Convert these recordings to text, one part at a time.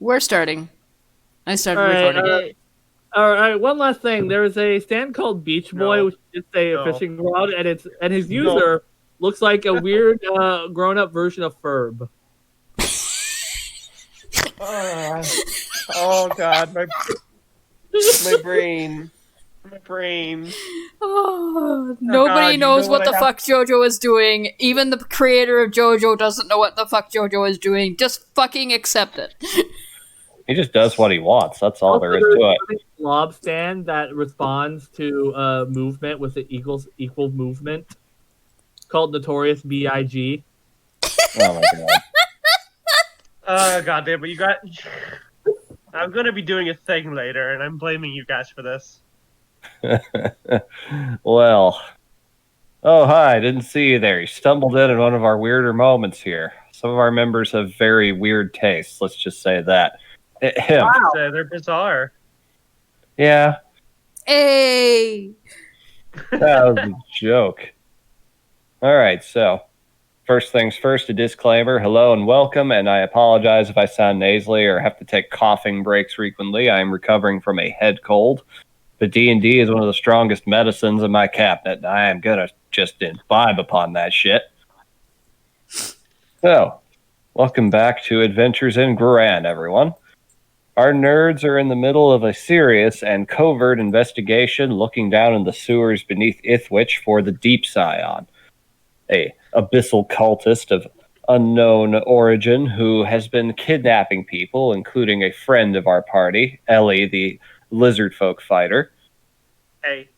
We're starting. I started All right, recording. all right. One last thing. There is a stand called Beach Boy, No, which is a no, fishing rod, and his no. user looks like a weird grown-up version of Ferb. Oh God, my brain, my brain. Oh, Oh nobody God, you know knows what what I the have? fuck JoJo is doing. Even the creator of JoJo doesn't know what the fuck JoJo is doing. Just fucking accept it. He just does what he wants. That's all Also, there is there's to it. a blob stand that responds to movement with the equal movement called Notorious B.I.G. Oh my god. God damn it, you got. I'm gonna be doing a thing later, and I'm blaming you guys for this. Well. Oh, hi. Didn't see you there. You stumbled in one of our weirder moments here. Some of our members have very weird tastes. Let's just say that. Him. They're bizarre. Yeah, Hey! that was a joke. All right, so first things first, a disclaimer. Hello and welcome, and I apologize if I sound nasally or have to take coughing breaks frequently. I am recovering from a head cold. But D&D is one of the strongest medicines in my cabinet, and I am gonna just imbibe upon that shit. So, welcome back to Adventures in Groran, everyone. Our nerds are in the middle of a serious and covert investigation looking down in the sewers beneath Ithwich for the Deep Scion, a abyssal cultist of unknown origin who has been kidnapping people, including a friend of our party, Ellie, the lizard folk fighter. Hey,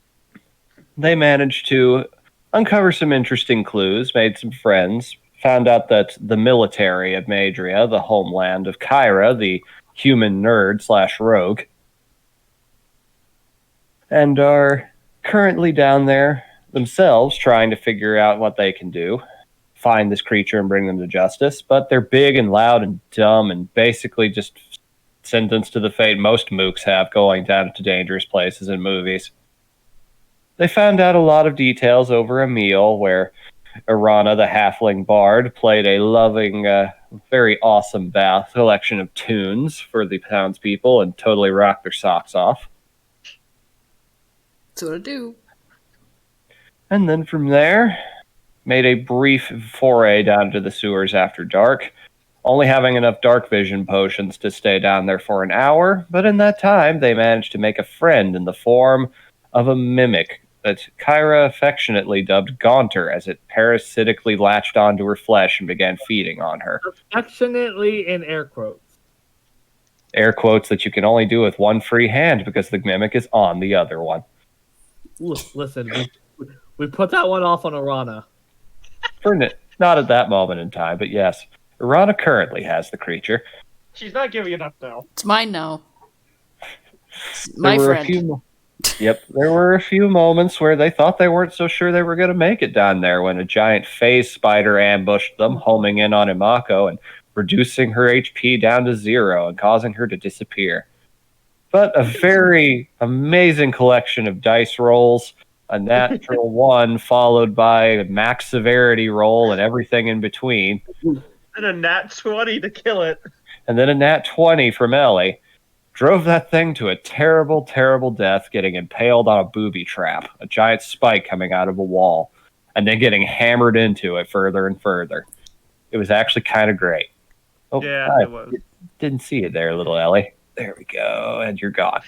They managed to uncover some interesting clues, made some friends, found out that the military of Madria, the homeland of Kyra, the human nerd slash rogue, and are currently down there themselves trying to figure out what they can do, find this creature and bring them to justice. But they're big and loud and dumb and basically just sentenced to the fate most mooks have going down to dangerous places in movies. They found out a lot of details over a meal where Irana, the halfling bard, played a loving, very awesome bath collection of tunes for the townspeople and totally rocked their socks off. That's what I do. And then from there, made a brief foray down to the sewers after dark, only having enough dark vision potions to stay down there for an hour, but in that time they managed to make a friend in the form of a mimic that Kyra affectionately dubbed Gaunter as it parasitically latched onto her flesh and began feeding on her. Affectionately in air quotes. Air quotes that you can only do with one free hand because the mimic is on the other one. Listen, we put that one off on Arana. Not at that moment in time, but yes. Irana currently has the creature. she's not giving it up now. It's mine now. It's my There were friend. there were a few moments where they thought they weren't so sure they were going to make it down there when a giant phase spider ambushed them, homing in on Imako and reducing her HP down to 0 and causing her to disappear. But a very amazing collection of dice rolls, a natural 1 followed by a max severity roll and everything in between, And a nat 20 to kill it. and then a nat 20 from Ellie, drove that thing to a terrible, terrible death, getting impaled on a booby trap, a giant spike coming out of a wall, and then getting hammered into it further and further. It was actually kind of great. Oh, Yeah, hi. it was. Didn't see it there, little Ellie. There we go, and you're gone.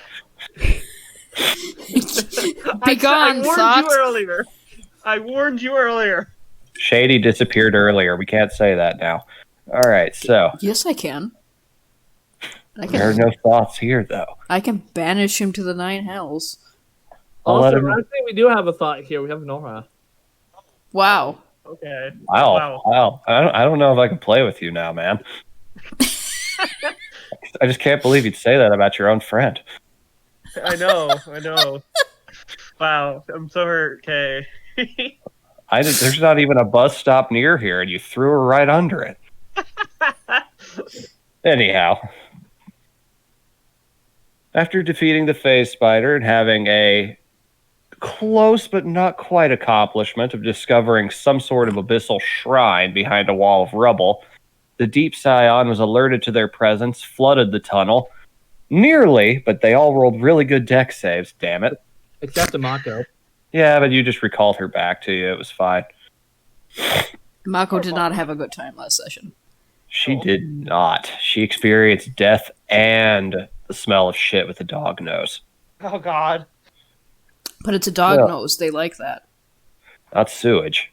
Be gone, I warned socks. you earlier. I warned you earlier. Shady disappeared earlier. We can't say that now. All right, so Yes, I can. there are no thoughts here, though. I can banish him to the 9 hells. I'll let Also, him- I think we do have a thought here. We have Nora. Wow. Okay. Wow. I don't know if I can play with you now, man. I just can't believe you'd say that about your own friend. I know. Wow, I'm so hurt. Okay. There's not even a bus stop near here, and you threw her right under it. Anyhow, after defeating the phase spider and having a close but not quite accomplishment of discovering some sort of abyssal shrine behind a wall of rubble, The Deep Scion was alerted to their presence, flooded the tunnel. Nearly, but they all rolled really good deck saves, damn it. Except Amako. Yeah, but you just recalled her back to you. It was fine. Mako did not have a good time last session. She did not. She experienced death and the smell of shit with a dog nose. Oh God. But it's a dog Yeah. nose. They like that. Not sewage.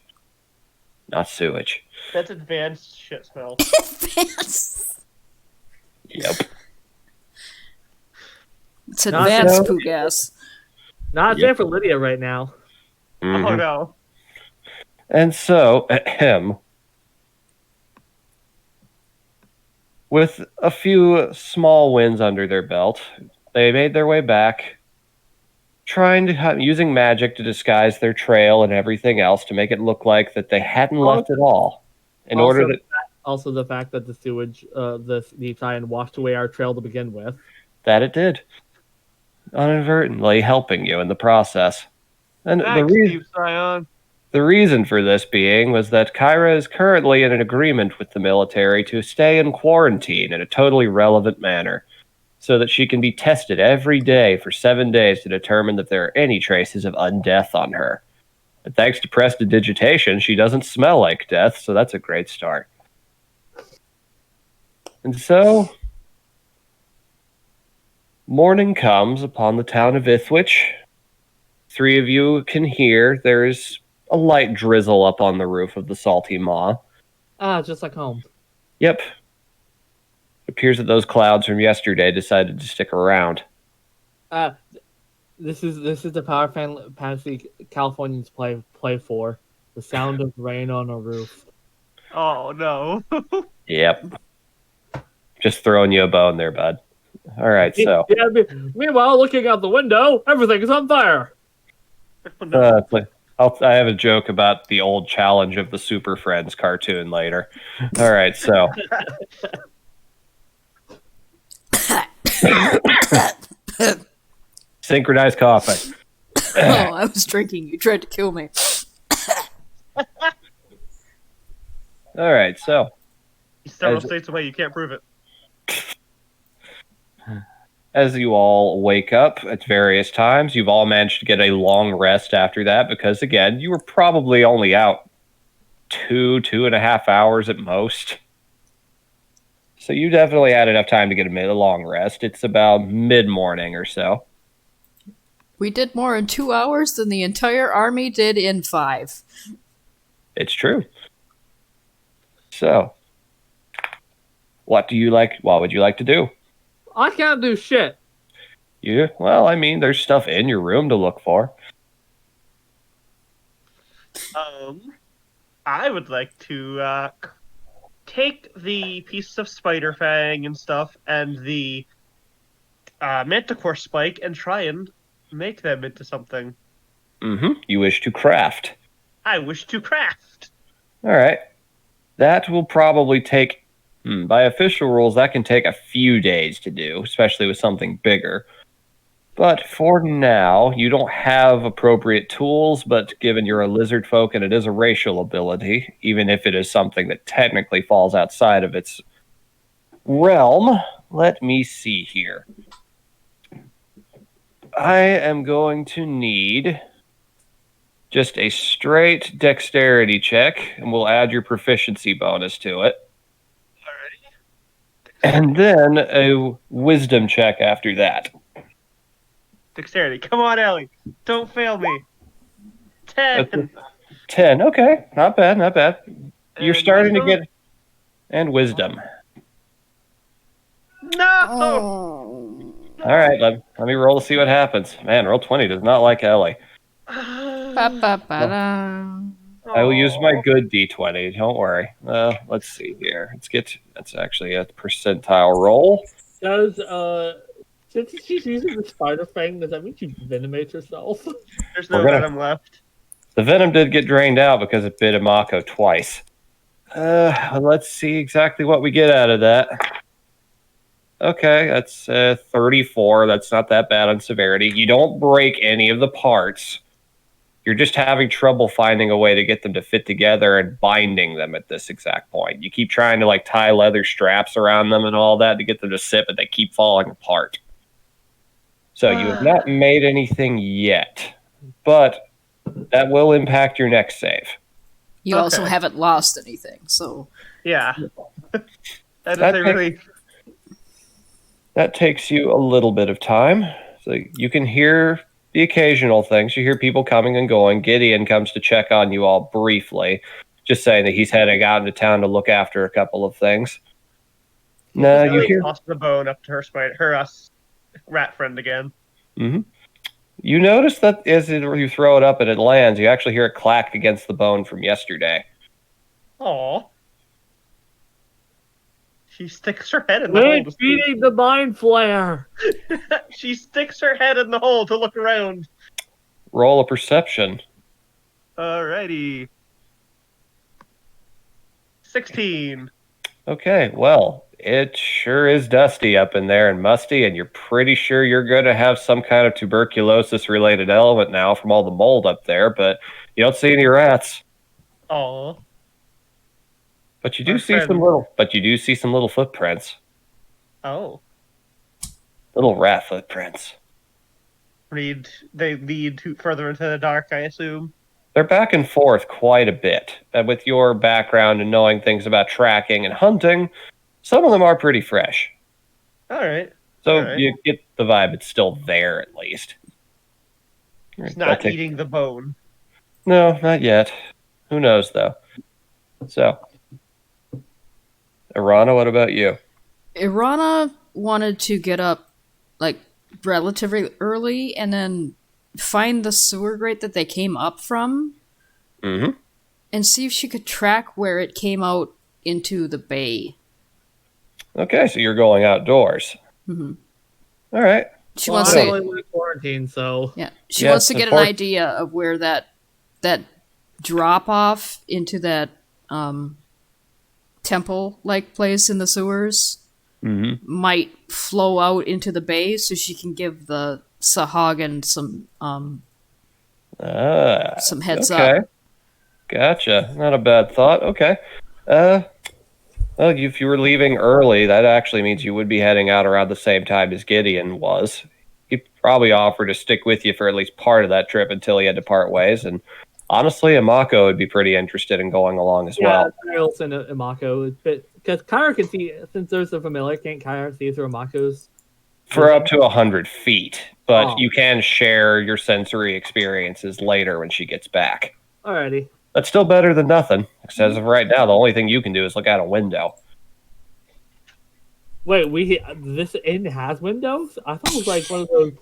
Not sewage. That's advanced shit smell. Yep. It's Not advanced so- poo gas. Not Yep. there for Lydia right now. Oh Mhm. no. And so, with a few small wins under their belt, they made their way back, trying to using magic to disguise their trail and everything else to make it look like that they hadn't left at all. In order to Also, the fact that the sewage, the Italian washed away our trail to begin with. that it did, inadvertently helping you in the process. And Thanks, Deep Scion. the reason for this being was that Kyra is currently in an agreement with the military to stay in quarantine in a totally relevant manner, so that she can be tested every day for 7 days to determine if there are any traces of undeath on her. And thanks to prestidigitation, she doesn't smell like death, so that's a great start. And so, morning comes upon the town of Ithwich. 3 of you can hear there's a light drizzle up on the roof of the Salty Maw. Just like home. Yep. It appears that those clouds from yesterday decided to stick around. This is the power fantasy Californians play for. The sound of rain on a roof. Oh no. Yep. Just throwing you a bone there, bud. All right, so Yeah, meanwhile, looking out the window, everything is on fire. Oh, no. I have a joke about the old challenge of the Super Friends cartoon later. All right, so synchronized coughing. Oh, I was drinking. You tried to kill me. All right, so He's several As- states away. You can't prove it. as you all wake up at various times, you've all managed to get a long rest after that because, again, you were probably only out 2.5 hours at most. So you definitely had enough time to get a long rest. It's about mid-morning or so. We did more in 2 hours than the entire army did in 5. It's true. So, what would you like to do? I can't do shit. Well, I mean, there's stuff in your room to look for. I would like to take the pieces of Spider Fang and stuff and the Manticore Spike and try and make them into something. Mm-hmm. You wish to craft. I wish to craft. All right. That will probably take, by official rules, that can take a few days to do, especially with something bigger. But for now, you don't have appropriate tools, but given you're a lizard folk and it is a racial ability, even if it is something that technically falls outside of its realm, let me see here. I am going to need just a straight dexterity check, and we'll add your proficiency bonus to it. Alrighty. And then a wisdom check after that. Dexterity. Come on, Ellie. Don't fail me. 10. 10. Okay. Not bad, not bad. You're And starting to wisdom? get... And wisdom. No! Oh. All right, let me roll to see what happens. Man, roll 20 does not like Ellie. Ba-ba-ba-da. I will use my good d20. Don't worry. Let's see here. That's actually a percentile roll. Does since she's using the spider fang, does that mean she venomate herself? There's no We're gonna- venom left. The venom did get drained out because it bit Imako twice. Let's see exactly what we get out of that. Okay, that's 34. That's not that bad on severity. You don't break any of the parts. You're just having trouble finding a way to get them to fit together and binding them at this exact point. You keep trying to like tie leather straps around them and all that to get them to sit, but they keep falling apart. So you have not made anything yet, but that will impact your next save. You also Okay. haven't lost anything, so Yeah. That That is a really. That takes you a little bit of time. So you can hear the occasional things. You hear people coming and going. Gideon comes to check on you all briefly, just saying that he's heading out into town to look after a couple of things. No, you hear. Toss the bone up to her rat friend again. Mm-hmm. You notice that as you throw it up and it lands, you actually hear it clack against the bone from yesterday. Aw. She sticks her head in the hole. Wait, beating the mind flare. She sticks her head in the hole to look around. Roll a perception. Alrighty. 16. Okay, well, it sure is dusty up in there and musty, and you're pretty sure you're going to have some kind of tuberculosis-related element now from all the mold up there, but you don't see any rats. Aw. But you do Our see friend. some little footprints. Oh. Little rat footprints. They lead further into the dark, I assume. They're back and forth quite a bit. And with your background and knowing things about tracking and hunting, some of them are pretty fresh. Alright. So All right. you get the vibe it's still there at least. It's That not takes- eating the bone. No, not yet. Who knows, though? So, Irana, what about you? Irana wanted to get up like relatively early and then find the sewer grate that they came up from Mm-hmm. and see if she could track where it came out into the bay. Okay, so you're going outdoors. Mhm. All right. She Well, wants I'm to, only in quarantine, so yeah, she Yes, wants to of get an course. idea of where that drop off into that temple like place in the sewers Mm-hmm. might flow out into the bay, so she can give the Sahagin some heads okay. up. Gotcha. Not a bad thought. Okay. Well, if you were leaving early, that actually means you would be heading out around the same time as Gideon was. He'd probably offer to stick with you for at least part of that trip until he had to part ways. And honestly, Amako would be pretty interested in going along as well. Trails and Imako. Because Kyra can see, since there's a familiar, can't Kyra see through Imako's? For up to 100 feet, but Oh. you can share your sensory experiences later when she gets back. Alrighty. That's still better than nothing. Because as of right now, the only thing you can do is look out a window. Wait, this inn has windows? I thought it was like one of those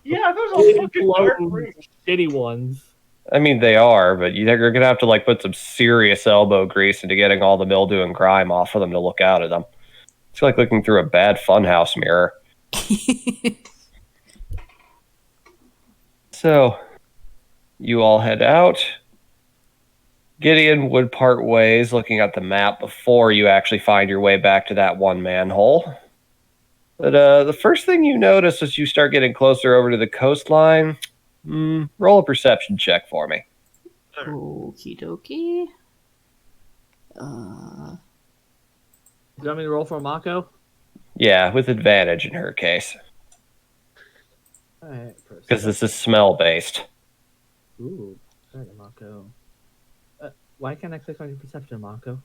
Yeah, there's a fucking dark closed, room. shitty ones. I mean, they are, but you're going to have to like put some serious elbow grease into getting all the mildew and grime off of them to look out at them. It's like looking through a bad funhouse mirror. So, you all head out. Gideon would part ways looking at the map before you actually find your way back to that one manhole. But the first thing you notice as you start getting closer over to the coastline, roll a perception check for me. Okie dokie. Do you want me to roll for Imako? Yeah, with advantage in her case, Alright, because this is smell-based. Ooh, alright, Imako. Why can't I click on your perception, Imako?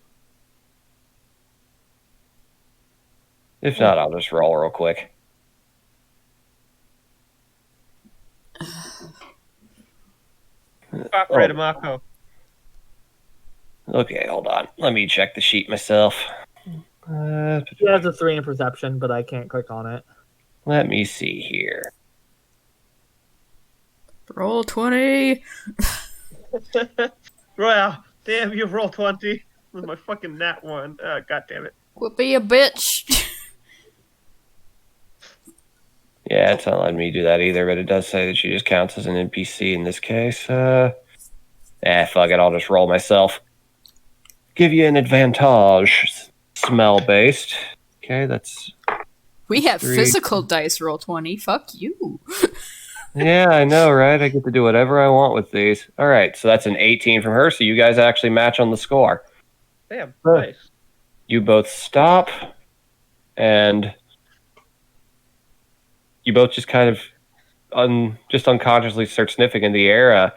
If not, I'll just roll real quick. Fuck right, Amako. Okay, hold on. Let me check the sheet myself. She has a 3 in perception, but I can't click on it. Let me see here. Roll 20. Well, damn, you rolled 20 with my fucking nat 1. God damn it. Quit being a bitch. Yeah, it's not letting me do that either, but it does say that she just counts as an NPC in this case. Fuck it, I'll just roll myself. Give you an advantage. Smell-based. Okay, that's... We have 3. physical dice roll 20. Fuck you. Yeah, I know, right? I get to do whatever I want with these. All right, so that's an 18 from her, so you guys actually match on the score. Damn, Huh. nice. You both stop, and you both just kind of just unconsciously start sniffing in the air.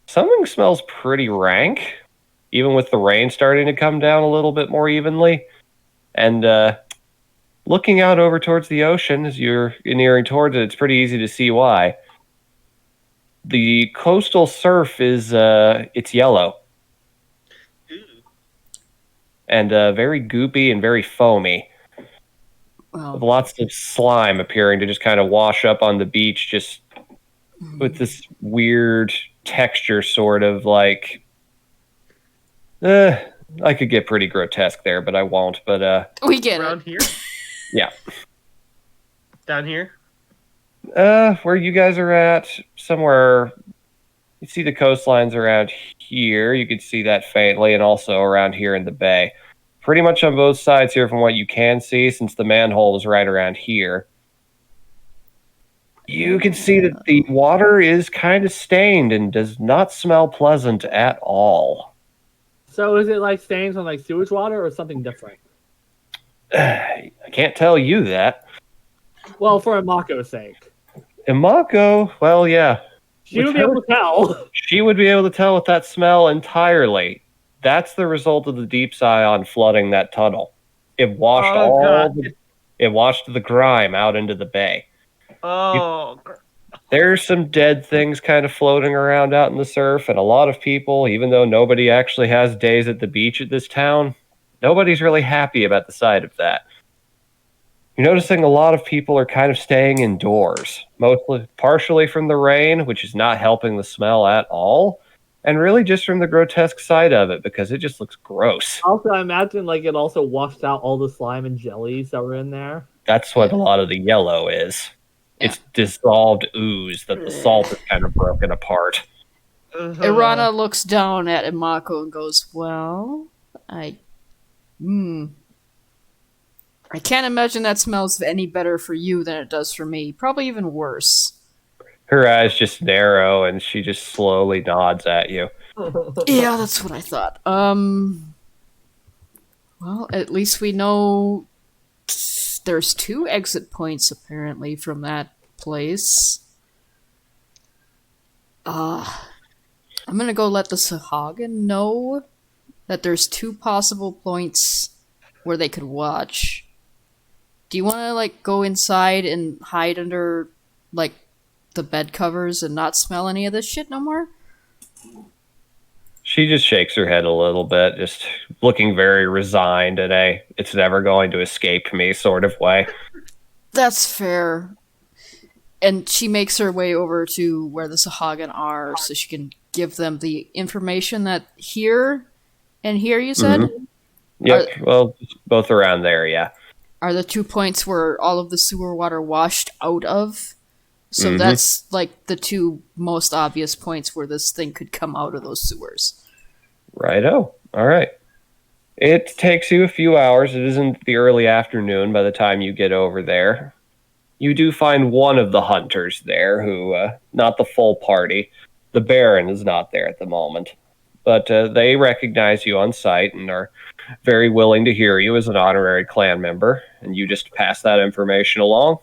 Something smells pretty rank, even with the rain starting to come down a little bit more evenly. And looking out over towards the ocean as you're nearing towards it, it's pretty easy to see why. The coastal surf is it's yellow Ooh. and very goopy and very foamy, with Well, lots of slime appearing to just kind of wash up on the beach, just with this weird texture, sort of like. I could get pretty grotesque there, but I won't. But we get Around it. here? yeah. Down here? Where you guys are at, somewhere. You see the coastlines around here. You can see that faintly, and also around here in the bay. Pretty much on both sides here, from what you can see, since the manhole is right around here. You can see that the water is kind of stained and does not smell pleasant at all. So is it like stains on like sewage water or something different? I can't tell you that. Well, for Amako's sake. Imako, well, yeah. She With would be her- able to tell. She would be able to tell with that smell entirely. That's the result of the deep scion flooding that tunnel. It washed Oh, God. it washed the grime out into the bay. Oh, There's some dead things kind of floating around out in the surf, and a lot of people, even though nobody actually has days at the beach at this town, nobody's really happy about the sight of that. You're noticing a lot of people are kind of staying indoors, mostly partially from the rain, which is not helping the smell at all, and really just from the grotesque side of it because it just looks gross. Also, I imagine like it also washed out all the slime and jellies that were in there. That's what a lot of the yellow is. It's dissolved ooze that the salt is kind of broken apart. Irana looks down at Imako and goes, "Well, I can't imagine that smells any better for you than it does for me. Probably even worse." Her eyes just narrow and she just slowly nods at you. Yeah, that's what I thought. Well, at least we know there's 2 exit points apparently from that place. I'm gonna go let the Sahagin know that there's 2 possible points where they could watch. Do you want to like go inside and hide under like the bed covers and not smell any of this shit no more? She just shakes her head a little bit, just looking very resigned in a it's never going to escape me sort of way. That's fair. And she makes her way over to where the Sahagin are so she can give them the information that here and here, you said, Yep, well, both around there, yeah. are the 2 points where all of the sewer water washed out of. So that's like the 2 most obvious points where this thing could come out of those sewers. Righto. All right. It takes you a few hours. It isn't the early afternoon by the time you get over there. You do find one of the hunters there who, not the full party. The Baron is not there at the moment. But they recognize you on sight and are very willing to hear you as an honorary clan member. And you just pass that information along.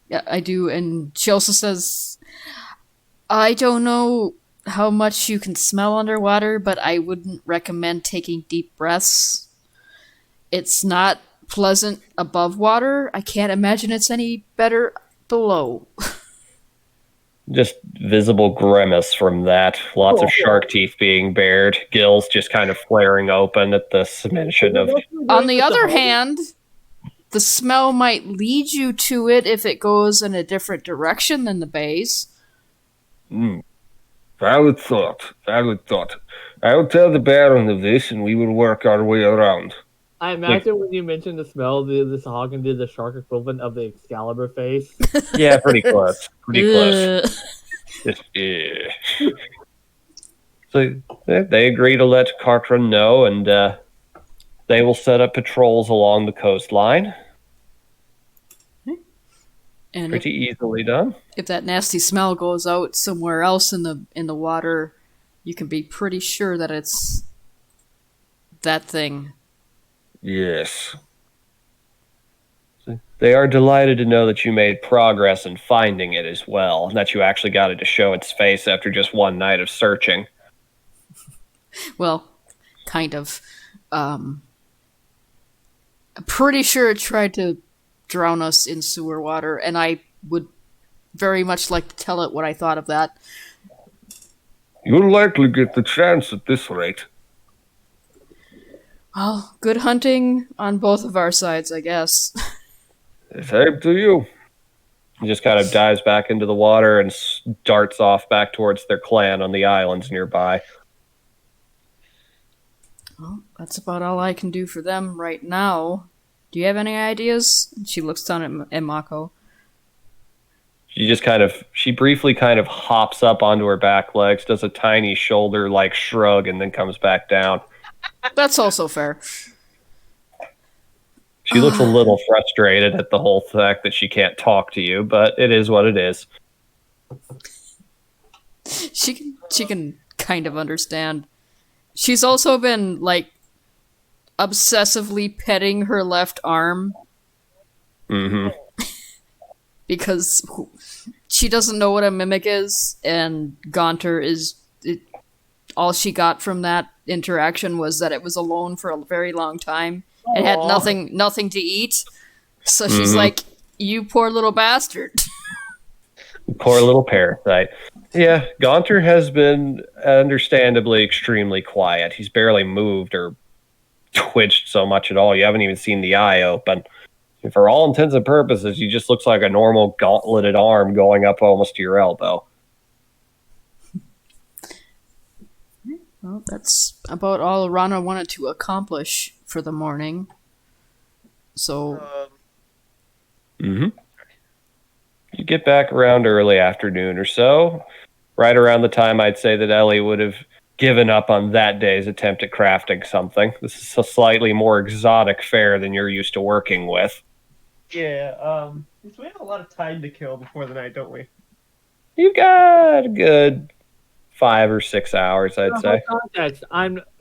Yeah, I do. And she also says, I don't know how much you can smell underwater, but I wouldn't recommend taking deep breaths. It's not pleasant above water. I can't imagine it's any better below. Just visible grimace from that. Lots of shark teeth being bared. Gills just kind of flaring open at the mention of... On the other hand, the smell might lead you to it if it goes in a different direction than the bays. Valid thought. Valid thought. I will tell the Baron of this, and we will work our way around. I imagine when you mentioned the smell, the Sahagin did the shark equivalent of the Excalibur face. Yeah, pretty close. Pretty close. Ugh. Just, yeah. So they agree to let Cartran know, and they will set up patrols along the coastline. And Pretty easily done. if that nasty smell goes out somewhere else in the water, you can be pretty sure that it's that thing. Yes. They are delighted to know that you made progress in finding it as well, and that you actually got it to show its face after just one night of searching. Well, kind of. I'm pretty sure it tried to drown us in sewer water, and I would very much like to tell it what I thought of that. You'll likely get the chance at this rate. Well, good hunting on both of our sides, I guess. Same to you. He just kind of dives back into the water and darts off back towards their clan on the islands nearby. Well, that's about all I can do for them right now. Do you have any ideas? She looks down at Mako. She briefly kind of hops up onto her back legs, does a tiny shoulder like shrug, and then comes back down. That's also fair. She looks a little frustrated at the whole fact that she can't talk to you, but it is what it is. She can kind of understand. She's also been like obsessively petting her left arm Mm-hmm. because she doesn't know what a mimic is, and Gaunter all she got from that interaction was that it was alone for a very long time and had nothing to eat. So she's like, "You poor little bastard." Poor little parasite. Yeah, Gaunter has been understandably extremely quiet. He's barely moved or twitched so much at all. You haven't even seen the eye open. And for all intents and purposes, he just looks like a normal gauntleted arm going up almost to your elbow. Well, that's about all Rana wanted to accomplish for the morning. So, You get back around early afternoon or so, right around the time I'd say that Ellie would have given up on that day's attempt at crafting something. This is a slightly more exotic fare than you're used to working with. Yeah, so we have a lot of time to kill before the night, don't we? You got a good 5 or 6 hours, I'd say. For context,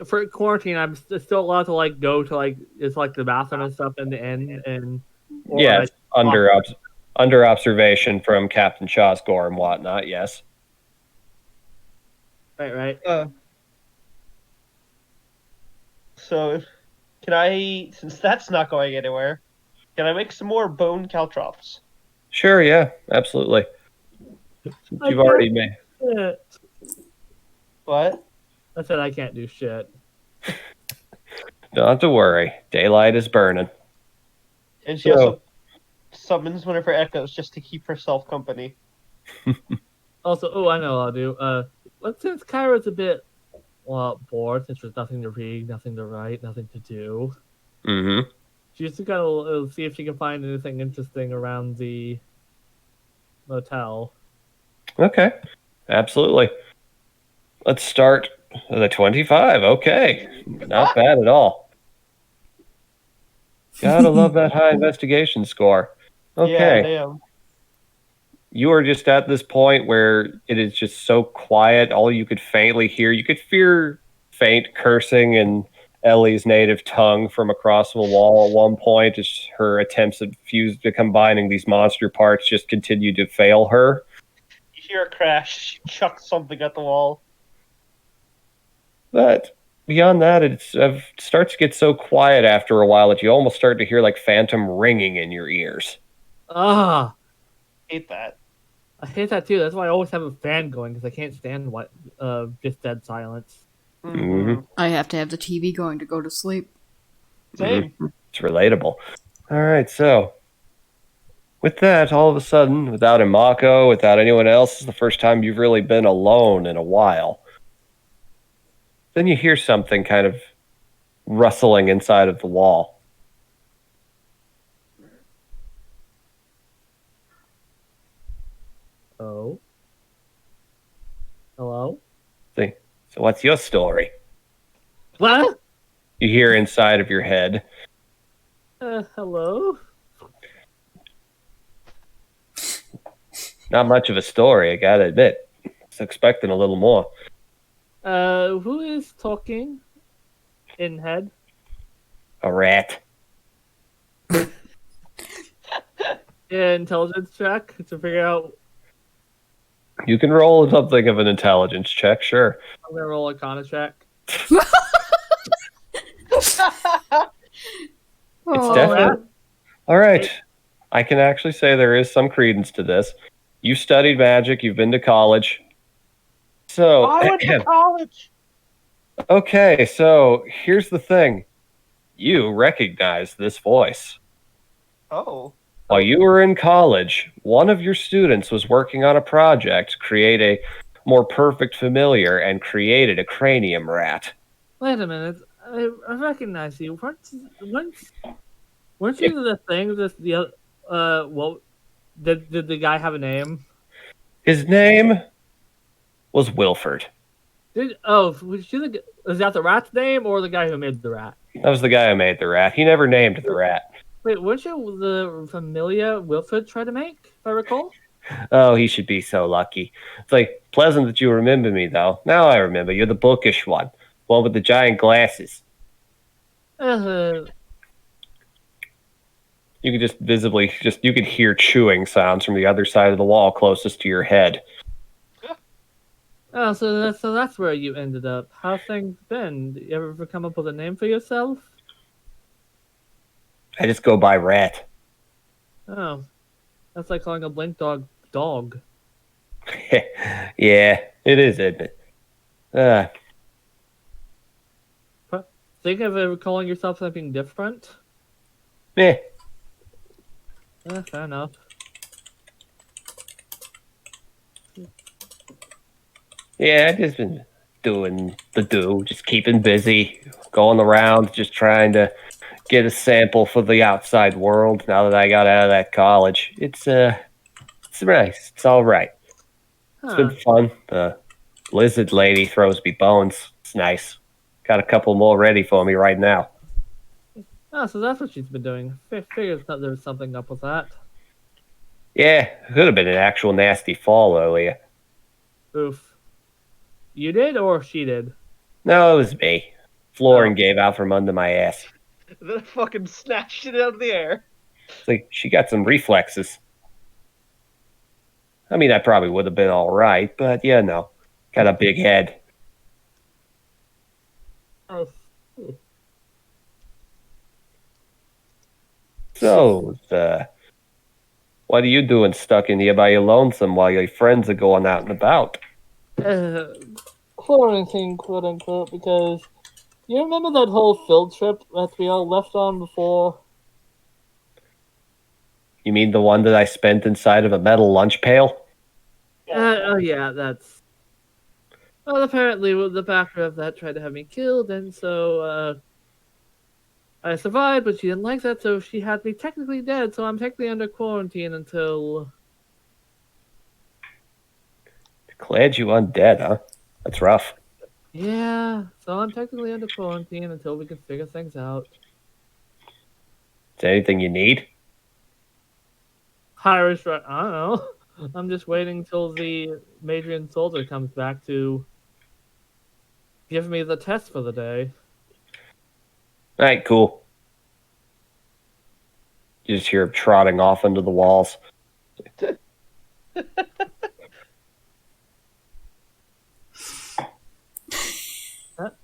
for quarantine. I'm still allowed to like go to like it's like the bathroom and stuff in the inn and Yes, under observation from Captain Chosgore and whatnot, yes. right. So, can I, since that's not going anywhere, can I make some more bone caltrops? Sure, yeah, absolutely. Since you've already made... Shit. What? I said I can't do shit. Don't have to worry. Daylight is burning. And she also summons one of her echoes just to keep herself company. Also, I know what I'll do. Since Kyra's a bit bored, since there's nothing to read, nothing to write, nothing to do, Mm-hmm. she's just gonna see if she can find anything interesting around the motel. Okay, absolutely. Let's start the 25. Okay, not bad at all. Gotta love that high investigation score. Okay. Yeah, damn. You are just at this point where it is just so quiet, all you could faintly hear. You could hear faint cursing in Ellie's native tongue from across the wall at one point as her attempts at combining these monster parts just continued to fail her. You hear a crash, she chucks something at the wall. But beyond that, it starts to get so quiet after a while that you almost start to hear like phantom ringing in your ears. Ah, Hate that. I hate that too. That's why I always have a fan going because I can't stand just dead silence. Mm-hmm. I have to have the TV going to go to sleep. Same. It's relatable. All right, so with that, all of a sudden, without Imako, without anyone else, this is the first time you've really been alone in a while. Then you hear something kind of rustling inside of the wall. Oh. Hello? So what's your story? What? You hear inside of your head. Hello? Not much of a story, I gotta admit. I was expecting a little more. Who is talking in head? A rat. Intelligence check to figure out. You can roll something of an intelligence check, sure. I'm gonna roll a Arcana check. It's Oh, definitely all right. I can actually say there is some credence to this. You studied magic. You've been to college. So I went to college. okay. So here's the thing. You recognize this voice. Oh. While you were in college, one of your students was working on a project to create a more perfect familiar and created a cranium rat. Wait a minute. I recognize you. Weren't you the thing that the what did the guy have a name? His name was Wilford. Was that the rat's name or the guy who made the rat? That was the guy who made the rat. He never named the rat. Wait, weren't you the familia Wilfred tried to make, if I recall? Oh, he should be so lucky. It's like pleasant that you remember me, though. Now I remember. You're the bookish one with the giant glasses. Uh, You could just visibly you could hear chewing sounds from the other side of the wall closest to your head. oh, so that's where you ended up. How's things been? You ever come up with a name for yourself? I just go by rat. Oh, that's like calling a blink dog dog. Yeah, it is, isn't it? Think of ever calling yourself something different? Eh. Fair enough. Yeah, I just been doing just keeping busy, going around, just trying to get a sample for the outside world. Now that I got out of that college, it's nice. It's all right. It's been fun. The lizard lady throws me bones. It's nice. Got a couple more ready for me right now. Oh, so that's what she's been doing. Figures that there's something up with that. Yeah, it could have been an actual nasty fall earlier. Oof. You did or she did? No, it was me. Flooring gave out from under my ass. Then I fucking snatched it out of the air. It's like she got some reflexes. I mean, I probably would have been all right, but yeah, no. Got a big head. Oh. So, what are you doing stuck in here by your lonesome while your friends are going out and about? Quarantine, quote unquote, because you remember that whole field trip that we all left on before? You mean the one that I spent inside of a metal lunch pail? Oh yeah, that's. Well, apparently the backer of that tried to have me killed, and so I survived, but she didn't like that, so she had me technically dead. So I'm technically under quarantine until. Declared you undead, huh? That's rough. Yeah, so I'm technically under quarantine until we can figure things out. Is there anything you need? Irish, I don't know. I'm just waiting till the Madrian soldier comes back to give me the test for the day. All right, cool. You just hear him trotting off into the walls.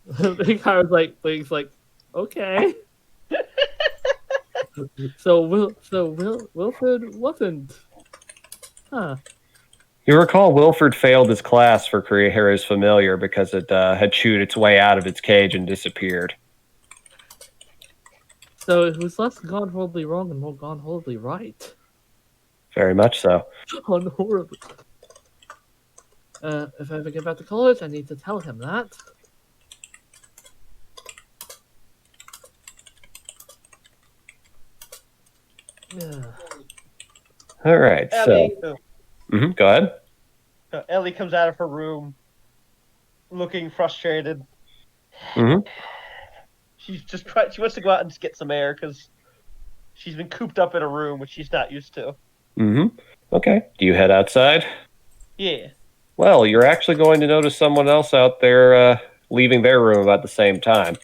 The guy was like, "Please, like, okay." Wilfred wasn't. Huh. You recall Wilford failed his class for Creator is Familiar because it had chewed its way out of its cage and disappeared. So it was less gone horribly wrong and more gone horribly right. Very much so. On horribly. If I ever get back to college, I need to tell him that. Yeah. All right, Ellie, so go ahead. Ellie comes out of her room, looking frustrated. Mm-hmm. She wants to go out and just get some air because she's been cooped up in a room, which she's not used to. Mm-hmm. Okay. Do you head outside? Yeah. Well, you're actually going to notice someone else out there leaving their room about the same time.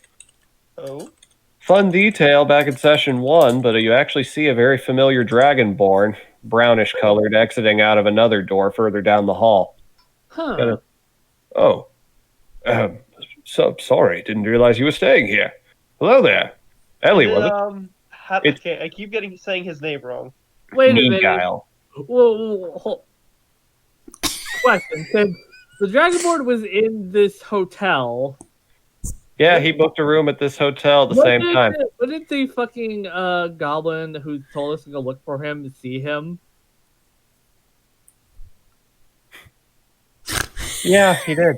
Oh. Fun detail back in session 1, but you actually see a very familiar dragonborn, brownish colored, exiting out of another door further down the hall. Huh. Oh, so sorry, didn't realize you were staying here. Hello there. Ellie, Is it, was it? It's okay, I keep saying his name wrong. Wait a minute. Nigile. Whoa. Question: since the Dragonborn was in this hotel, Yeah, he booked a room at this hotel at the same time. what did the fucking goblin who told us to go look for him to see him? Yeah, he did.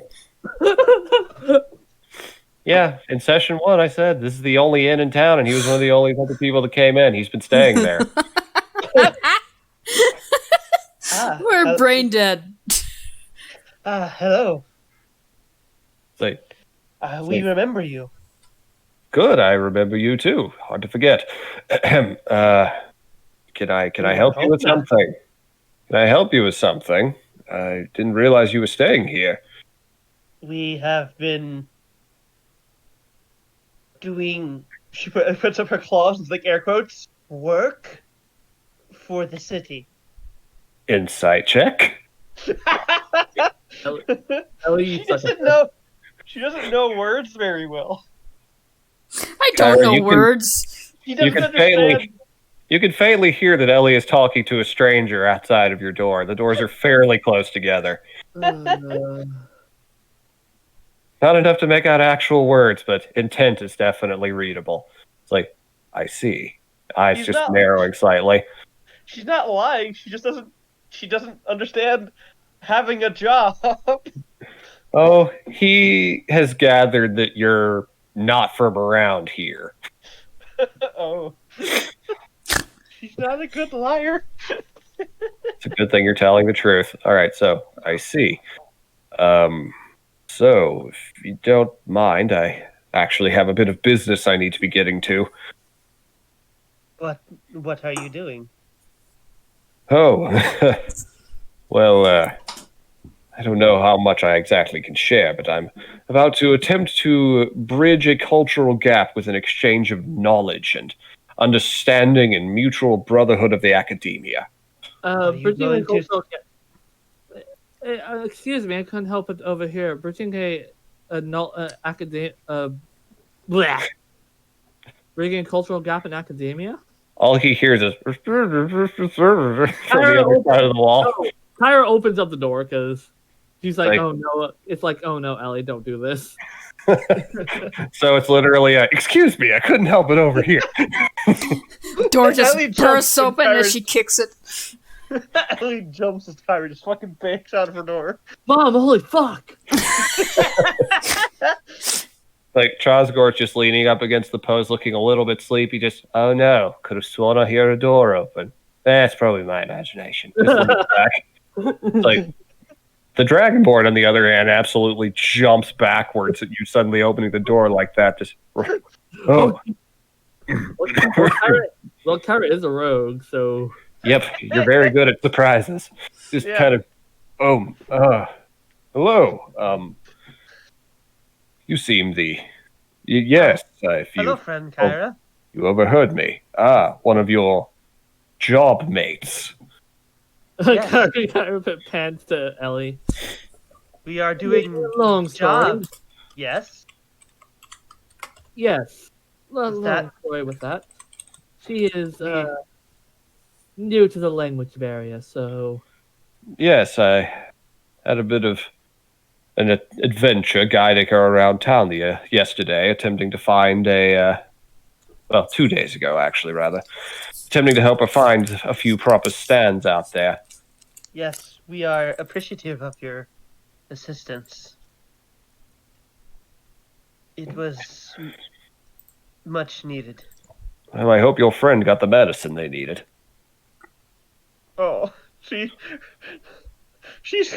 Yeah, in session 1, I said this is the only inn in town, and he was one of the only other people that came in. He's been staying there. We're brain dead. Hello. It's like, We remember you. good, I remember you too. Hard to forget. Can I help you with something? Can I help you with something? I didn't realize you were staying here. We have been doing. She puts up her claws and like air quotes. Work for the city. Insight check. Ellie, She you suck doesn't know. She doesn't know words very well. I don't Kyra, know you can- words. She doesn't can understand. You can faintly hear that Ellie is talking to a stranger outside of your door. The doors are fairly close together. Uh, Not enough to make out actual words, but intent is definitely readable. It's like, I see. Eyes He's just not- narrowing slightly. She's not lying. She just doesn't. She doesn't understand having a job. Oh, he has gathered that you're not from around here. Oh. She's not a good liar. It's a good thing you're telling the truth. All right, so I see. So if you don't mind, I actually have a bit of business I need to be getting to. What are you doing? Oh, well, I don't know how much I exactly can share, but I'm about to attempt to bridge a cultural gap with an exchange of knowledge and understanding and mutual brotherhood of the academia. Are you bridging a going to- cultural excuse me, I couldn't help it over here. Bridging bridging a cultural gap in academia. All he hears is from the other side of the wall. No, Tyra opens up the door because she's like, Like- "Oh no!" It's like, "Oh no, Ellie, don't do this." So it's literally excuse me, I couldn't help it over here. Door just Ellie jumps bursts and open as Kyra's- she kicks it. Ellie jumps as Kyra just fucking backs out of her door. Mom, holy fuck! Like Trosgor's just leaning up against the post, looking a little bit sleepy. Just, oh no, could have sworn I heard a door open. That's probably my imagination. Just leans back. It's like the Dragonborn, on the other hand, absolutely jumps backwards at you suddenly opening the door like that. Just, oh, Well, Kyra is a rogue, so yep, you're very good at surprises. Just Yeah. kind of, hello. You seem yes. If Hello, you friend Kyra. you overheard me. One of your job mates. Yeah. Kyra pants to Ellie. We are doing Long story. jobs. Yes. Yes. Is Long that- story with that. She is new to the language barrier, so Yes, I had a bit of an adventure guiding her around town yesterday, attempting to find 2 days ago, actually, rather. Attempting to help her find a few proper stands out there. Yes, we are appreciative of your assistance. It was much needed. Well, I hope your friend got the medicine they needed. Oh, she's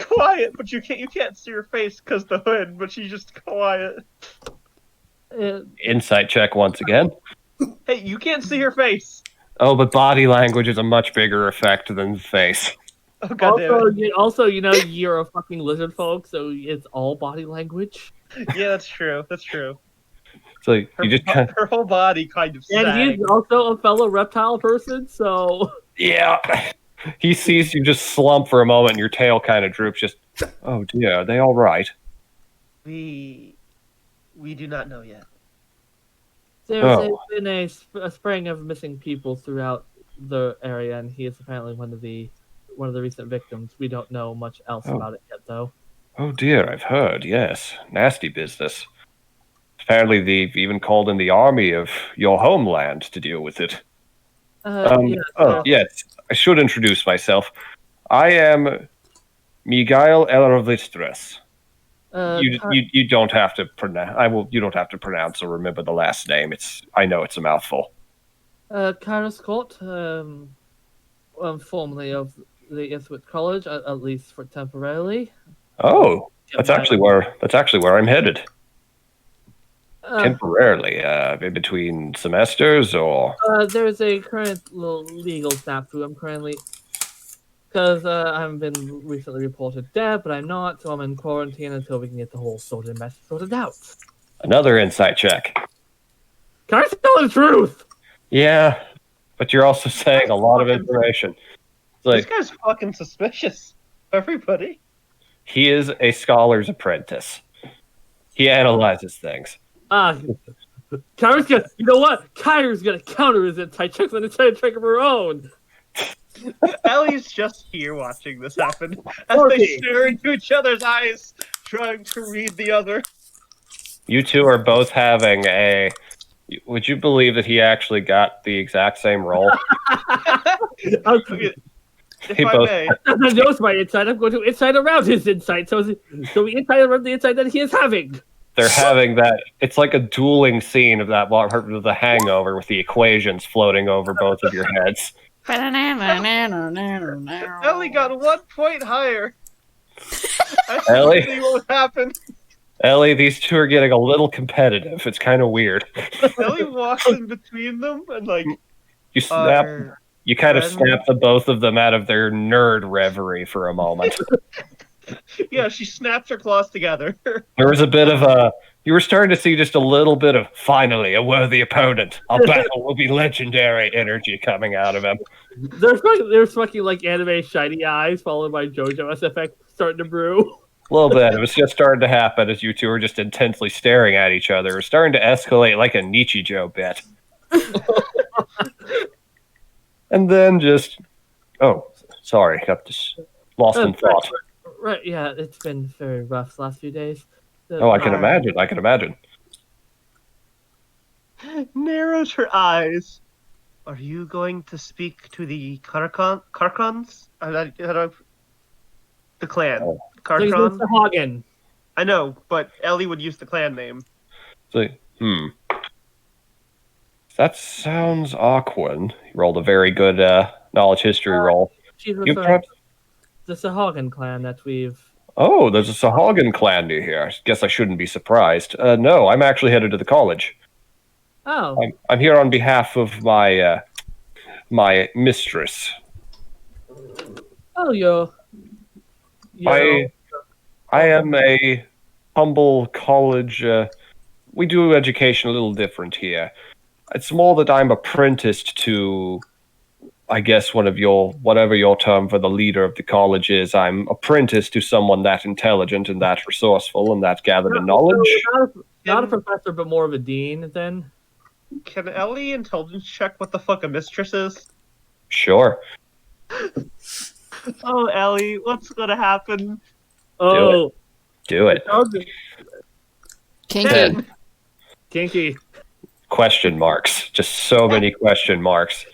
quiet, but you can't see her face because the hood. But she's just quiet. Insight check once again. Hey, you can't see her face. Oh, but body language is a much bigger effect than the face. Oh god damn it. Also, you're a fucking lizard folk, so it's all body language. Yeah, that's true. That's true. So Her, you just kind of, her whole body kind of And he's sagged. also a fellow reptile person, so yeah. He sees you just slump for a moment, and your tail kind of droops. Just, oh dear, are they all right? We do not know yet. there's been a spring of missing people throughout the area, and he is apparently one of the recent victims. We don't know much else about it yet, though. Oh dear, I've heard. Yes, nasty business. Apparently, they've even called in the army of your homeland to deal with it. Yes, I should introduce myself. I am Miguel Elrovistres. You don't have to pronounce. You don't have to pronounce or remember the last name. I know it's a mouthful. Kara Scott, formerly of the Ithwit College, at least for temporarily. Oh, that's actually where I'm headed. Temporarily, in between semesters, or there's a current little legal snafu. I'm currently because I haven't been recently reported dead, but I'm not, so I'm in quarantine until we can get the whole sorted out. another insight check. Can I tell the truth? Yeah, but you're also saying a lot of information. It's This like guy's fucking suspicious. Everybody. he is a scholar's apprentice. He analyzes things. Kyra's gonna, you know what? Kyra's gonna counter his insight checks and insight check of her own. Ellie's just here watching this happen as they stare into each other's eyes, trying to read the other. You two are both having a. Would you believe that he actually got the exact same roll? If He I both- may, That knows my insight. I'm going to insight around his insight. So we insight around the insight that he is having. They're having that. It's like a dueling scene of that of The Hangover with the equations floating over both of your heads. Ellie got 1 point higher. I Ellie? see what happened. Ellie, these two are getting a little competitive. It's kind of weird. Ellie walks in between them and You snap. You kind of Ren- snap the both of them out of their nerd reverie for a moment. yeah, she snaps her claws together. There was a bit of a. You were starting to see just a little bit of finally a worthy opponent. Our battle will be legendary energy coming out of him. There's fucking like anime shiny eyes followed by JoJo SFX starting to brew. A little bit. It was just starting to happen as you two were just intensely staring at each other. It was starting to escalate like a Nichijou bit. And then just. Oh, sorry. Got just lost in thought. Right, yeah, it's been very rough the last few days. Oh, I can imagine. I can imagine. Narrows her eyes. Are you going to speak to the Karkans? The clan. Oh. Karkan? Hagen. I know, but Ellie would use the clan name. So, that sounds awkward. You rolled a very good knowledge history roll. She's You referring perhaps- to the Sahagin clan that we've... Oh, there's a Sahagin clan near here. I guess I shouldn't be surprised. No, I'm actually headed to the college. Oh. I'm here on behalf of my my mistress. Oh, you're I am a humble college. We do education a little different here. It's more that I'm apprenticed to, I guess, whatever your term for the leader of the college is. I'm apprenticed to someone that intelligent and that resourceful and that gathered in knowledge. Not a professor, but more of a dean, then? Can Ellie intelligence check what the fuck a mistress is? Sure. Oh, Ellie, what's gonna happen? Oh. Do it. Kinky. Kinky. Question marks. Just so many question marks.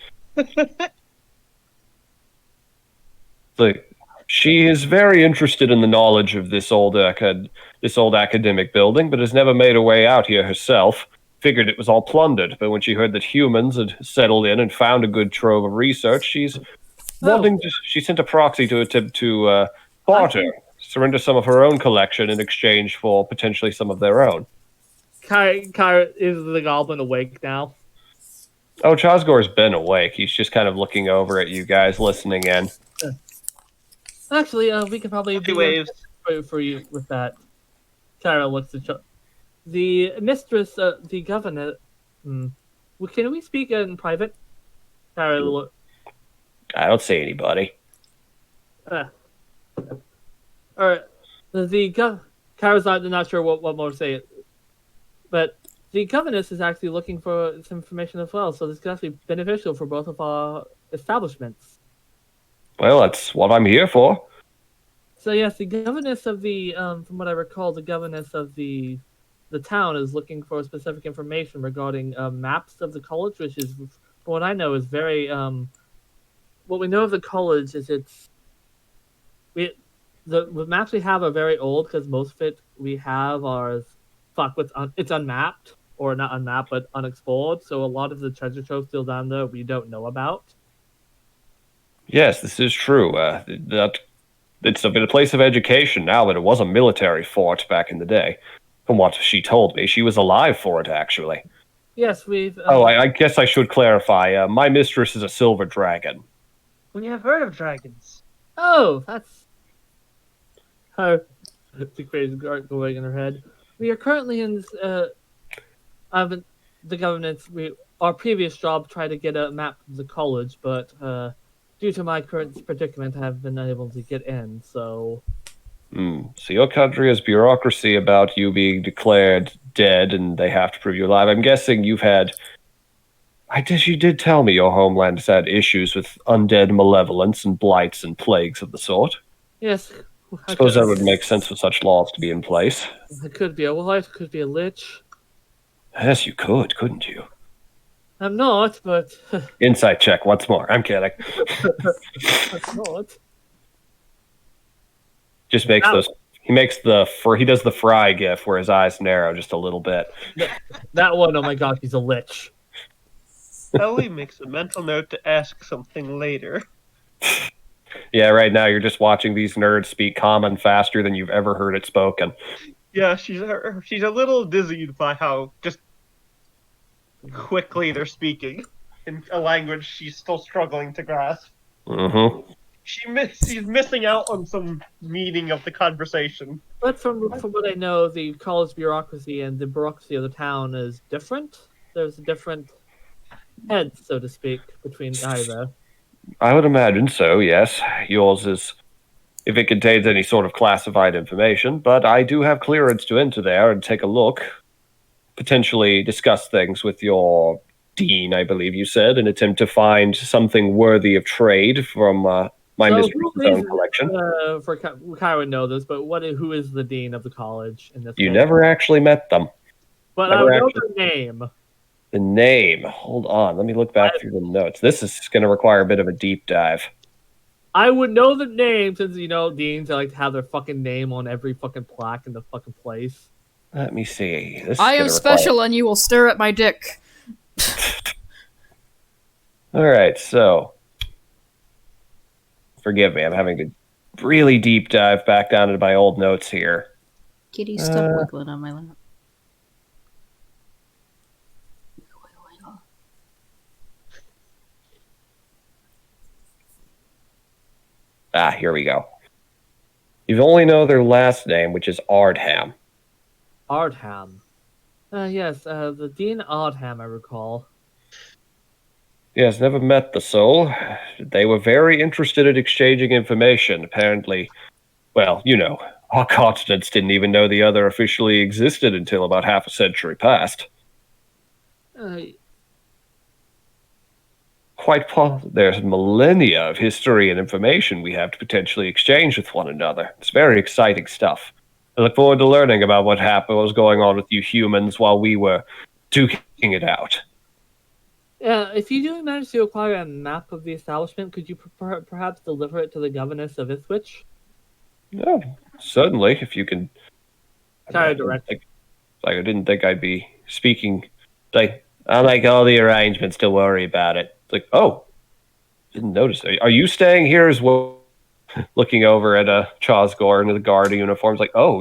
She is very interested in the knowledge of this old academic building, but has never made her way out here herself. Figured it was all plundered, but when she heard that humans had settled in and found a good trove of research, she sent a proxy to attempt to barter, surrender some of her own collection in exchange for potentially some of their own. Kyra, is the goblin awake now? Oh, Chosgor's been awake. He's just kind of looking over at you guys, listening in. Actually, we can probably He do waves. for you with that. Kara looks at the mistress, the governor. Well, can we speak in private? Kara look. I don't see anybody. Or Kara's not sure what more to say, but the governess is actually looking for some information as well. So this could actually be beneficial for both of our establishments. Well, that's what I'm here for. So yes, the governess of the from what I recall, the governess of the town is looking for specific information regarding maps of the college, which is, from what I know, is very what we know of the college is the maps we have are very old because most of it we have are it's unmapped or not unmapped but unexplored. So a lot of the treasure troves still down there we don't know about. Yes, this is true. That it's been a place of education now, but it was a military fort back in the day. From what she told me, she was alive for it, actually. Yes, we've. I guess I should clarify. My mistress is a silver dragon. We have heard of dragons. Oh, that's her. The crazy going in her head. We are currently in the governance. Our previous job tried to get a map of the college, but due to my current predicament, I have been unable to get in. So. So your country has bureaucracy about you being declared dead, and they have to prove you alive. I'm guessing you've had. You did tell me your homeland has had issues with undead malevolence and blights and plagues of the sort. Yes. I suppose that would make sense for such laws to be in place. It could be a wife, could be a lich. Yes, you could, couldn't you? I'm not, but Insight check once more. I'm kidding. I'm not. Just makes those. He does the fry gif where his eyes narrow just a little bit. That one, oh my god, he's a lich. Ellie makes a mental note to ask something later. Yeah, right now you're just watching these nerds speak common faster than you've ever heard it spoken. Yeah, she's a little dizzied by how just quickly they're speaking in a language she's still struggling to grasp. Mm-hmm. She's missing out on some meaning of the conversation. But from what I know, the college bureaucracy and the bureaucracy of the town is different. There's a different head, so to speak, between either. I would imagine so, yes. Yours is, if it contains any sort of classified information, but I do have clearance to enter there and take a look. Potentially discuss things with your dean, I believe you said, and attempt to find something worthy of trade from my mistress's own collection. For Kai would know this, but who is the dean of the college in this You case? never actually met them. But I know their name. The name. Hold on. Let me look back through the notes. This is going to require a bit of a deep dive. I would know the name since, deans like to have their fucking name on every fucking plaque in the fucking place. Let me see. I am special and you will stare at my dick. Alright, so. Forgive me, I'm having to really deep dive back down into my old notes here. Kitty, stop wiggling on my lap. Here we go. You only know their last name, which is Ardham. Ardham. Yes, the Dean Ardham, I recall. Yes, never met the soul. They were very interested in exchanging information. Apparently, well, our continents didn't even know the other officially existed until about half a century past. There's millennia of history and information we have to potentially exchange with one another. It's very exciting stuff. I look forward to learning about what was going on with you humans while we were duking it out. If you do manage to acquire a map of the establishment, could you perhaps deliver it to the governess of Ithwich? Yeah, certainly, if you can. Sorry, direct. I didn't think I'd be speaking. I'll make all the arrangements. Don't worry about it. It's like, oh, didn't notice. Are you staying here as well? Looking over at Chosgor in the guard uniform, like, oh,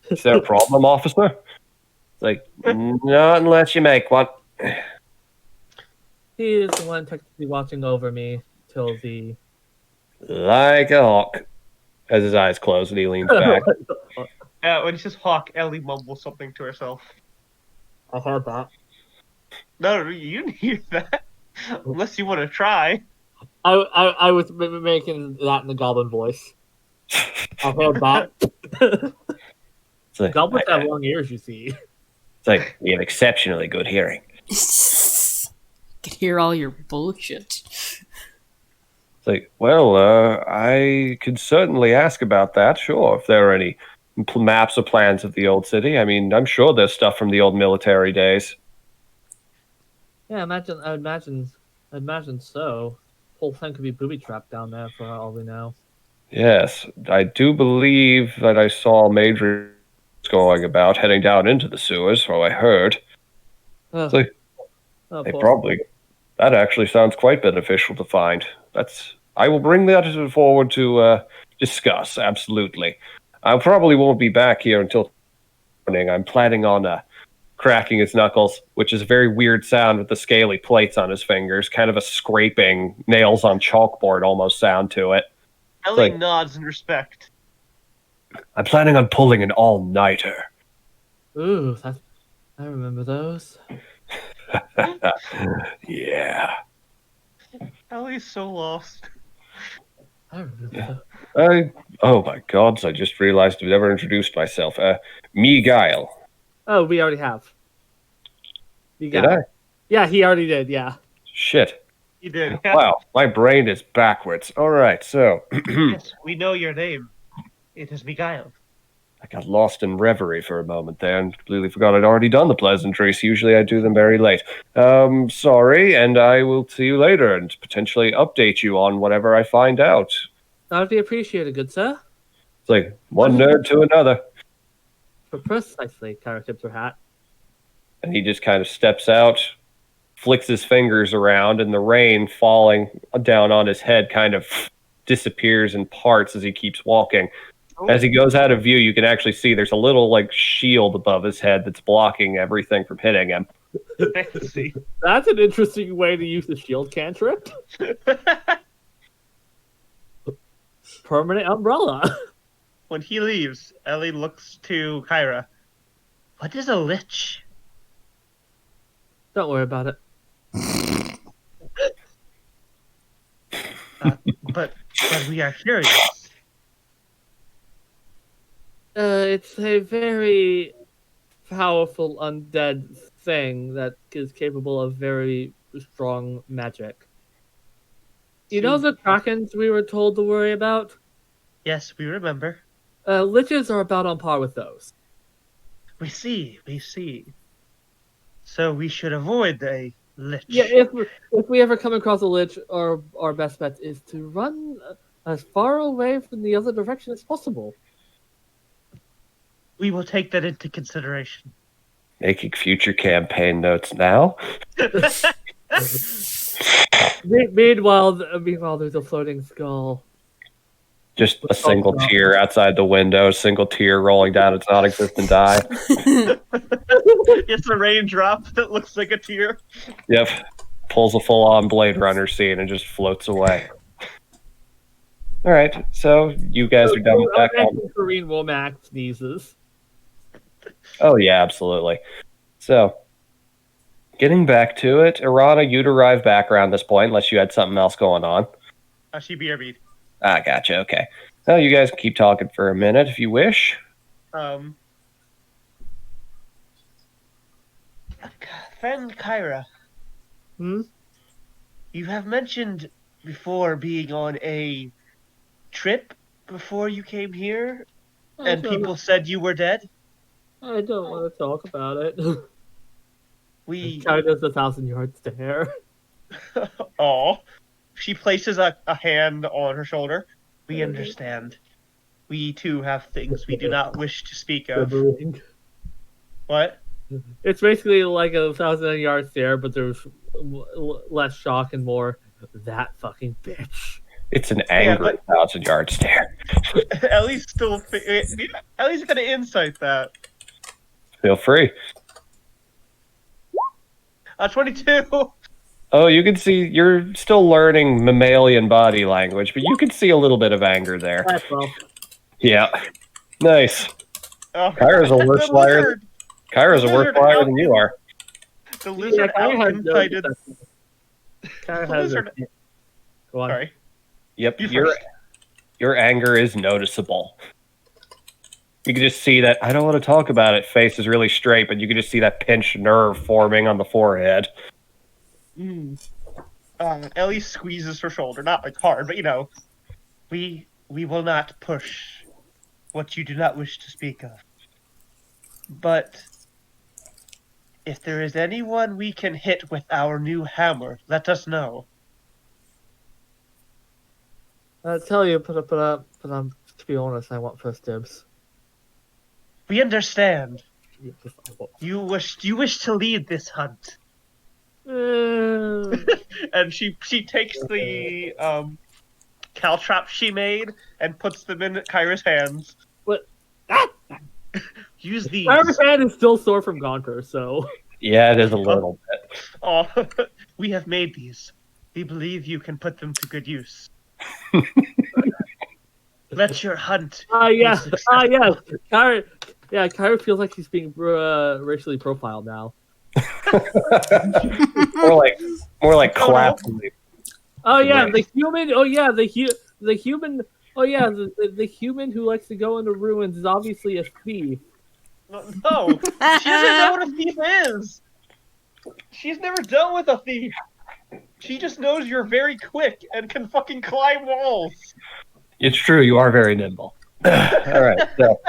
is there a problem, officer? It's like, not unless you make one. He is the one technically watching over me till the Like a hawk. As his eyes close and he leans back. When he says hawk, Ellie mumbles something to herself. I heard that. No, you didn't hear that. Unless you want to try. I was making that in the goblin voice. I heard that. It's like, Goblins have long ears, you see. it's like you have exceptionally good hearing. Can hear all your bullshit. It's like, well, I could certainly ask about that, sure, if there are any maps or plans of the old city. I mean, I'm sure there's stuff from the old military days. Yeah, I imagine so. Whole thing could be booby trapped down there for all we know. Yes, I do believe that I saw Major going about heading down into the sewers, so I heard. Oh, So they probably that actually sounds quite beneficial to find. I will bring that forward to discuss. Absolutely, I probably won't be back here until morning. I'm planning on cracking his knuckles, which is a very weird sound with the scaly plates on his fingers, kind of a scraping nails on chalkboard almost sound to it. Ellie Like- nods in respect. I'm planning on pulling an all-nighter. Ooh, I remember those. Yeah. Ellie's so lost. I remember those. Oh my gods, I just realized I've never introduced myself. Me Guile. Oh, we already have. You Did got I? it. Yeah, he already did, yeah. Shit. You did. Wow, my brain is backwards. Alright, so Yes, we know your name. It is Miguel. I got lost in reverie for a moment there and completely forgot I'd already done the pleasantries. Usually I do them very late. Sorry, and I will see you later and potentially update you on whatever I find out. That would be appreciated, good sir. It's like one nerd to another. Precisely, Kara tips her hat. And he just kind of steps out, flicks his fingers around, and the rain falling down on his head kind of disappears in parts as he keeps walking. As he goes out of view, you can actually see there's a little like shield above his head that's blocking everything from hitting him. Fancy. That's an interesting way to use the shield cantrip. Permanent umbrella. When he leaves, Ellie looks to Kyra. What is a lich? Don't worry about it. But we are curious. It's a very powerful undead thing that is capable of very strong magic. You know the krakens we were told to worry about? Yes, we remember. Liches are about on par with those. We see. So we should avoid a lich. Yeah, if we ever come across a lich, our best bet is to run as far away from the other direction as possible. We will take that into consideration. Making future campaign notes now. Meanwhile, there's a floating skull. Just a single tear outside the window, a single tear rolling down its non-existent eye. It's a raindrop that looks like a tear. Yep. Pulls a full-on Blade Runner scene and just floats away. All right, so you guys are done with that. Korean Womack sneezes. Oh yeah, absolutely. So, getting back to it, Irana, you'd arrive back around this point, unless you had something else going on. She BRB'd. Ah, gotcha. Okay. Well, you guys can keep talking for a minute if you wish. Friend Kyra. Hmm? You have mentioned before being on a trip before you came here, and people said you were dead. I don't want to talk about it. We. China's 1,000-yard stare. Aw. She places a hand on her shoulder. We understand. We too have things we do not wish to speak of. What? It's basically like a 1,000-yard stare, but there's less shock and more that fucking bitch. It's an angry 1,000-yard stare. Ellie's still. Ellie's gonna insight that. Feel free. 22. Oh, you can see you're still learning mammalian body language, but you can see a little bit of anger there. That's well. Yeah. Nice. Oh, Kyra's a worse the liar. lizard. Kyra's a The worse lizard liar out- than you are. The lizard Kyra has no out-incited. deception. Kyra The has lizard. Go on. Sorry. Yep, You your first. your anger is noticeable. You can just see that I don't want to talk about it. Face is really straight, but you can just see that pinched nerve forming on the forehead. Ellie squeezes her shoulder, not like hard, but we will not push what you do not wish to speak of. But if there is anyone we can hit with our new hammer, let us know. I tell you, but to be honest, I want first dibs. We understand. Yeah, I want- You wish to lead this hunt. Uh, And she takes the caltrops she made and puts them in Kyra's hands. What? Ah! Use these. Kyra's hand is still sore from Gaunter, so Yeah, it is a little bit. Oh, we have made these. We believe you can put them to good use. Let your hunt. yes, be successful. yes. Kyra feels like she's being racially profiled now. more like clap. Oh yeah, Right. the human. Oh yeah, the human. Oh yeah, the human who likes to go into ruins is obviously a thief. No, she doesn't know what a thief is. She's never dealt with a thief. She just knows you're very quick and can fucking climb walls. It's true, you are very nimble. All right, so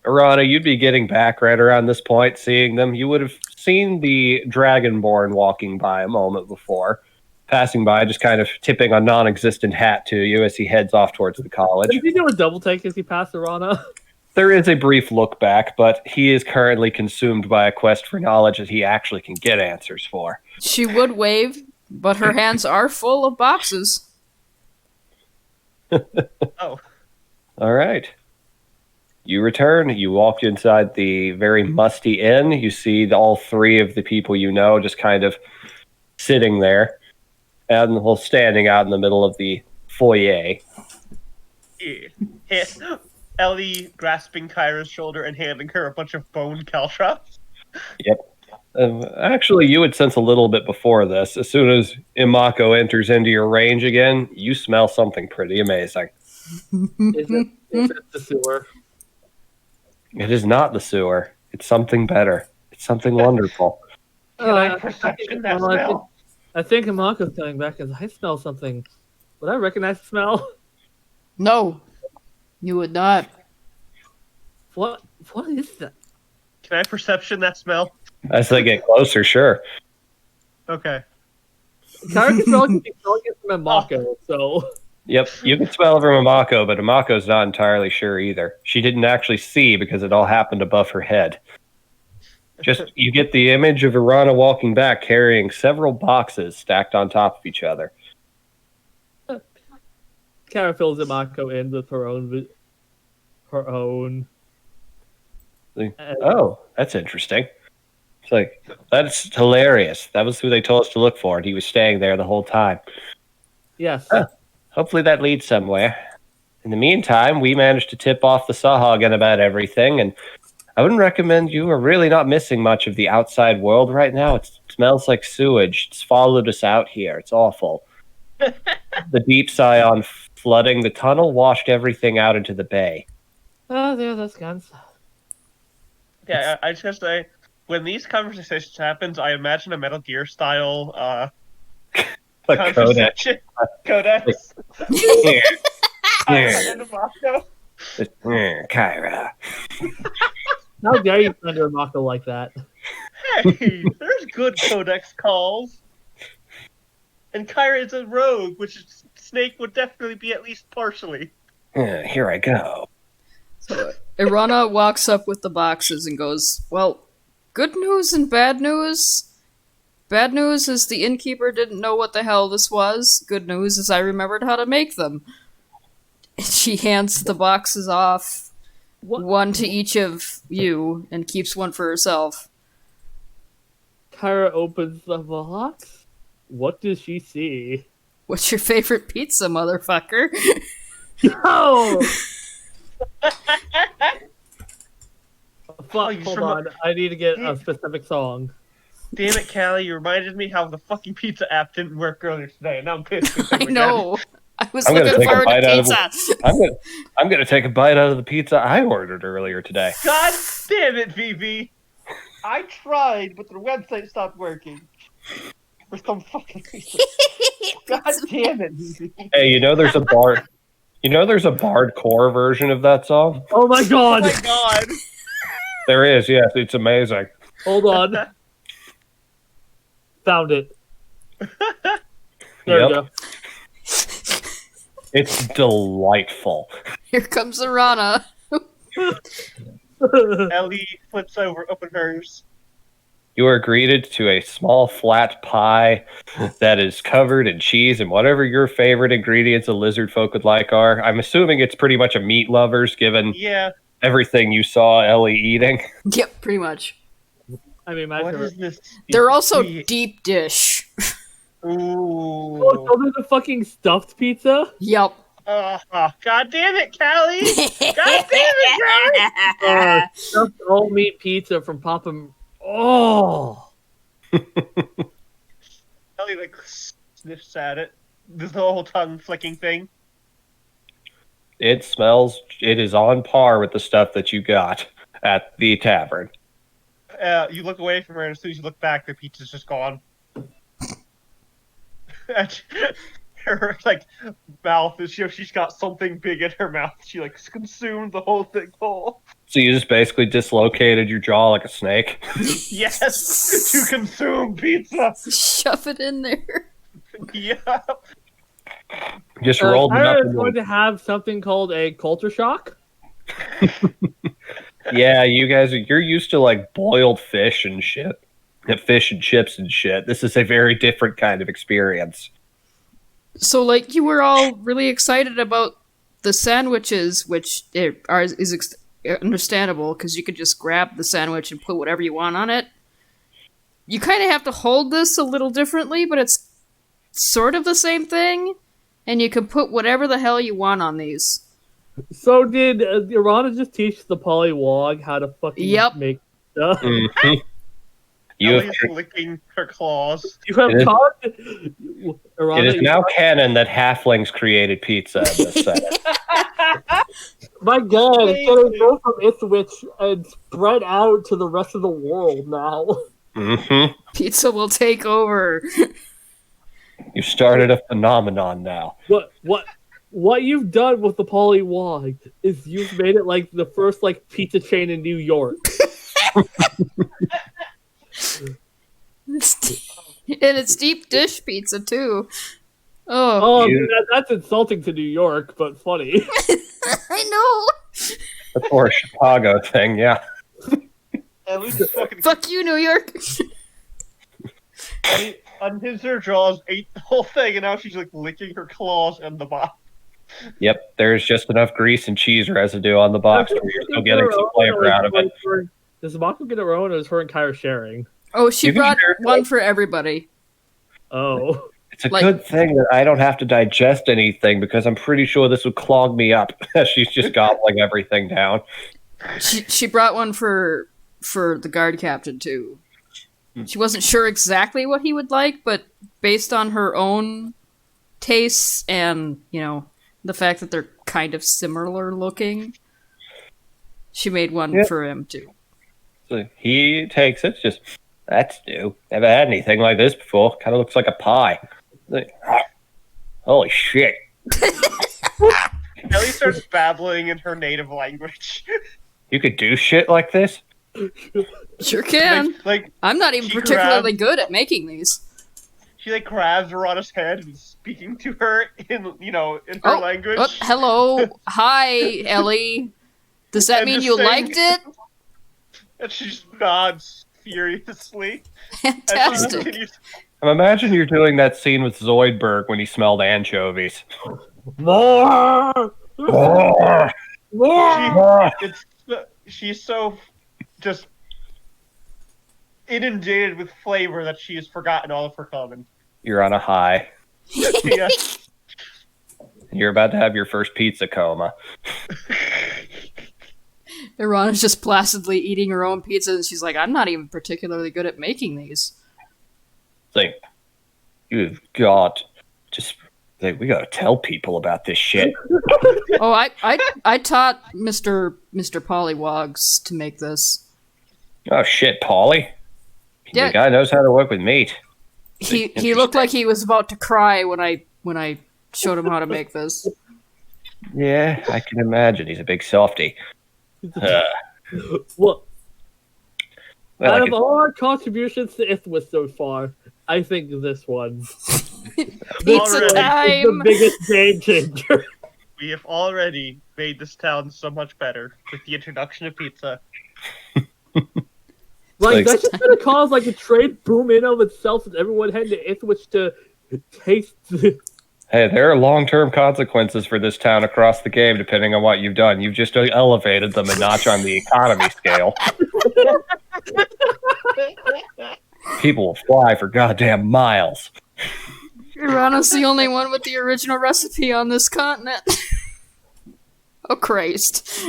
Arana, you'd be getting back right around this point, seeing them. You would have seen the Dragonborn walking by a moment before, passing by, just kind of tipping a non-existent hat to you as he heads off towards the college. Did he do a double take as he passed Arana? There is a brief look back, but he is currently consumed by a quest for knowledge that he actually can get answers for. She would wave, but her hands are full of boxes. Oh, All right. You return. You walk inside the very musty inn. You see all three of the people you know just kind of sitting there and standing out in the middle of the foyer. yeah. Ellie grasping Kyra's shoulder and handing her a bunch of bone caltrops. Actually, you would sense a little bit before this. As soon as Imako enters into your range again, you smell something pretty amazing. Is it the sewer? It is not the sewer. It's something better. It's something wonderful. Can I perception that smell? I think Imako's coming back as I smell something. Would I recognize the smell? No, you would not. What is that? Can I perception that smell? As they get closer, sure. Okay. Kyra can smell it from Imako, so Yep, you can smell it from Imako, but Imako's not entirely sure either. She didn't actually see because it all happened above her head. Just, you get the image of Irana walking back carrying several boxes stacked on top of each other. Kyra fills Imako in with her own. Oh, that's interesting. It's like, that's hilarious. That was who they told us to look for, and he was staying there the whole time. Yes. Hopefully that leads somewhere. In the meantime, we managed to tip off the Sahagin about everything, and I wouldn't recommend you. Are really not missing much of the outside world right now. It smells like sewage. It's followed us out here. It's awful. The deep scion flooding the tunnel washed everything out into the bay. Oh, there, those guns. Yeah, I just gotta say, when these conversations happens, I imagine a Metal Gear style A codex. conversation. Codex. And Imako. Kyra. How dare you thunder Imako like that? Hey, there's good codex calls. And Kyra is a rogue, which Snake would definitely be at least partially. Here I go. So Irana walks up with the boxes and goes, "Well, good news and bad news. Bad news is the innkeeper didn't know what the hell this was. Good news is I remembered how to make them." She hands the boxes off, one to each of you, and keeps one for herself. Kyra opens the box. What does she see? What's your favorite pizza, motherfucker? Oh! Oh, you Hold from- on. I need to get a specific song. Damn it, Callie, you reminded me how the fucking pizza app didn't work earlier today, and now I'm pissed. with I him again. know. I was I'm gonna looking take a forward to bite out of pizza. I'm gonna take a bite out of the pizza I ordered earlier today. God damn it, VV! I tried, but the website stopped working. For some fucking reason. God damn it, VV. Hey, there's a bardcore version of that song? Oh my Oh god! my god! There is, yes, it's amazing. Hold on. Found it. There we go. It's delightful. Here comes the Rana. Ellie flips open hers. You are greeted to a small flat pie that is covered in cheese and whatever your favorite ingredients of lizard folk would like are. I'm assuming it's pretty much a meat lovers given Yeah. everything you saw Ellie eating. Yep, pretty much. I mean, my What favorite. is this? They're also deep dish. Ooh. Oh, so there's a fucking stuffed pizza? Yep. God damn it, Callie! God damn it, Callie! Stuffed all meat pizza from Papa. Oh! Ellie like sniffs at it. This whole tongue flicking thing. It is on par with the stuff that you got at the tavern. You look away from her, and as soon as you look back, the pizza's just gone. And her like mouth is she's got something big in her mouth. She like consumed the whole thing whole. So you just basically dislocated your jaw like a snake. Yes, to consume pizza. Shove it in there. Yeah. Just rolled it up. Tyler is going to have something called a culture shock. Yeah, you're used to like boiled fish and shit. Fish and chips and shit. This is a very different kind of experience. So, like, you were all really excited about the sandwiches, which is understandable because you could just grab the sandwich and put whatever you want on it. You kind of have to hold this a little differently, but it's sort of the same thing, and you can put whatever the hell you want on these. So did Irana just teach the polywog how to fucking make stuff? Mm-hmm. Ellie's licking her claws. You have taught Irana. It is now canon that halflings created pizza in this setting. My god, it's gonna go from Ipswich and spread out to the rest of the world now. Mm-hmm. Pizza will take over. You started a phenomenon now. What you've done with the polywog is you've made it like the first like pizza chain in New York. And it's deep dish pizza too. Oh, that's insulting to New York, but funny. I know. That's more a Chicago thing, yeah. At least fucking Fuck you, New York. unhinged her jaws, ate the whole thing, and now she's like licking her claws and the bottom. Yep, there's just enough grease and cheese residue on the box where you're still getting some flavor out of it. Does Mako get her own, or is her and Kyra sharing? Oh, she You can brought share one for everybody. Oh. It's a good thing that I don't have to digest anything because I'm pretty sure this would clog me up. She's just gobbling everything down. She brought one for the guard captain too. She wasn't sure exactly what he would like, but based on her own tastes and, the fact that they're kind of similar looking, she made one for him too. So he takes it, just, that's new. Never had anything like this before. Kind of looks like a pie. Like, holy shit. Ellie starts babbling in her native language. You could do shit like this? Sure can. Like I'm not even particularly good at making these. She grabs Verana's head and is speaking to her in her language. Oh, hello. Hi, Ellie. Does that mean you liked it? And she just nods furiously. Fantastic. Imagine you're doing that scene with Zoidberg when he smelled anchovies. More! She's so just inundated with flavor that she has forgotten all of her common. You're on a high. Yeah. You're about to have your first pizza coma. Irana's just placidly eating her own pizza, and she's like, I'm not even particularly good at making these. It's like, you've got just like, we gotta tell people about this shit. Oh, I taught Mr. Pollywogs to make this. Oh shit, Polly. Yeah. The guy knows how to work with meat. He looked like he was about to cry when I showed him how to make this. Yeah, I can imagine. He's a big softy. Well, Well, out I of can- all our contributions to Ithwas so far, I think this one Pizza Already. is the time! biggest game changer. We have already made this town so much better with the introduction of pizza. Like, Like- that's just gonna cause like a trade boom in of itself, and everyone heading to Ithwich to taste. Hey, there are long-term consequences for this town across the game, depending on what you've done. You've just elevated them a notch on the economy scale. People will fly for goddamn miles. Irana's the only one with the original recipe on this continent. Oh, Christ.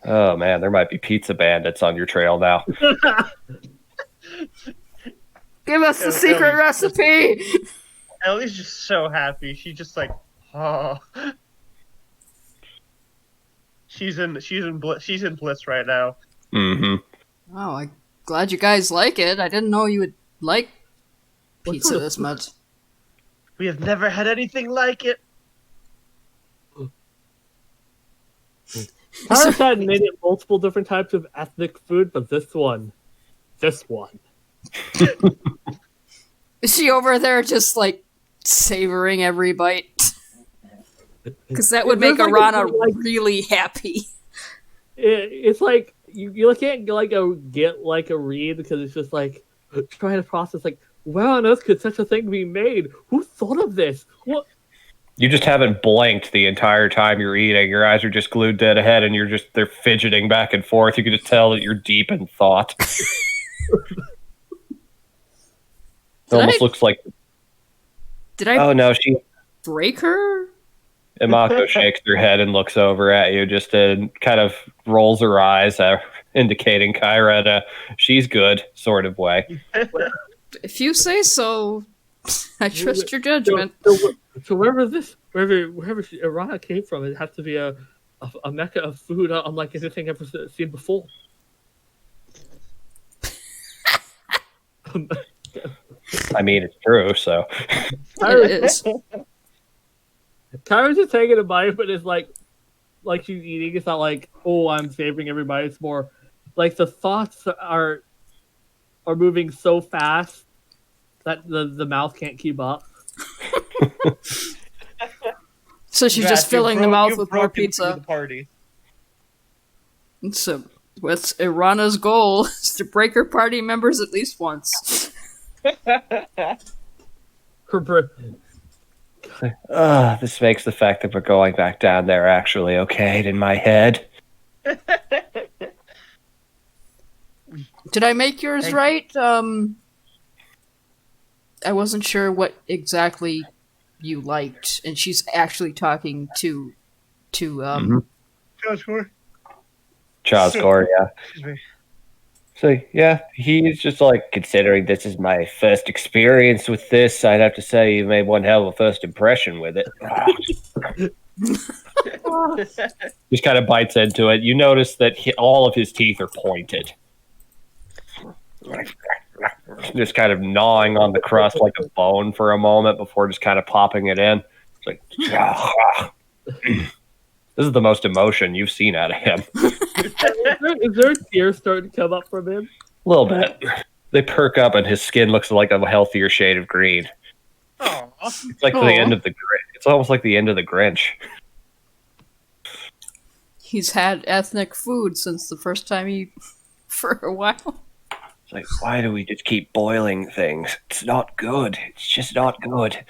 Oh man, there might be pizza bandits on your trail now. Give us the Ellie- secret Ellie- recipe! Ellie's just so happy. She's just like, oh. She's in bliss right now. Mm-hmm. Oh, I'm glad you guys like it. I didn't know you would like What pizza sort of- this much. We have never had anything like it. Paris had made it multiple different types of ethnic food, but this one. Is she over there just like savoring every bite? Because that would make There's, like, Arana like- really happy. It's like you can't get like a read because it's just like trying to process like where on earth could such a thing be made? Who thought of this? What? You just haven't blinked the entire time you're eating. Your eyes are just glued dead ahead, and they're fidgeting back and forth. You can just tell that you're deep in thought. It almost looks like, Did I oh no, she break her? Imako shakes her head and looks over at you, just and kind of rolls her eyes, indicating Kyra in a she's good sort of way. If you say so, I trust your judgment. So wherever Irana came from, it has to be a mecca of food unlike anything I've ever seen before. I mean, it's true, so. It is. Kyra's just taking a bite, but it's like she's eating. It's not like, oh, I'm savoring every bite. It's more like the thoughts are moving so fast that the mouth can't keep up. So she's just filling the mouth with more pizza. The party. So what's Irana's goal is to break her party members at least once. This makes the fact that we're going back down there actually okay in my head. Did I make yours Thank right? I wasn't sure what exactly you liked, and she's actually talking to Chazgor, yeah. Excuse me. So, yeah, he's just like, considering this is my first experience with this, I'd have to say you made one hell of a first impression with it. Just kind of bites into it. You notice that all of his teeth are pointed. Just kind of gnawing on the crust like a bone for a moment before just kind of popping it in. It's like, this is the most emotion you've seen out of him. Is there tears starting to come up from him? A little bit. They perk up and his skin looks like a healthier shade of green. Aw. It's like the Aw. end of the Grinch. It's almost like the end of the Grinch. he's had ethnic food since the first time for a while. It's like, why do we just keep boiling things? It's not good. It's just not good.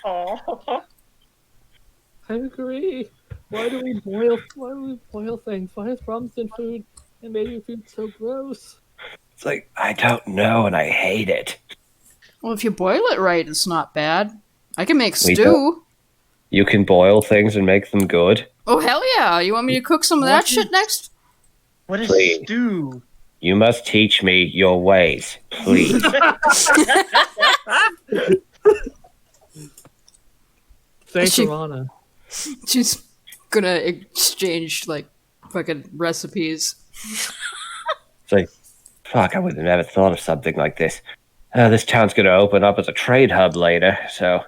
Aw. I agree. Why do we boil things? Why is problems in food and making food so gross? It's like, I don't know and I hate it. Well, if you boil it right, it's not bad. I can make We stew. You can boil things and make them good. Oh, hell yeah. You want me to cook some of that What shit is- next? What is Please. stew? You must teach me your ways, please. Say She- Piranha. She's gonna exchange, like, fucking recipes. It's like, fuck, I would have never thought of something like this. This town's going to open up as a trade hub later, so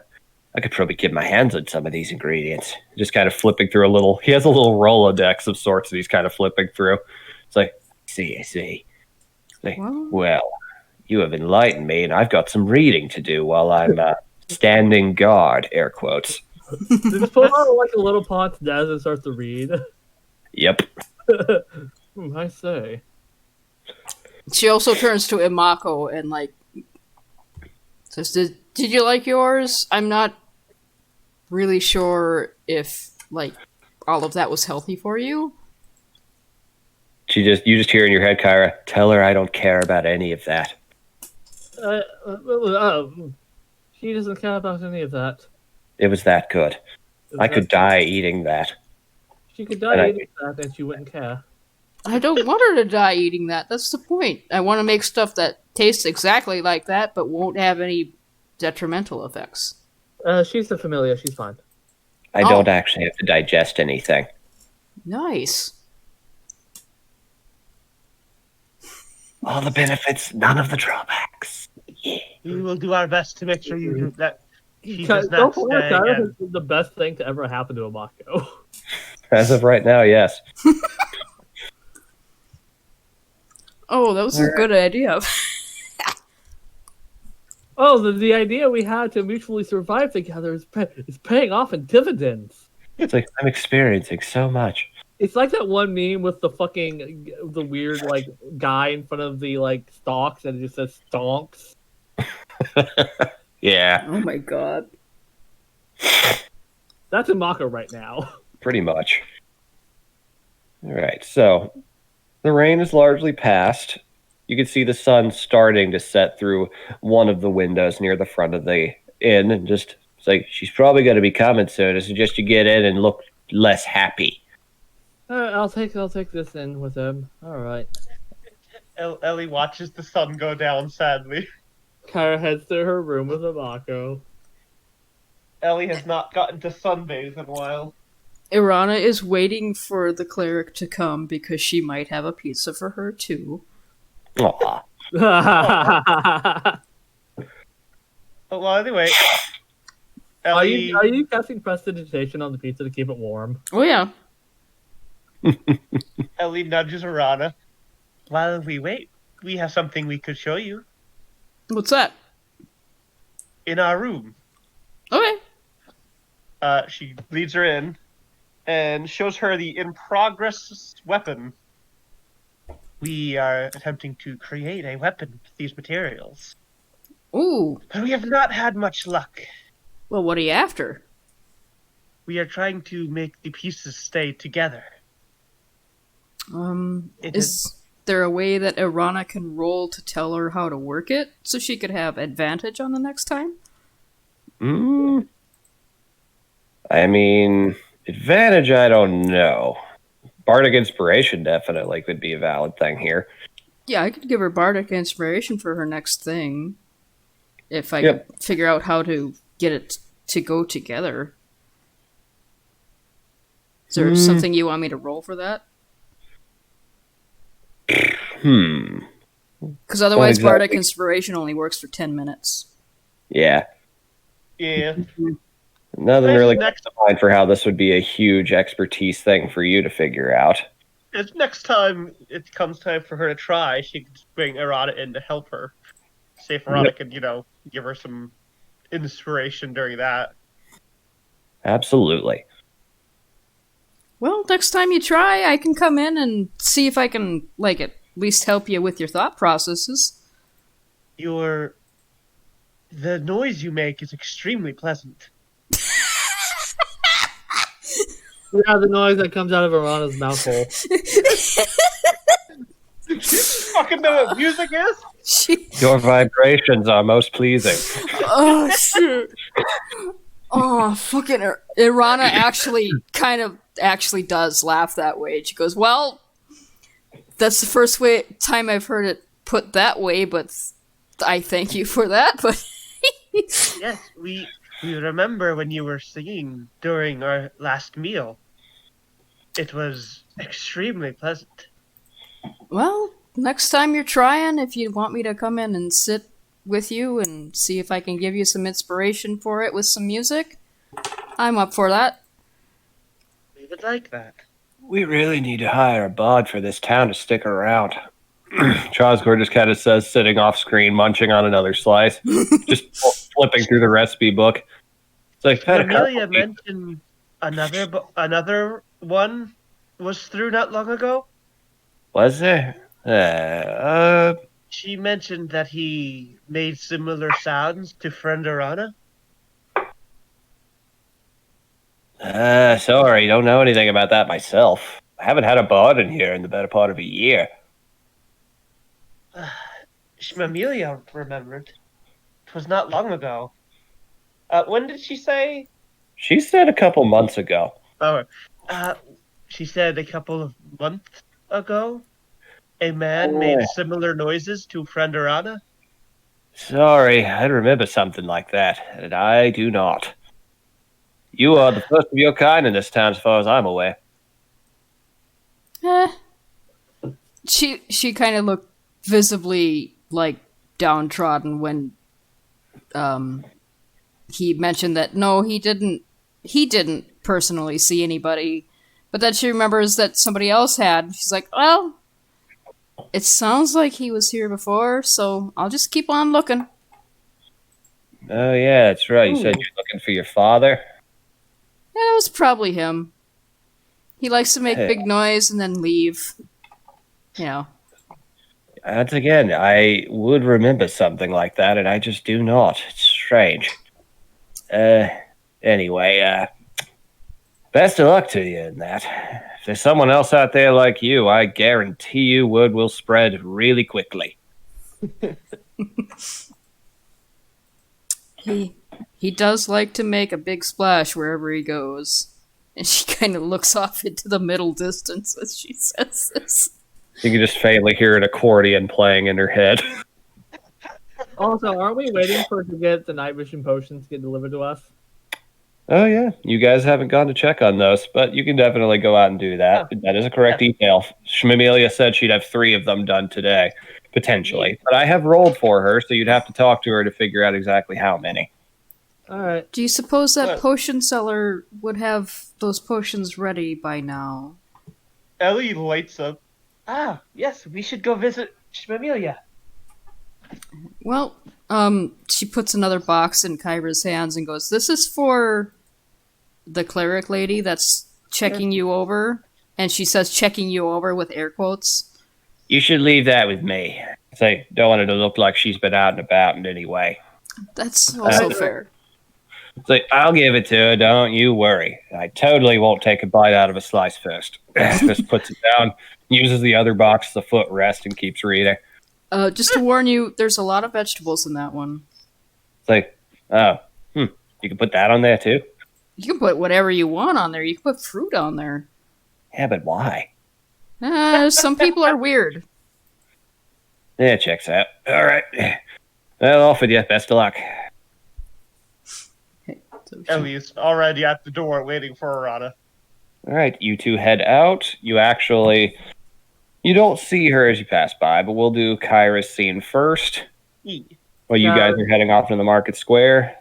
I could probably get my hands on some of these ingredients. Just kind of flipping through he has a little Rolodex of sorts that he's kind of flipping through. It's like, I see. Like, well, you have enlightened me, and I've got some reading to do while I'm standing guard, air quotes. Just pull out like a little pot to Daz and start to read. Yep. I say. She also turns to Imako and, like, says, did you like yours? I'm not really sure if, like, all of that was healthy for you. You just hear in your head, Kyra, tell her I don't care about any of that. She doesn't care about any of that. It was that good. I could die eating that. She could die eating that and she wouldn't care. I don't want her to die eating that. That's the point. I want to make stuff that tastes exactly like that, but won't have any detrimental effects. She's a familiar. She's fine. I don't actually have to digest anything. Nice. All the benefits, none of the drawbacks. Yeah. We will do our best to make sure you do that. He Don't does not forget, stay. Tyler, And this is the best thing to ever happen to a Mako. As of right now, yes. Oh, that was a good idea. Oh, the idea we had to mutually survive together is paying off in dividends. It's like I'm experiencing so much. It's like that one meme with the weird like guy in front of the like stalks and it just says stonks. Yeah, Oh my god. That's in Mako right now. pretty much. All right, so the rain is largely past. You can see the sun starting to set through one of the windows near the front of the inn, and it's like she's probably going to be coming soon. I suggest you get in and look less happy. I'll take this in with him. All right. Ellie watches the sun go down sadly. Kara heads to her room with a Mako. Ellie has not gotten to sunbathe in a while. Irana is waiting for the cleric to come because she might have a pizza for her too. Aw. Well, anyway, Are Ellie, you casting prestidigitation on the pizza to keep it warm? Oh yeah. Ellie nudges Arana. While we wait, we have something we could show you What's that? in our room. Okay. She leads her in and shows her the in-progress weapon. We are attempting to create a weapon with these materials, Ooh. but we have not had much luck. Well, what are you after? We are trying to make the pieces stay together. It Is there a way that Irana can roll to tell her how to work it so she could have advantage on the next time? I mean, advantage, I don't know. Bardic Inspiration definitely could be a valid thing here. Yeah, I could give her bardic inspiration for her next thing. If I Yep. could figure out how to get it to go together. Is there something you want me to roll for that? Because otherwise, Not exactly. bardic inspiration only works for 10 minutes. Yeah. Yeah. Nothing Next- really next- comes to mind for how this would be a huge expertise thing for you to figure out. It's next time it comes time for her to try, she can bring Arana in to help her. See if Arana Yep. could, give her some inspiration during that. Absolutely. Well, next time you try, I can come in and see if I can, like, at least help you with your thought processes. The noise you make is extremely pleasant. Yeah, the noise that comes out of Arana's mouth hole. fucking know what music is? She, Your vibrations are most pleasing. oh shit. Oh, fucking Irana actually does laugh that way. She goes, "Well, that's the first time I've heard it put that way, but I thank you for that." But Yes, we remember when you were singing during our last meal. It was extremely pleasant. well, next time you're trying, if you want me to come in and sit with you and see if I can give you some inspiration for it with some music, I'm up for that. We would like that. We really need to hire a bard for this town to stick around. Chosgor just kind of says, sitting off screen, munching on another slice, just flipping through the recipe book. It's like, had a Amelia couple- mentioned another one was through not long ago. Was there? She mentioned that he made similar sounds to friend Arana. Sorry, don't know anything about that myself. I haven't had a bard in here in the better part of a year. Amelia remembered. It was not long ago. When did she say? She said a couple months ago. Oh, she said a couple of months ago. A man made similar noises to friend Arana. Sorry, I remember something like that, and I do not. You are the first of your kind in this town, as far as I'm aware. Eh. She kind of looked visibly like downtrodden when he mentioned that no, he didn't personally see anybody, but then she remembers that somebody else had. She's like, well, it sounds like he was here before, so I'll just keep on looking. Oh, yeah, that's right. You said you're looking for your father? Yeah, it was probably him. He likes to make Hey. big noise and then leave. You know. Once again, I would remember something like that, and I just do not. It's strange. Anyway, best of luck to you in that. If there's someone else out there like you, I guarantee you word will spread really quickly. He does like to make a big splash wherever he goes. And she kind of looks off into the middle distance as she says this. You can just faintly hear an accordion playing in her head. Also, aren't we waiting for her to get the night vision potions get delivered to us? Oh, yeah. You guys haven't gone to check on those, but you can definitely go out and do that. That is a correct detail. Shmamelia said she'd have 3 of them done today, potentially. But I have rolled for her, so you'd have to talk to her to figure out exactly how many. All right. Do you suppose that What? potion seller would have those potions ready by now? Ellie lights up. Ah, yes, we should go visit Amelia. Well, she puts another box in Kyra's hands and goes, "This is for the cleric lady that's checking you over." And she says checking you over with air quotes. You should leave that with me. Say, don't want it to look like she's been out and about in any way. That's also fair. It's like, I'll give it to her, don't you worry. I totally won't take a bite out of a slice first. Just puts it down, uses the other box as a footrest, and keeps reading. Just to warn you, there's a lot of vegetables in that one. It's like, you can put that on there too? You can put whatever you want on there. You can put fruit on there. Yeah, but why? Some people are weird. Yeah, checks out. All right. Well, off with you. Best of luck. Ellie's already at the door waiting for Arana. All right, you two head out. You don't see her as you pass by, but we'll do Kyra's scene first. While you guys are heading off to the market square.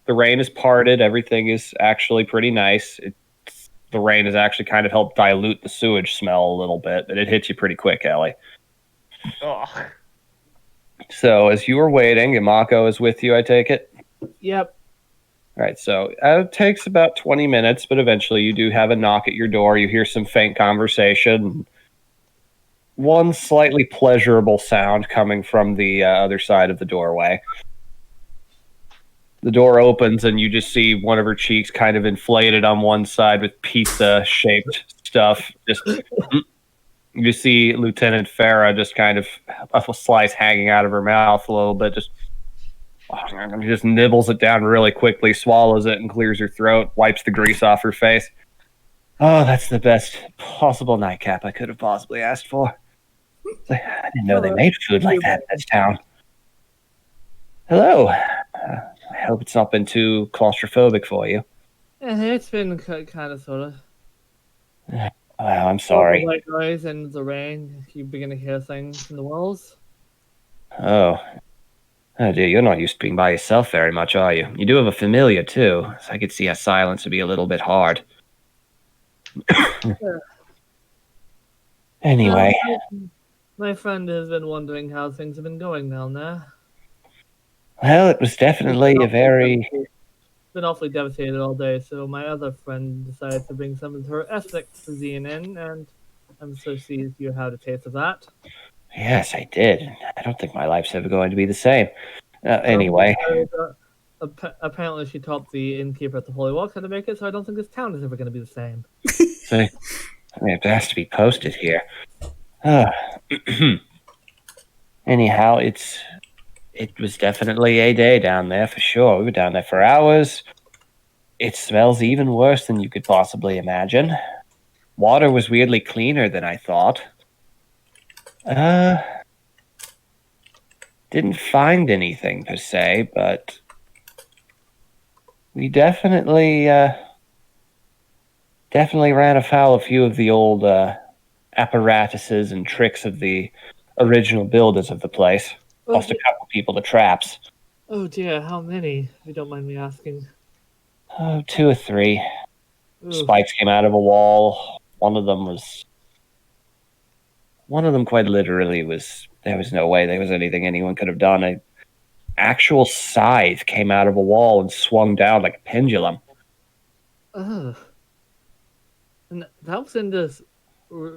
The rain is parted. Everything is actually pretty nice. The rain has actually kind of helped dilute the sewage smell a little bit, but it hits you pretty quick, Ellie. Oh, So as you were waiting, Imako is with you, I take it? Yep. All right, so it takes about 20 minutes, but eventually you do have a knock at your door. You hear some faint conversation. One slightly pleasurable sound coming from the other side of the doorway. The door opens and you just see one of her cheeks kind of inflated on one side with pizza-shaped stuff. Just You see Lieutenant Farah just kind of a slice hanging out of her mouth a little bit, just nibbles it down really quickly, swallows it, and clears her throat, wipes the grease off her face. Oh, that's the best possible nightcap I could have possibly asked for. I didn't know they made food like that in this town. Hello. I hope it's not been too claustrophobic for you. It's been kind of sort of. I'm sorry. The white noise and the rain. You begin to hear things in the walls. Oh. Oh dear, you're not used to being by yourself very much, are you? You do have a familiar, too, so I could see how silence would be a little bit hard. Anyway. My friend has been wondering how things have been going down there. Well, it was definitely a very... Been awfully devastated all day, so my other friend decided to bring some of her ethnic cuisine in, and I'm so pleased you had a taste of that. Yes, I did. I don't think my life's ever going to be the same. Anyway. Apparently she taught the innkeeper at the Holy Walk how to make it, so I don't think this town is ever going to be the same. So, it has to be posted here. Anyhow, it was definitely a day down there for sure. We were down there for hours. It smells even worse than you could possibly imagine. Water was weirdly cleaner than I thought. Didn't find anything per se, but we definitely ran afoul of a few of the old apparatuses and tricks of the original builders of the place. Lost a couple people to traps. Oh dear, how many, if you don't mind me asking? 2 or 3. Ooh. Spikes came out of a wall. One of them quite literally there was no way there was anything anyone could have done. An actual scythe came out of a wall and swung down like a pendulum. Ugh. And that was in this,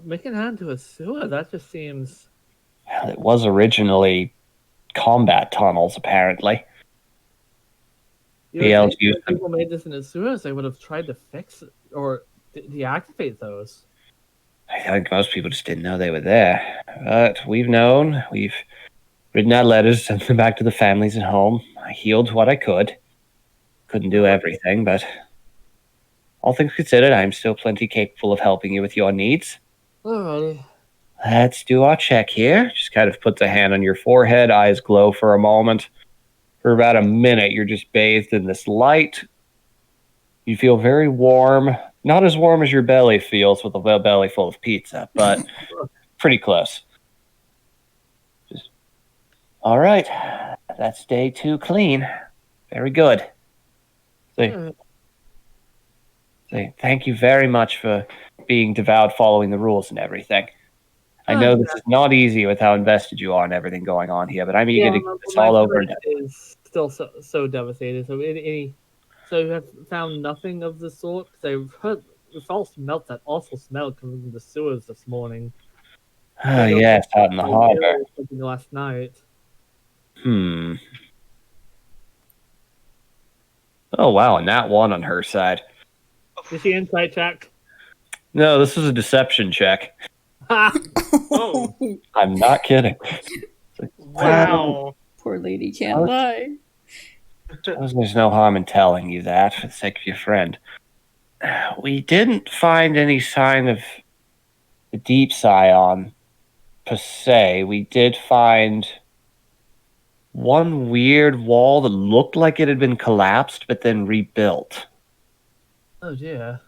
making it into a sewer. That just seems... Well, it was originally combat tunnels, apparently. People made this in the sewers, they would have tried to fix it, or deactivate those. I think most people just didn't know they were there. But we've known. We've written out letters, sent them back to the families at home. I healed what I could. Couldn't do everything, but all things considered, I'm still plenty capable of helping you with your needs. Alrighty. Let's do our check here. Just kind of puts a hand on your forehead, eyes glow for a moment. For about a minute, you're just bathed in this light. You feel very warm. Not as warm as your belly feels with a belly full of pizza, but pretty close. All right. That's day 2 clean. Very good. Thank you very much for being devout, following the rules and everything. I know this is not easy with how invested you are in everything going on here, but I'm eager to get this all over. Is still so devastated. So so you have found nothing of the sort. Because we've all smelt that awful smell coming from the sewers this morning. Oh yes, out in the harbor. Last night. Oh wow, and that one on her side. Is she insight check? No, this is a deception check. Oh, I'm not kidding. wow. Poor lady can't lie. There's no harm in telling you that for the sake of your friend. We didn't find any sign of the deep scion per se. We did find one weird wall that looked like it had been collapsed but then rebuilt. Oh dear.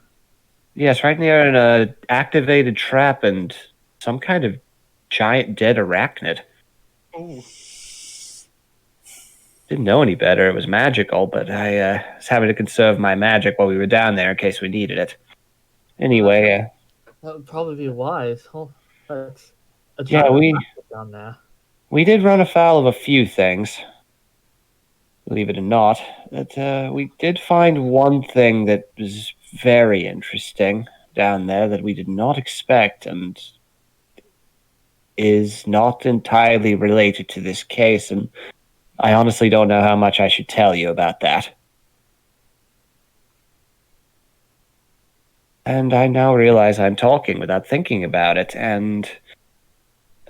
Yes, right near an activated trap and some kind of giant dead arachnid. Oh. Didn't know any better. It was magical, but I was having to conserve my magic while we were down there in case we needed it. Anyway, that would probably be wise. That's yeah, down there. We did run afoul of a few things, believe it or not. But we did find one thing that was very interesting down there that we did not expect and is not entirely related to this case, and I honestly don't know how much I should tell you about that. And I now realize I'm talking without thinking about it, and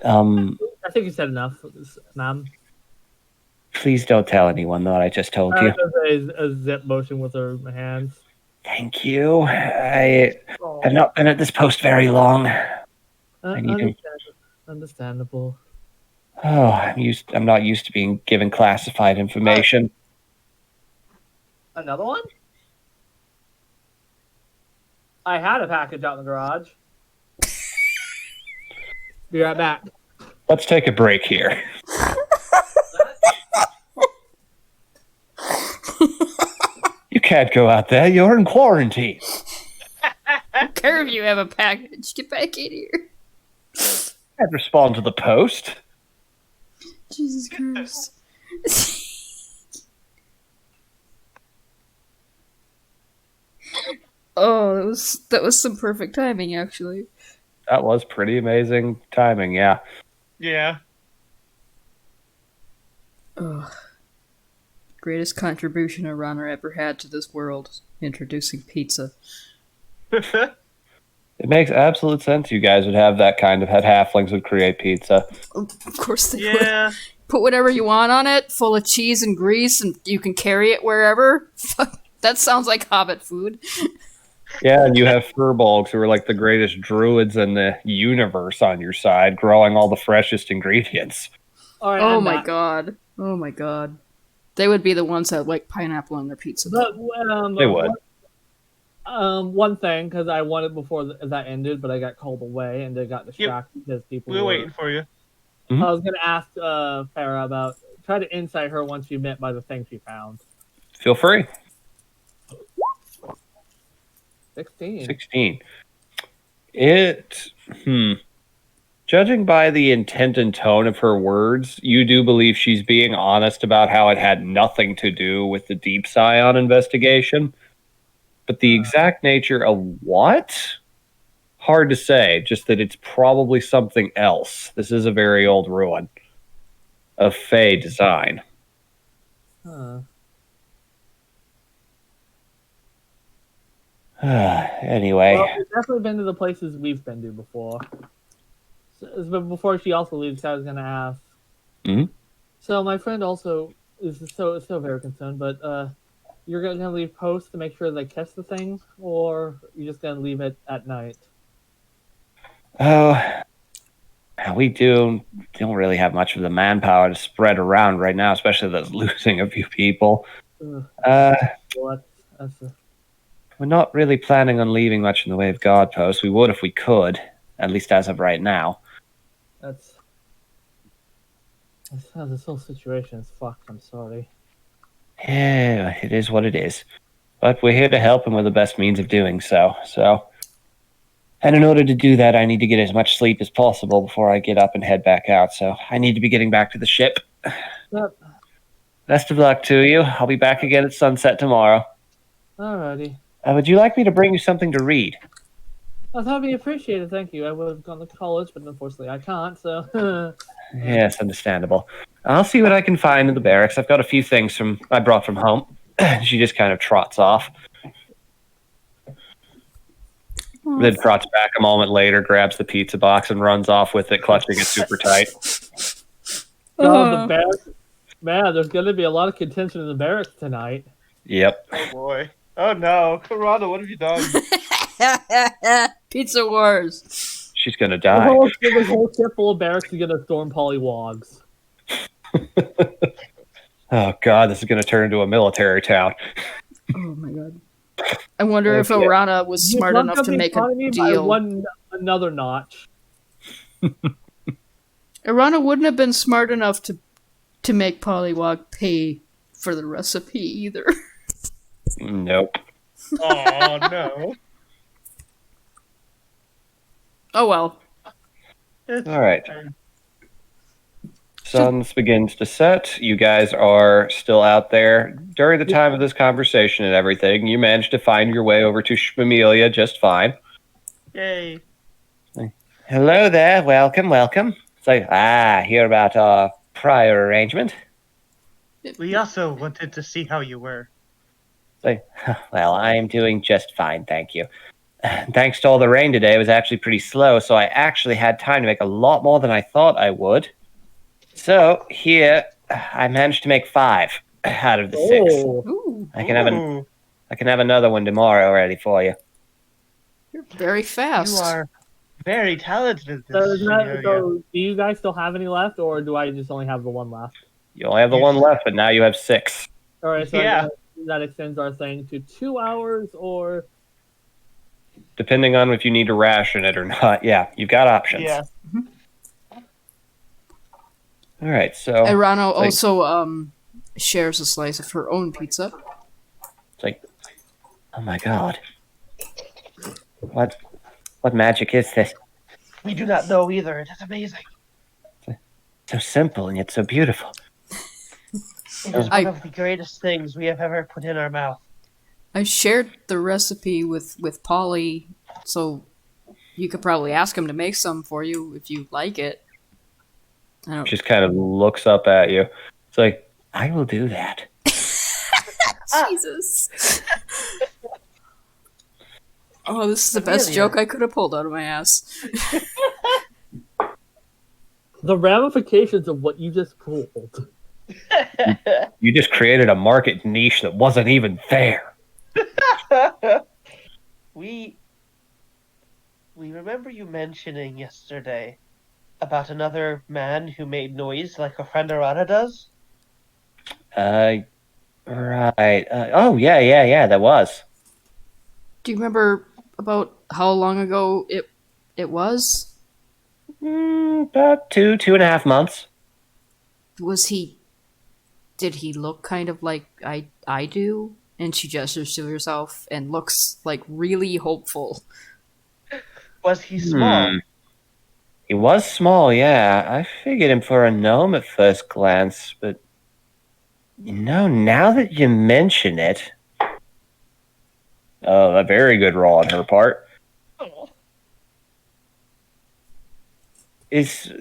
I think you said enough, ma'am. Please don't tell anyone what I just told you. Does a zip motion with her hands. Thank you. I have not been at this post very long. I need to. Understandable. Oh, I'm not used to being given classified information. Another one? I had a package out in the garage. Be right back. Let's take a break here. You can't go out there. You're in quarantine. I don't care if you have a package. Get back in here. Can't respond to the post. Jesus Christ. Oh, that was some perfect timing, actually. That was pretty amazing timing, yeah. Yeah. Ugh. Greatest contribution a runner ever had to this world, introducing pizza. It makes absolute sense you guys would have that kind of head halflings would create pizza. Of course they Yeah. would. Put whatever you want on it, full of cheese and grease, and you can carry it wherever. That sounds like Hobbit food. Yeah, and you have furbolgs who are like the greatest druids in the universe on your side, growing all the freshest ingredients. All right, Oh I'm my back. god. Oh my god. They would be the ones that like pineapple on their pizza. But, They would. One thing, because I wanted before that ended, but I got called away and they got distracted because people We're waiting for you. I was going to ask Farah about, try to insight her once she met by the thing she found. Feel free. 16. 16. Judging by the intent and tone of her words, you do believe she's being honest about how it had nothing to do with the Deep Scion investigation. But the exact nature of what? Hard to say, just that it's probably something else. This is a very old ruin of Fey design. Huh. Anyway. Well, we've definitely been to the places we've been to before. But before she also leaves, I was going to ask. Mhm. So my friend also is so very concerned, but you're going to leave posts to make sure they catch the thing, or you're just going to leave it at night? Oh, we don't really have much of the manpower to spread around right now, especially that's losing a few people. Well, that's We're not really planning on leaving much in the way of guard posts. We would if we could, at least as of right now. That's how this whole situation is fucked. I'm sorry. Yeah, it is what it is. But we're here to help, and we're the best means of doing so. And in order to do that, I need to get as much sleep as possible before I get up and head back out. So I need to be getting back to the ship. Yep. Best of luck to you. I'll be back again at sunset tomorrow. Alrighty. Would you like me to bring you something to read? That would be appreciated. Thank you. I would have gone to college, but unfortunately I can't. So. Yes, understandable. I'll see what I can find in the barracks. I've got a few things I brought from home. She just kind of trots off. Then trots back a moment later, grabs the pizza box, and runs off with it, clutching it super tight. Oh, the barracks. Man, there's going to be a lot of contention in the barracks tonight. Yep. Oh boy. Oh no. Corrado, what have you done? Pizza Wars. She's gonna The die. whole ship full of barracks is going to storm Polywogs. Oh god, this is gonna turn into a military town. Oh my god. I wonder if Orana was smart enough to make a deal. Another notch. Orana wouldn't have been smart enough to make Polywog pay for the recipe either. Nope. Oh no. Oh well. All right. Sun begins to set. You guys are still out there. During the time of this conversation and everything, you managed to find your way over to Shmamelia just fine. Yay. Hello there. Welcome. Hear about our prior arrangement. We also wanted to see how you were. Well, I am doing just fine, thank you. thanks to all the rain today, it was actually pretty slow, so I actually had time to make a lot more than I thought I would. So here, I managed to make 5 out of the 6. Oh, Ooh, I can have Ooh, I can have another one tomorrow ready for you. very you fast. are very talented at so, this, so do you guys still have any left, or do I just only have the one left? You only have the You one s- left, but now you have 6. All right, so Yeah. that extends our thing to 2 hours, or Depending on if you need to ration it or not. Yeah, you've got options. Yeah. All right, so Irano like- also shares a slice of her own pizza. it's like, oh my god, what magic is this? We do not know either. It is amazing. So simple and yet so beautiful. It is I- one of the greatest things we have ever put in our mouth. I shared the recipe with Polly, so you could probably ask him to make some for you if you like it. I don't. Just kind of looks up at you. It's like, I will do that. Jesus. Oh, this is the best Amelia. joke I could have pulled out of my ass. the ramifications of what you just pulled. You just created a market niche that wasn't even there. we remember you mentioning yesterday about another man who made noise like a friend Arana does. Right. Oh, yeah, that was. Do you remember about how long ago it was? About 2.5 months. Was he? Did he look kind of like I do? And she gestures to herself and looks like really hopeful. Was he small? He was small, yeah. I figured him for a gnome at first glance, but now that you mention it, oh, a very good roll on her part. Oh. Is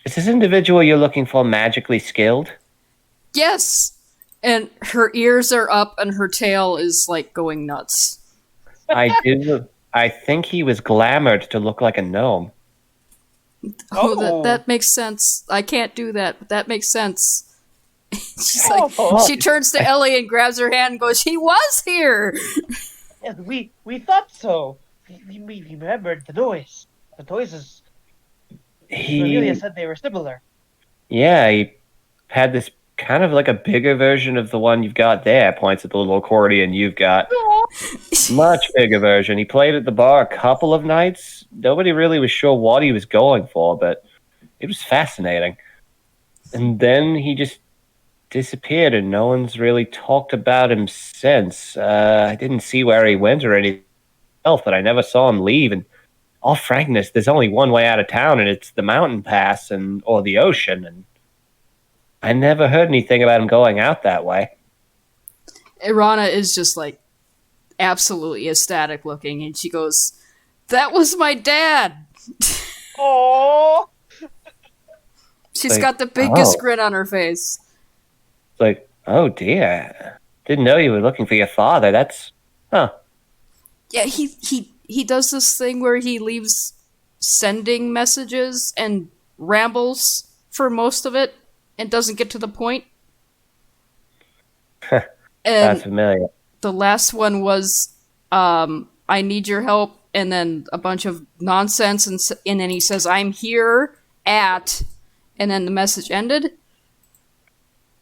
this individual you're looking for magically skilled? Yes, and her ears are up and her tail is like going nuts. I think he was glamored to look like a gnome. Oh, that makes sense. I can't do that, but that makes sense. She's like, Oh. she turns to Ellie and grabs her hand and goes, "He was here." Yes, we thought so. We remembered the noise. The noises. Amelia said they were similar. Yeah, he had this kind of like a bigger version of the one you've got there. Points at the little accordion you've got. Much bigger version. He played at the bar a couple of nights. Nobody really was sure what he was going for, but it was fascinating. And then he just disappeared, and no one's really talked about him since. I didn't see where he went or anything else, but I never saw him leave. And all frankness, there's only one way out of town, and it's the mountain pass or the ocean. And I never heard anything about him going out that way. Irana is just like absolutely ecstatic looking, and she goes, "That was my dad." Oh, She's Like, got the biggest oh. grin on her face. It's like, oh dear, didn't know you were looking for your father. That's, huh. Yeah, he does this thing where he leaves sending messages and rambles for most of it and doesn't get to the point. That's And familiar. the last one was, "I need your help," and then a bunch of nonsense, and then he says, "I'm here at," and then the message ended.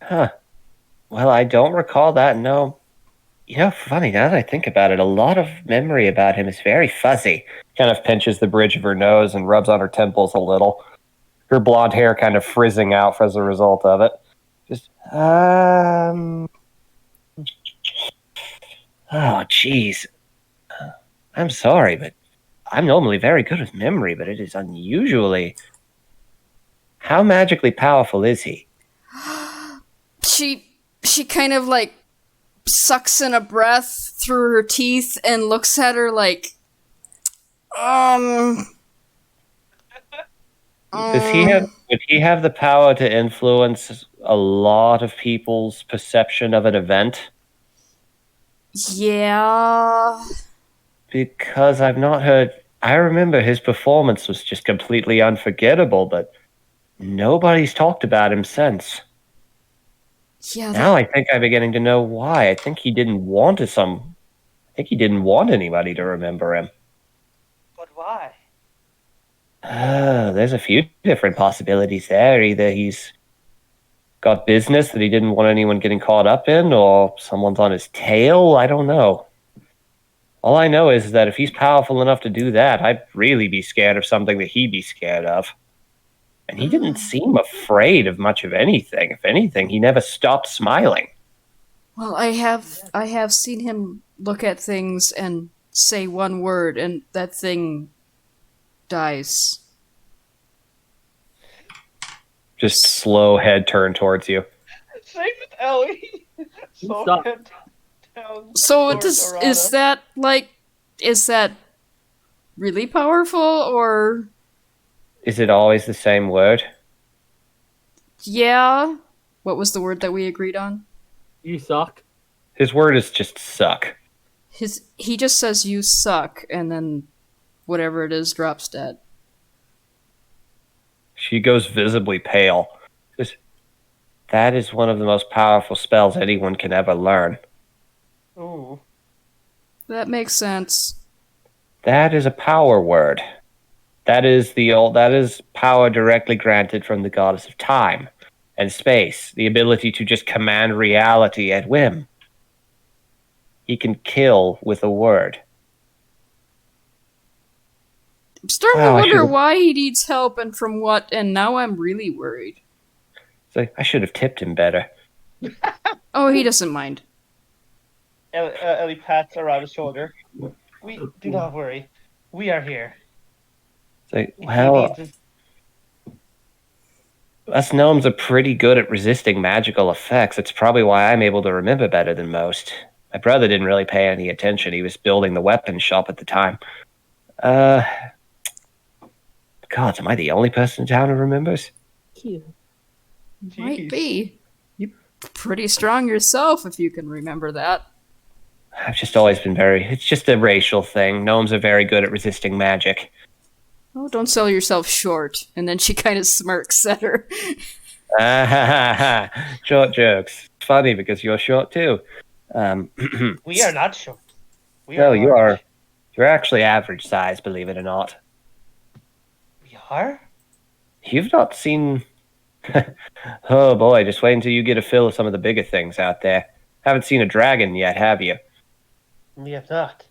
Huh. Well, I don't recall that, no. Funny, now that I think about it, a lot of memory about him is very fuzzy. Kind of pinches the bridge of her nose and rubs on her temples a little. Her blonde hair kind of frizzing out as a result of it. Just, oh, jeez. I'm sorry, but I'm normally very good with memory, but it is unusually... How magically powerful is he? She kind of like sucks in a breath through her teeth and looks at her like, Does would he have the power to influence a lot of people's perception of an event? yeah. Because I've not heard. I remember his performance was just completely unforgettable, but nobody's talked about him since. Yeah, Now I think I'm beginning to know why. I think he didn't want to some. I think he didn't want anybody to remember him. But why? There's a few different possibilities there. Either he's got business that he didn't want anyone getting caught up in, or someone's on his tail. I don't know. All I know is that if he's powerful enough to do that, I'd really be scared of something that he'd be scared of. And he didn't seem afraid of much of anything. If anything, he never stopped smiling. well, I have seen him look at things and say one word, and that thing dies. Just slow head turn towards you. Same with Ellie. Stop. Down So towards is Orana. that really powerful, or Is it always the same word? yeah? What was the word that we agreed on? You suck. His word is just suck. He just says you suck, and then whatever it is drops dead. She goes visibly pale. That is one of the most powerful spells anyone can ever learn. Ooh. That makes sense. That is a power word. That is power directly granted from the goddess of time and space, the ability to just command reality at whim. He can kill with a word. I'm starting Wow, to I wonder should've- why he needs help and from what, and now I'm really worried. So I should have tipped him better. Oh, he doesn't mind. Ellie pats Orana's shoulder. We do not worry. We are here. So, If he well, needs us- us gnomes are pretty good at resisting magical effects. It's probably why I'm able to remember better than most. My brother didn't really pay any attention. He was building the weapons shop at the time. God, am I the only person in town who remembers? Might Jeez. be. You're pretty strong yourself if you can remember that. I've just always been it's just a racial thing. Gnomes are very good at resisting magic. Oh, don't sell yourself short. And then she kind of smirks at her. Short jokes. Funny because you're short too. We are not short. We No, are you large. you're actually average size, believe it or not. We are? You've not seen. Oh boy, just wait until you get a fill of some of the bigger things out there. Haven't seen a dragon yet, have you? We have not.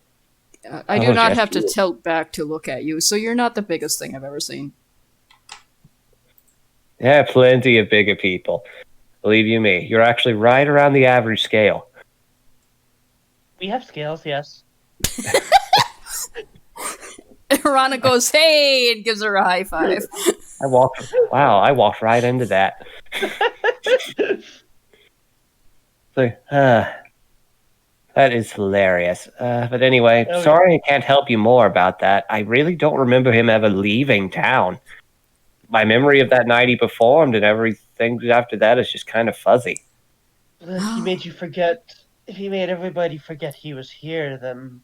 I do Oh, not yes, have to you- tilt back to look at you, so you're not the biggest thing I've ever seen. Yeah, plenty of bigger people. Believe you me, you're actually right around the average scale. We have scales, yes. Rana goes, hey, and gives her a high five. I walked right into that. So, that is hilarious. But anyway, Oh, sorry I can't help you more about that. I really don't remember him ever leaving town. My memory of that night he performed and everything after that is just kind of fuzzy. He made you forget. If he made everybody forget he was here, then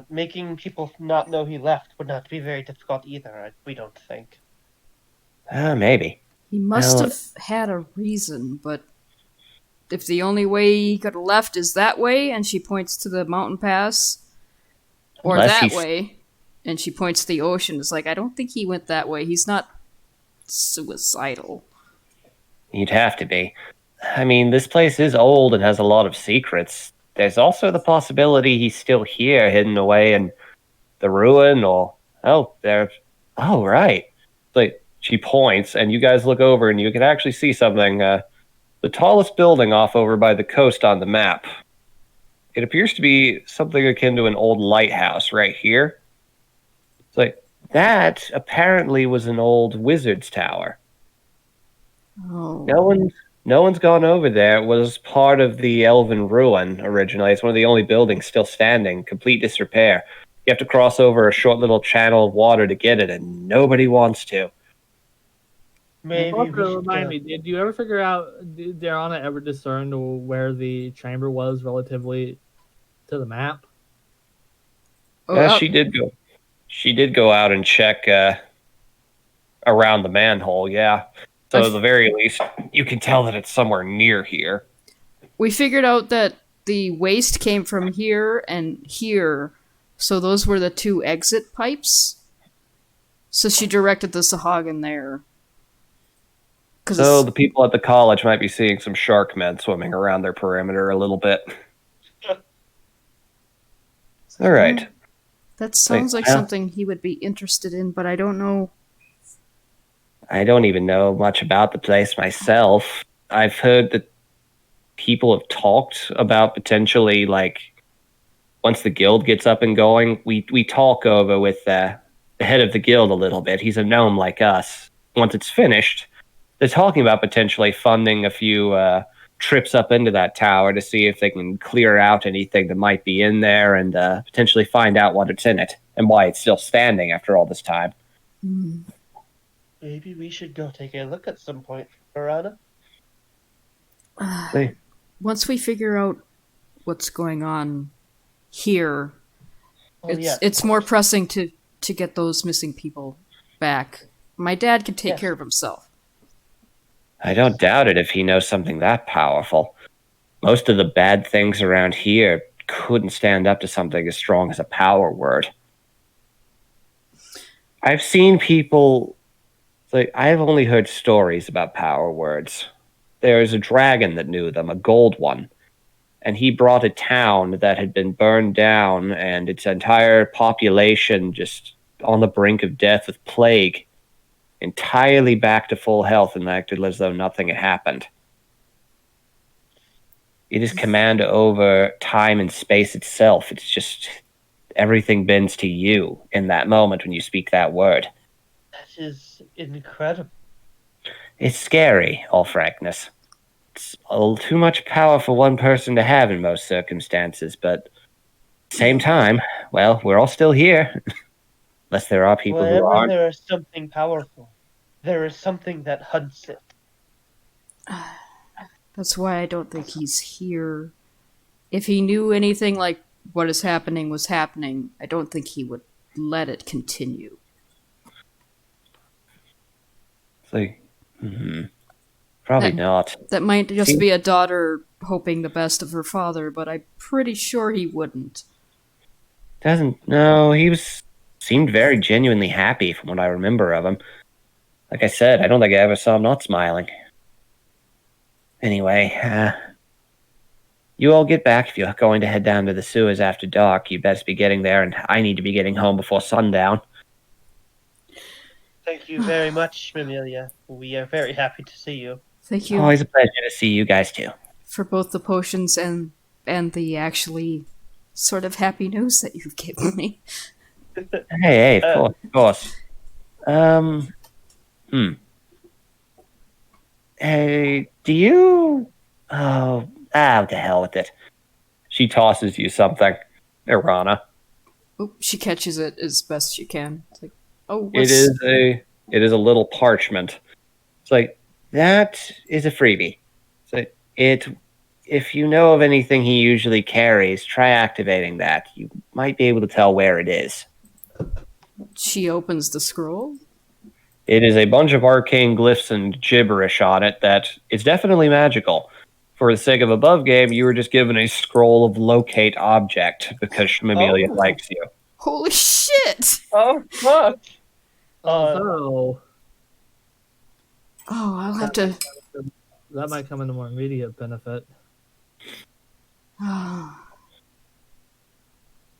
making people not know he left would not be very difficult either, we don't think. Maybe. He must Well- have had a reason, but if the only way he could have left is that way, and she points to the mountain pass, or Unless that he's- way, and she points to the ocean, it's like, I don't think he went that way. He's not suicidal. You'd have to be. I mean, this place is old and has a lot of secrets. There's also the possibility he's still here, hidden away in the ruin, or right. Like she points, and you guys look over, and you can actually see something. The tallest building off over by the coast on the map. It appears to be something akin to an old lighthouse right here. It's like that apparently was an old wizard's tower. Oh. No one's gone over there. It was part of the Elven Ruin originally. It's one of the only buildings still standing, complete disrepair. You have to cross over a short little channel of water to get it, and nobody wants to. Maybe we should Remind go. me, did you ever figure out, did Darana ever discern where the chamber was relatively to the map? Oh, Yeah, she did go. She did go out and check around the manhole. Yeah. So at the very least, you can tell that it's somewhere near here. we figured out that the waste came from here and here, so those were the two exit pipes. So she directed the Sahagin there. So the people at the college might be seeing some shark men swimming around their perimeter a little bit. All right. That sounds like something he would be interested in, but I don't know. I don't even know much about the place myself. I've heard that people have talked about potentially, like, once the guild gets up and going, we talk over with the head of the guild a little bit. He's a gnome like us. Once it's finished, they're talking about potentially funding a few trips up into that tower to see if they can clear out anything that might be in there and potentially find out what it's in it and why it's still standing after all this time. Maybe we should go take a look at some point, Marana. Once we figure out what's going on here, it's more pressing to get those missing people back. My dad can take care of himself. I don't doubt it if he knows something that powerful. Most of the bad things around here couldn't stand up to something as strong as a power word. I've seen people... Like, I've only heard stories about power words. There's a dragon that knew them, a gold one. And he brought a town that had been burned down and its entire population just on the brink of death with plague, entirely back to full health and acted as though nothing had happened. It is command over time and space itself. It's just everything bends to you in that moment when you speak that word. That is incredible. It's scary, all frankness. It's a little too much power for one person to have in most circumstances, but at the same time, well, we're all still here. Unless there are people who aren't. Whenever there is something powerful, there is something that hunts it. That's why I don't think he's here. If he knew anything like what is happening was happening, I don't think he would let it continue. It's like, probably not. That might just be a daughter hoping the best of her father, but I'm pretty sure he wouldn't. No, he seemed very genuinely happy from what I remember of him. Like I said, I don't think I ever saw him not smiling. Anyway, you all get back. If you're going to head down to the sewers after dark, you best be getting there, and I need to be getting home before sundown. Thank you very much, Mamilia. We are very happy to see you. Thank you. Always a pleasure to see you guys too. For both the potions and the actually sort of happy news that you've given me. Hey, of course. Hey, do you... Oh, what the hell with it. She tosses you something, Irana. Oh, she catches it as best she can. It's like, oh, It is a little parchment. It's like, that is a freebie. So if you know of anything he usually carries, try activating that. You might be able to tell where it is. She opens the scroll. It is a bunch of arcane glyphs and gibberish on it that is definitely magical. For the sake of above game, you were just given a scroll of locate object because Shmamilia likes you. Holy shit! Oh, fuck! Oh, I'll have to... that might come into more immediate benefit.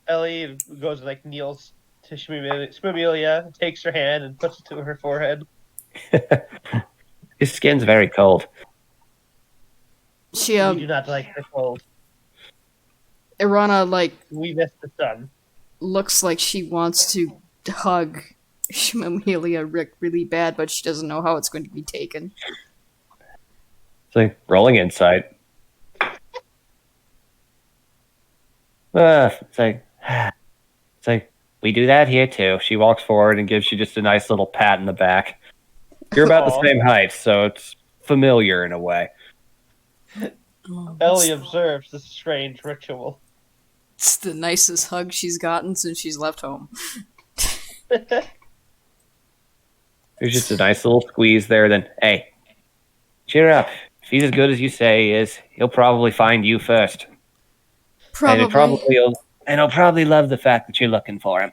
Ellie goes kneels to Shmamilia, takes her hand and puts it to her forehead. His skin's very cold. We do not like the cold. Irana, we miss the sun. Looks like she wants to hug Shmamilia really bad, but she doesn't know how it's going to be taken. It's like rolling insight. It's like, we do that here too. She walks forward and gives you just a nice little pat in the back. You're about the same height, so it's familiar in a way. Ellie observes this strange ritual. It's the nicest hug she's gotten since she's left home. There's just a nice little squeeze there. Then, hey, cheer up. If he's as good as you say he is, he'll probably find you first. And Probably. he'll probably love the fact that you're looking for him.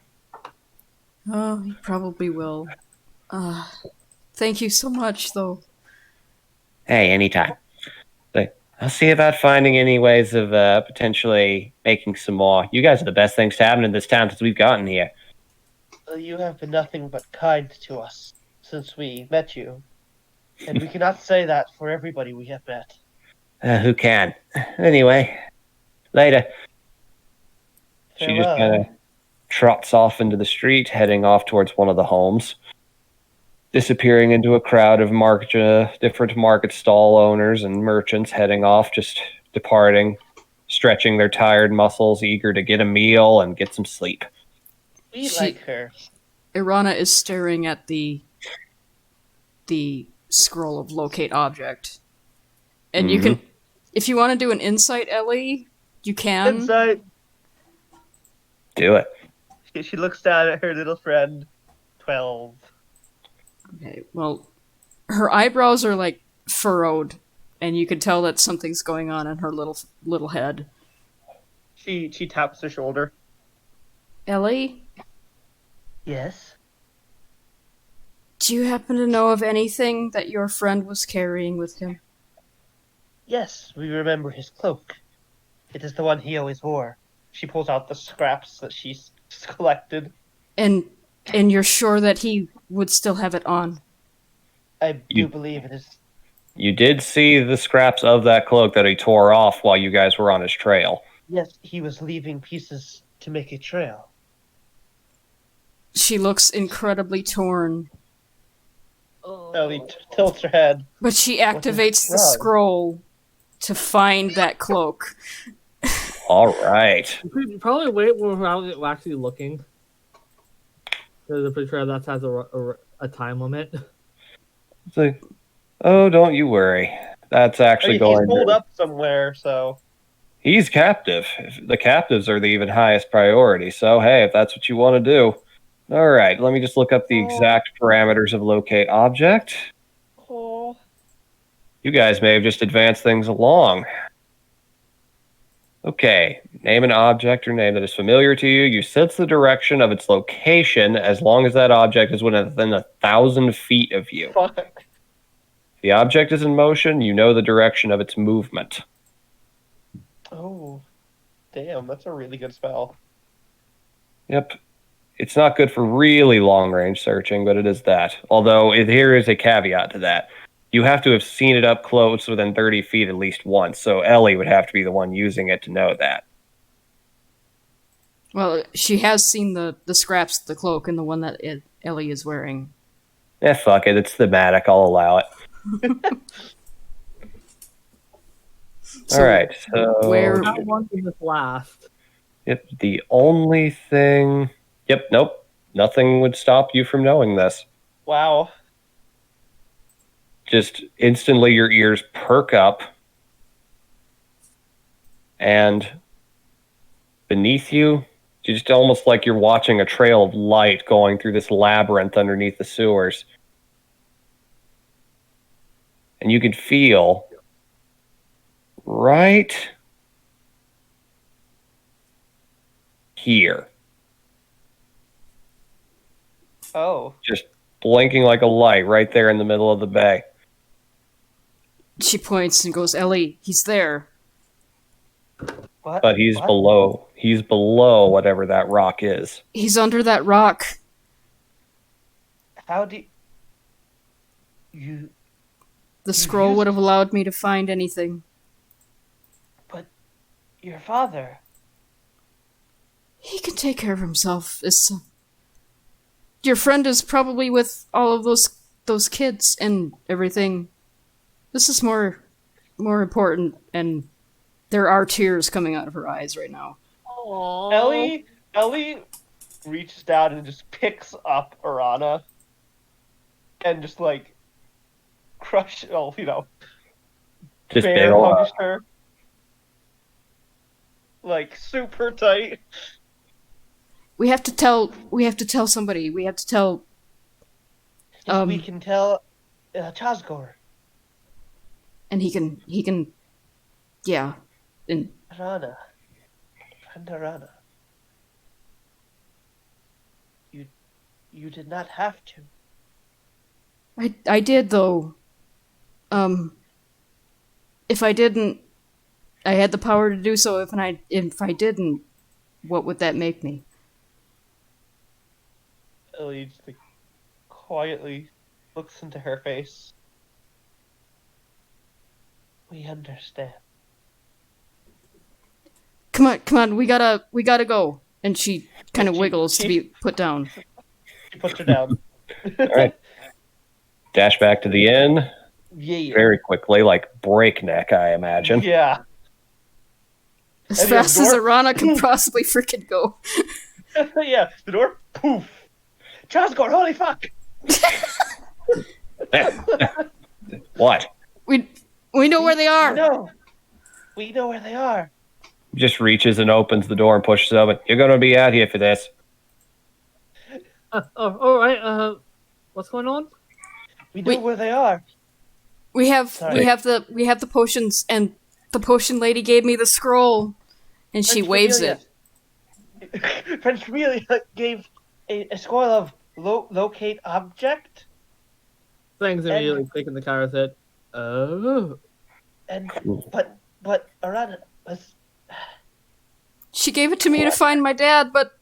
Oh, he probably will. Thank you so much, though. Hey, anytime. But I'll see about finding any ways of potentially making some more. You guys are the best things to happen in this town since we've gotten here. You have been nothing but kind to us since we met you. And we cannot say that for everybody we have met. Who can? Anyway, later. She just kind of trots off into the street, heading off towards one of the homes, disappearing into a crowd of different market stall owners and merchants heading off, just departing, stretching their tired muscles, eager to get a meal and get some sleep. We like her. Irana is staring at the scroll of locate object. And you can, if you want to do an insight, Ellie, you can. Insight. Do it. She looks down at her little friend. 12. Okay, well, her eyebrows are like furrowed, and you can tell that something's going on in her little head. She taps her shoulder. Ellie, Yes? do you happen to know of anything that your friend was carrying with him? Yes, we remember his cloak. It is the one he always wore. She pulls out the scraps that she's collected. And you're sure that he would still have it on? I do believe it is. You did see the scraps of that cloak that he tore off while you guys were on his trail. Yes, he was leaving pieces to make a trail. She looks incredibly torn. Ellie tilts her head. But she activates the drug? scroll to find that cloak. All right. We should probably wait when we're actually looking. Because I'm pretty sure that has a time limit. It's like, oh, don't you worry. That's actually He's going. pulled up somewhere, so. He's captive. The captives are the even highest priority. So, hey, if that's what you want to do. All right, let me just look up the exact parameters of locate object. Oh. You guys may have just advanced things along. Okay, name an object or name that is familiar to you. You sense the direction of its location as long as that object is within 1,000 feet of you. Fuck. If the object is in motion, you know the direction of its movement. Oh. Damn, that's a really good spell. Yep. It's not good for really long-range searching, but it is that. Although, here is a caveat to that. You have to have seen it up close within 30 feet at least once, so Ellie would have to be the one using it to know that. Well, she has seen the scraps of the cloak and the one that Ellie is wearing. Fuck it. It's thematic. I'll allow it. So, all right. So where- How long does this last? Yep. The only thing. Yep. Nope. Nothing would stop you from knowing this. Wow. Just instantly, your ears perk up, and beneath you, just almost like you're watching a trail of light going through this labyrinth underneath the sewers. And you can feel right here, Oh. just blinking like a light right there in the middle of the bay. She points and goes, Ellie, he's there. What? But he's What? below. He's below whatever that rock is. He's under that rock. How do you... The scroll would have allowed me to find anything. But your father... He can take care of himself. Your friend is probably with all of those kids and everything. This is more important, and there are tears coming out of her eyes right now. Ellie reaches down and just picks up Irana and just like Just bear big ol' hugs her. like super tight. We have to tell somebody. We have to tell We can tell Chazgor, and he can yeah. And Rana, friend Rana. You did not have to. I did though. If I didn't, I had the power to do so. If I didn't, what would that make me? Ellie just like, quietly looks into her face. We understand. Come on, we gotta go. And she kind of wiggles to be put down. She puts her down. All right. Dash back to the inn Yeah. very quickly, like breakneck, I imagine. Yeah. As And the fast as door- Arana can possibly freaking go. Yeah. The door. Poof. Chazgor, holy fuck! What? We know where they are. No. We know where they are. Just reaches and opens the door and pushes it open. You're gonna be out here for this. All right. What's going on? We know where they are. We have Sorry. the potions, and the potion lady gave me the scroll, and she Prince waves Camellia- it. Prince Camellia gave a scroll of locate object, Things immediately click in the Kyra's head. Oh. and but Arana was. She gave it to me to find my dad, but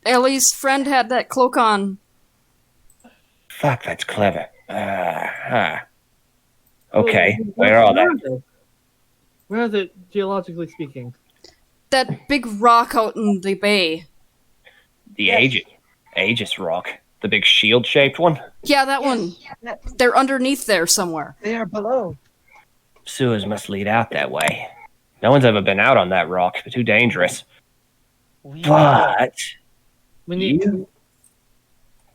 Ellie's friend had that cloak on. Fuck, that's clever. Okay, where are they? Where is it, geologically speaking? That big rock out in the bay. The Yes. Aegis rock. The big shield-shaped one? Yeah, that one. They're underneath there somewhere. They are below. Sewers must lead out that way. No one's ever been out on that rock. They're too dangerous. We But We need. you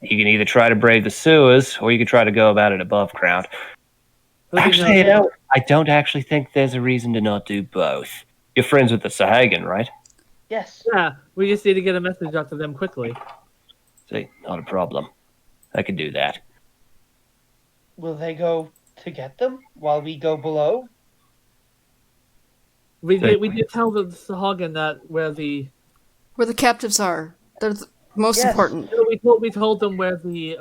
can either try to brave the sewers, or you can try to go about it above ground. Actually, I don't actually think there's a reason to not do both. You're friends with the Sahagan, right? Yes. Yeah, we just need to get a message out to them quickly. See, not a problem. I can do that. Will they go to get them while we go below? We did tell the Sahagan that where the Where the captives are. They're the most Yes. important. we told them where the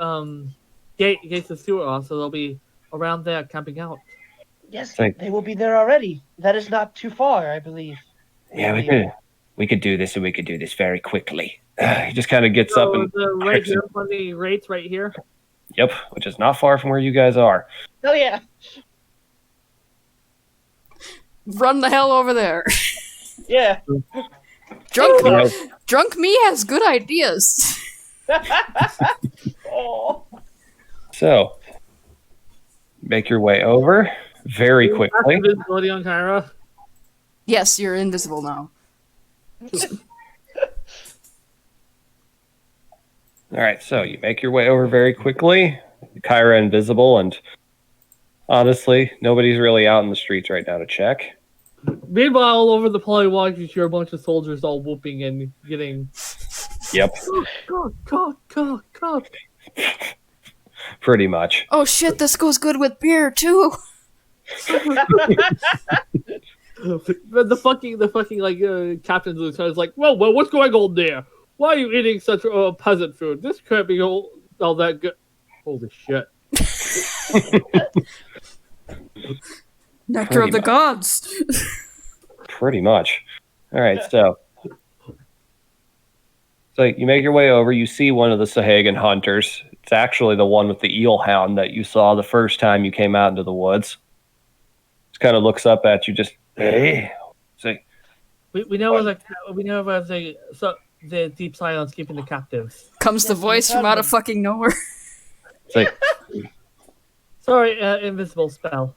gates of sewer are, so they'll be around there camping out. Yes, Like- they will be there already. That is not too far, I believe. Yeah, we could do this, and we could do this very quickly. He just kind of gets up So and right here, on the rates right here. yep, which is not far from where you guys are. Oh yeah. Run the hell over there. Yeah. Drunk me has good ideas. Oh. So, make your way over very quickly. Visibility on Kyra. Yes, you're invisible now. All right, so you make your way over very quickly. Kyra invisible, and honestly, nobody's really out in the streets right now to check. Meanwhile, all over the polywalk, you hear a bunch of soldiers all whooping and getting. Yep, Cock. pretty much. Oh shit, this goes good with beer too. The fucking like Captain Lieutenant is like, whoa, what's going on there? Why are you eating such peasant food? This can't be all that good. Holy shit! Nectar of the gods. Pretty much. All right, so you make your way over. You see one of the Sahagan hunters. It's actually the one with the eel hound that you saw the first time you came out into the woods. Just kind of looks up at you, just hey. We know where the deep silence keeping the captives. Comes the Yes, voice we from have out of them. fucking nowhere. It's like Sorry, invisible spell.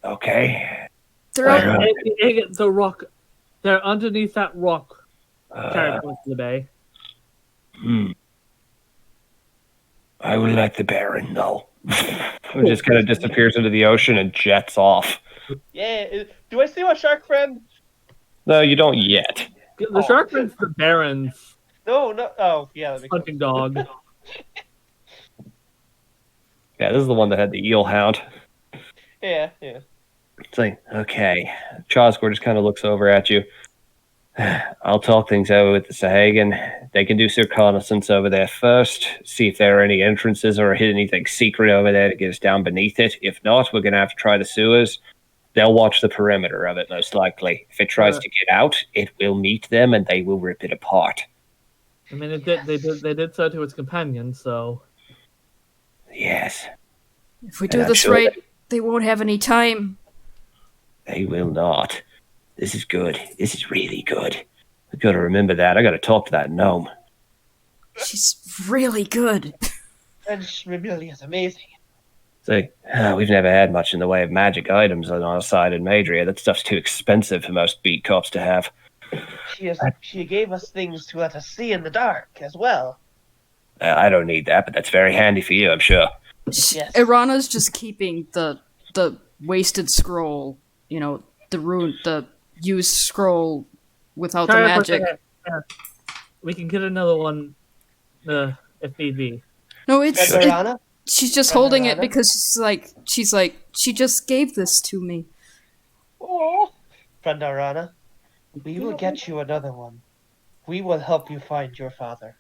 okay. They're out. The rock. They're underneath that rock. Carried Uh, points to the bay. I will let the Baron know. It just kind of disappears into the ocean and jets off. Yeah. Do I see my shark friend? No, you don't yet. The Sharkman's the Baron's No. Oh, yeah, that makes sense. hunting dog. Yeah, this is the one that had the eel hound. Yeah. It's like, okay. Chosgor just kind of looks over at you. I'll talk things over with the Sahagan. They can do some reconnaissance over there first, see if there are any entrances or hit anything secret over there to get us down beneath it. If not, we're going to have to try the sewers. They'll watch the perimeter of it, most likely. If it tries to get out, it will meet them and they will rip it apart. I mean, it did. They did so to its companion. So Yes, If we do I'm this sure right, they won't have any time. they will not. This is good. This is really good. I got to remember that. I got to talk to that gnome. She's really good. And really is amazing. Say, we've never had much in the way of magic items on our side in Madria. That stuff's too expensive for most beat cops to have. She gave us things to let us see in the dark as well. I don't need that, but that's very handy for you, I'm sure. Yes. Irana's just keeping the wasted scroll, the used scroll without the magic. We can get another one, if need be. No, it's Irana? she's just Friend holding it Irana? because she just gave this to me. Oh, friend Arana, we will get you another one. We will help you find your father.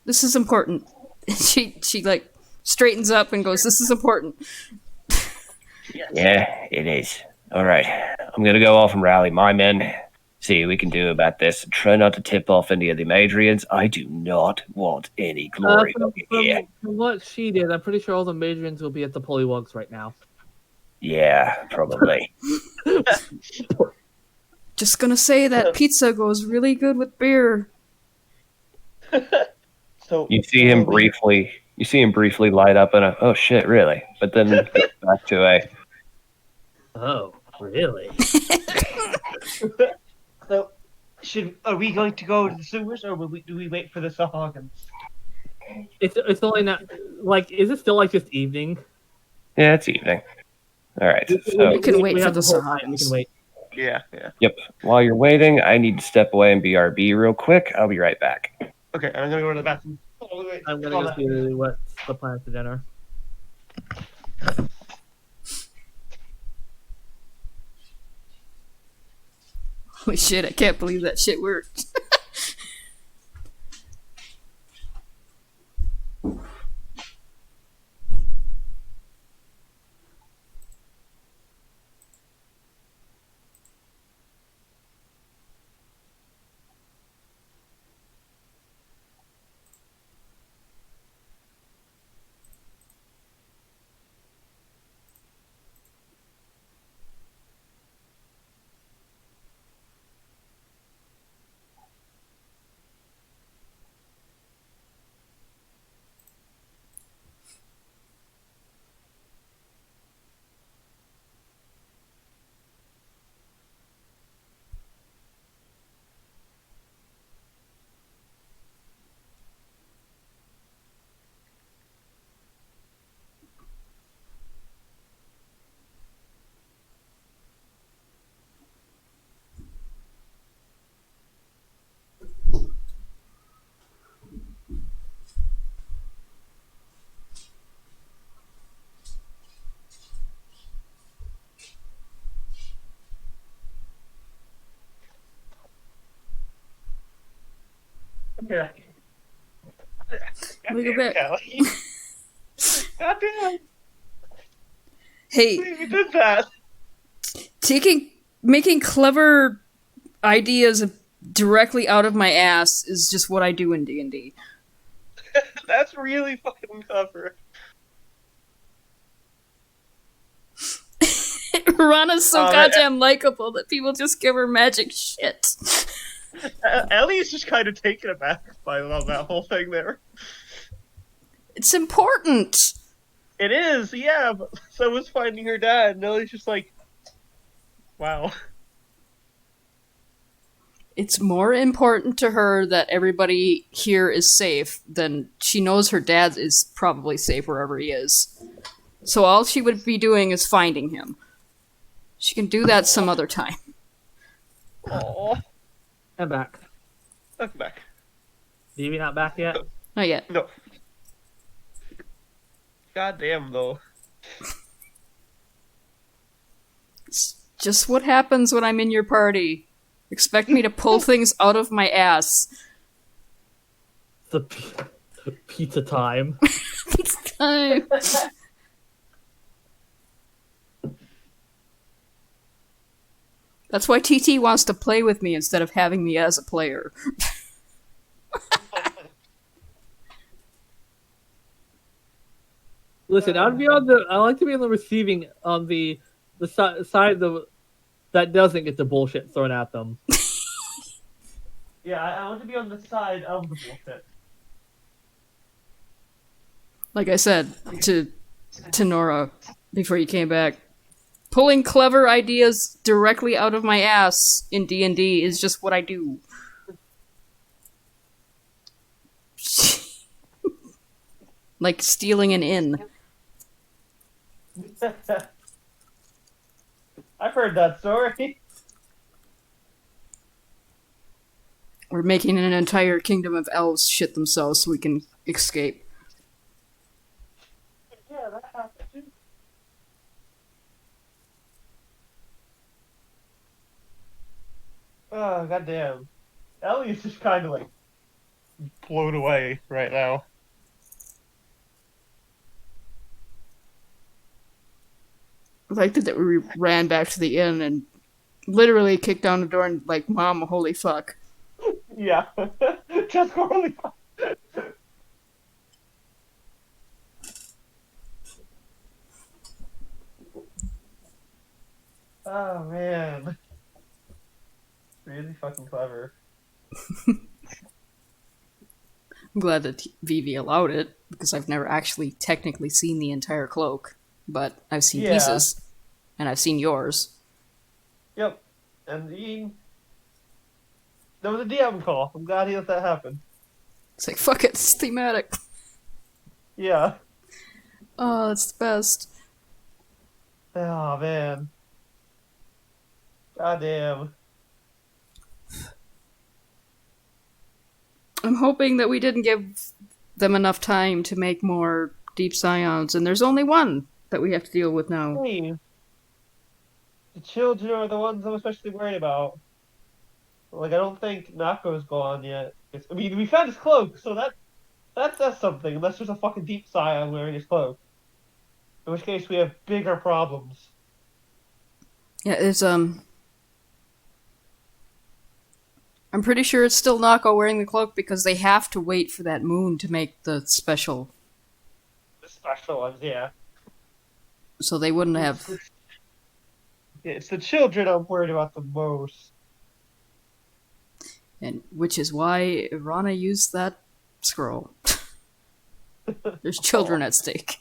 This is important. She like straightens up and goes, "This is important." Yeah, it is. All right. I'm going to go off and rally my men, see what we can do about this. Try not to tip off any of the Madrians. I do not want any glory here. From what she did, I'm pretty sure all the Madrians will be at the Polywogs right now. Yeah, probably. Just gonna say that pizza goes really good with beer. So You see him briefly light up and oh shit, really? But then goes back to a Oh, really? So, are we going to go to the sewers, or do we wait for the Sahagans? It's only not like. Is it still like just evening? yeah, it's evening. All right. So We can wait for have the whole night, We Sahagans. can wait. Yeah. yep. While you're waiting, I need to step away and BRB real quick. I'll be right back. Okay, I'm gonna go to the bathroom. Oh, wait, I'm gonna hold go on. see what's the plan for dinner. Holy shit! I can't believe that shit worked. Yeah. Let me go back. Kelly. God damn! Hey, We did that. making clever ideas directly out of my ass is just what I do in D&D. That's really fucking clever. Rana's so Oh, goddamn likable that people just give her magic shit. Ellie's just kind of taken aback by that whole thing there. It's important. It is, yeah, but so was finding her dad, and Ellie's just like, wow. It's more important to her that everybody here is safe than she knows her dad is probably safe wherever he is. So all she would be doing is finding him. She can do that some other time. Oh, I'm back. welcome back. Vivi not back yet? Not yet. No. Goddamn though. It's just what happens when I'm in your party. Expect me to pull things out of my ass. It's a pizza time. It's time. That's why TT wants to play with me instead of having me as a player. Listen, I like to be on the receiving on the side that doesn't get the bullshit thrown at them. Yeah, I want to be on the side of the bullshit. Like I said to Nora before you came back, pulling clever ideas directly out of my ass in D&D is just what I do. Like stealing an inn. I've heard that story. We're making an entire kingdom of elves shit themselves so we can escape. Yeah, that happened too. Oh, goddamn. Ellie's just kind of like blown away right now. I like that we ran back to the inn and literally kicked down the door and like, Mom, holy fuck. Yeah. Just horribly. Oh, man. Really fucking clever. I'm glad that Vivi allowed it, because I've never actually technically seen the entire cloak. But I've seen Yeah. pieces, and I've seen yours. Yep. And there was a DM call. I'm glad he let that happen. It's like, fuck it, it's thematic. Yeah. Oh, that's the best. Oh, man. Goddamn. I'm hoping that we didn't give them enough time to make more Deep Scions, and there's only one that we have to deal with now. Hey, the children are the ones I'm especially worried about. Like, I don't think Nako's gone yet. I mean, we found his cloak, so that says something, unless there's a fucking Deep Scion wearing his cloak. In which case, we have bigger problems. Yeah, it's, I'm pretty sure it's still Nako wearing the cloak because they have to wait for that moon to make the special. The special ones, yeah. So they wouldn't have. It's the children I'm worried about the most. And which is why Rana used that scroll. There's children at stake.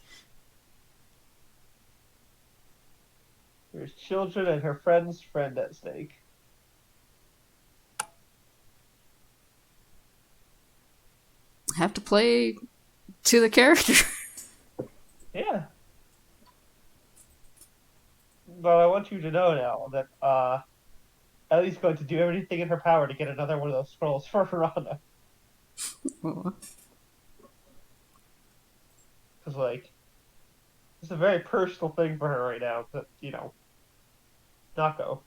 There's children and her friend's friend at stake. Have to play to the character. Yeah. But I want you to know now that Ellie's going to do everything in her power to get another one of those scrolls for Rana. Oh. Because, like, it's a very personal thing for her right now to, not go.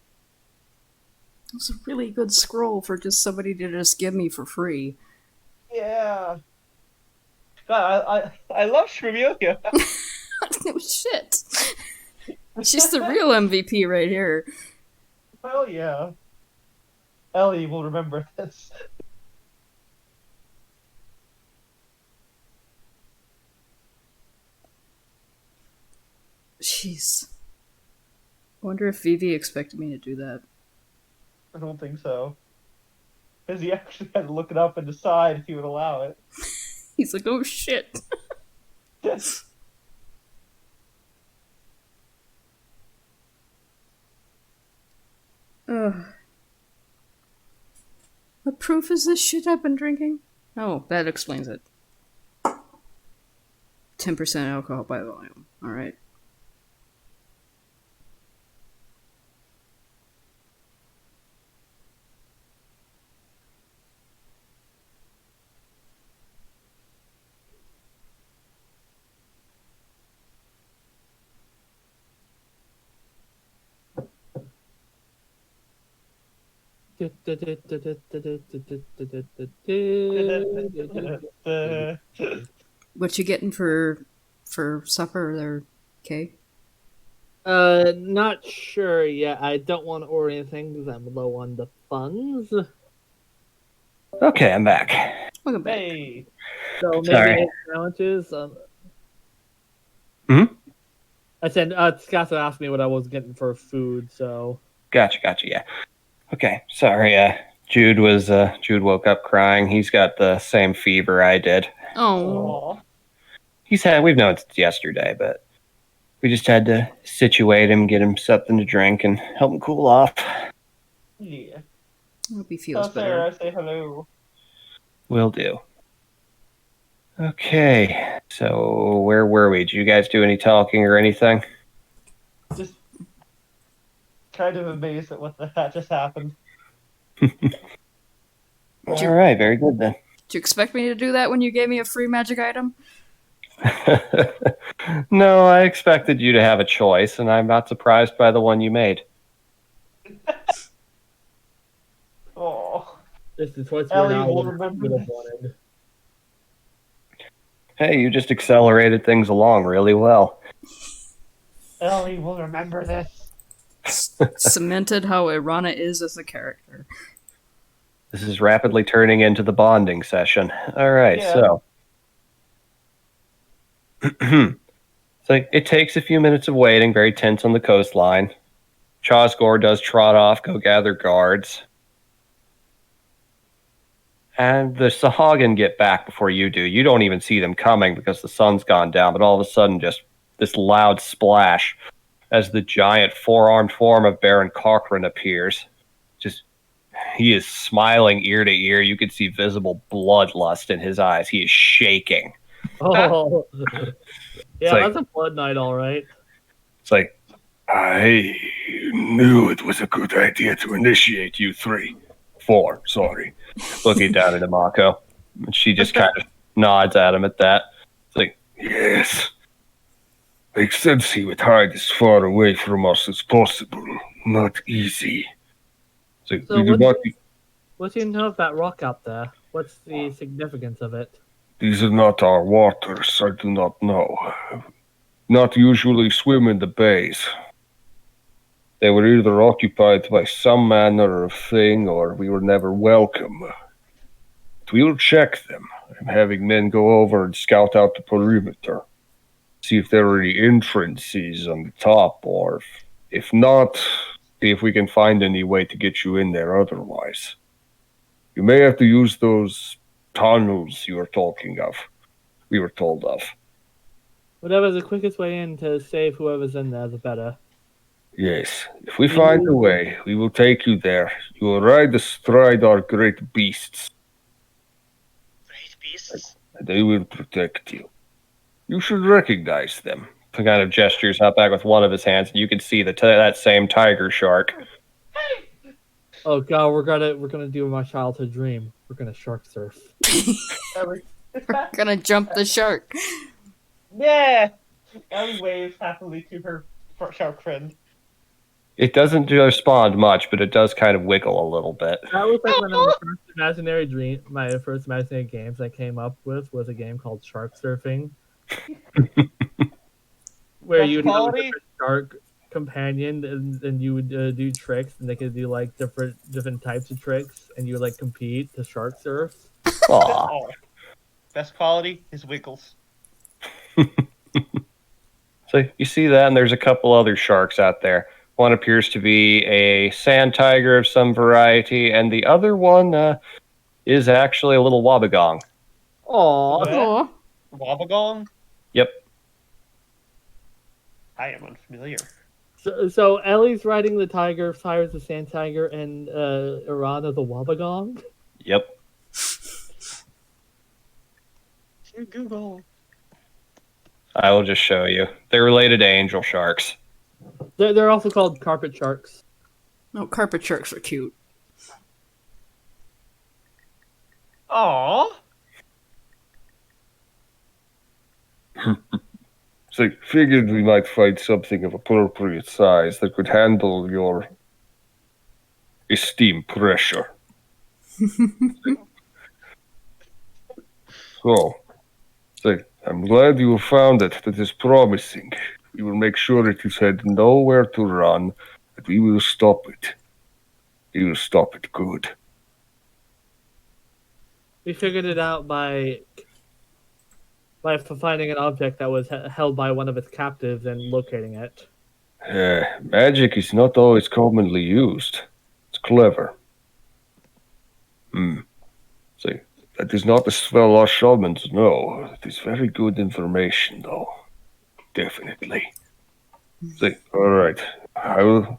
It's a really good scroll for just somebody to just give me for free. Yeah. God, I love Shrevelia. Oh, shit. She's the real MVP right here. Hell yeah. Ellie will remember this. Jeez. I wonder if Vivi expected me to do that. I don't think so. Because he actually had to look it up and decide if he would allow it. He's like, oh shit. Ugh. What proof is this shit I've been drinking? Oh, that explains it. 10% alcohol by volume. Alright. What you getting for supper there, Kay? Not sure yet. I don't want to order anything because I'm low on the funds. Okay, I'm back. Welcome back. Hey. So maybe Sorry. 8 sandwiches. Hmm? I said Scott asked me what I was getting for food, so Gotcha, yeah. Okay, sorry, Jude woke up crying. He's got the same fever I did. Oh, Aw. We've known since yesterday, but we just had to situate him, get him something to drink, and help him cool off. Yeah. I hope he feels Tell Sarah better. I say hello. Will do. Okay, so where were we? Did you guys do any talking or anything? Just kind of amazed at what the heck just happened. All right, very good then. Did you expect me to do that when you gave me a free magic item? No, I expected you to have a choice, and I'm not surprised by the one you made. Oh, this is what we're Ellie not will would remember have this. wanted. Hey, you just accelerated things along really well. Ellie will remember this. Cemented how Irana is as a character. This is rapidly turning into the bonding session. All right, Yeah. so. So it takes a few minutes of waiting, very tense on the coastline. Chosgor does trot off, go gather guards. And the Sahagin get back before you do. You don't even see them coming because the sun's gone down, but all of a sudden, just this loud splash as the giant four-armed form of Baron Cochrane appears. Just, he is smiling ear to ear. You can see visible bloodlust in his eyes. He is shaking. Oh, yeah, like- that's a blood night, all right. It's like, I knew it was a good idea to initiate you 4, sorry. Looking down at Mako. And she just kind of nods at him at that. It's like, yes. Makes sense he would hide as far away from us as possible. Not easy. So So we do not. what do you know of that rock out there? What's the significance of it? These are not our waters, I do not know. Not usually swim in the bays. They were either occupied by some manner of thing, or we were never welcome. But we'll check them. I'm having men go over and scout out the perimeter. See if there are any entrances on the top, or if not, see if we can find any way to get you in there otherwise. You may have to use those tunnels you were talking of. We were told of. Whatever's the quickest way in to save whoever's in there, the better. Yes, if we find a way, we will take you there. You will ride astride our great beasts, Great beasts. and they will protect you. You should recognize them. He kind of gestures out back with one of his hands, and you can see that same tiger shark. Oh god, we're gonna do my childhood dream. We're gonna shark surf. Ellie. We're gonna jump the shark. Yeah. Ellie waves happily to her shark friend. It doesn't respond much, but it does kind of wiggle a little bit. That was like one of the first imaginary my first imaginary games I came up with was a game called Shark Surfing. Where Best you'd have a quality? different shark companion and you would do tricks and they could do like different types of tricks and you would like compete to shark surf. Aw. Oh. Best quality is Wiggles. So you see that, and there's a couple other sharks out there. One appears to be a sand tiger of some variety, and the other one is actually a little wabagong. Aww. What? Oh, Wabagong? Yep. I am unfamiliar. So Ellie's riding the tiger, Cyrus the sand tiger, and Irana the wabagong. Yep. Google. I will just show you. They're related to angel sharks. They're also called carpet sharks. no, carpet sharks are cute. Aww. So figured we might find something of appropriate size that could handle your esteem pressure. So, I'm glad you found it. That is promising. We will make sure it has had nowhere to run, and we will stop it. We will stop it good. We figured it out by finding an object that was held by one of its captives and locating it. Magic is not always commonly used. It's clever. See, that is not a spell our shamans know. It is very good information, though. Definitely. See, all right. I will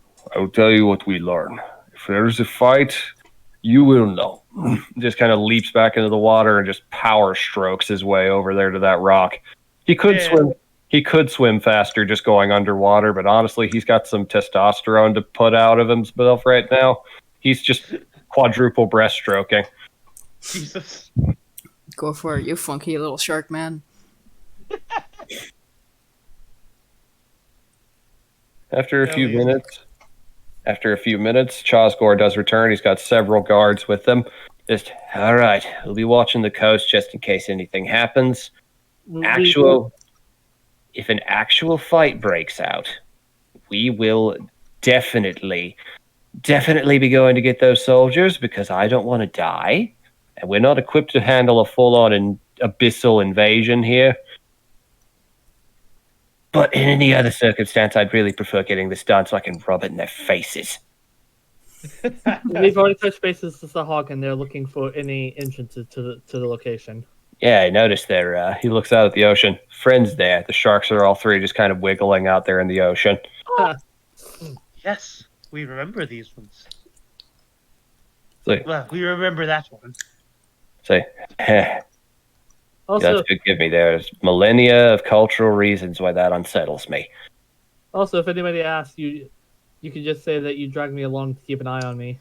tell you what we learn. If there is a fight, you will know. Just kind of leaps back into the water and just power strokes his way over there to that rock. He could swim. He could swim faster just going underwater, but honestly, he's got some testosterone to put out of himself right now. He's just quadruple breaststroking. Jesus. Go for it, you funky little shark man. After a few minutes, Chosgore does return. He's got several guards with him. Just, all right, we'll be watching the coast just in case anything happens. If an actual fight breaks out, we will definitely be going to get those soldiers because I don't want to die. And we're not equipped to handle a full-on abyssal invasion here. But in any other circumstance, I'd really prefer getting this done so I can rub it in their faces. We've already touched bases with the hawk, and they're looking for any entrances to the location. Yeah, I noticed there. He looks out at the ocean. Friends there. The sharks are all three just kind of wiggling out there in the ocean. Yes, we remember these ones. Like, Well, we remember that one. say, Also, that's good. Give me there's millennia of cultural reasons why that unsettles me. Also, if anybody asks you, you can just say that you dragged me along to keep an eye on me.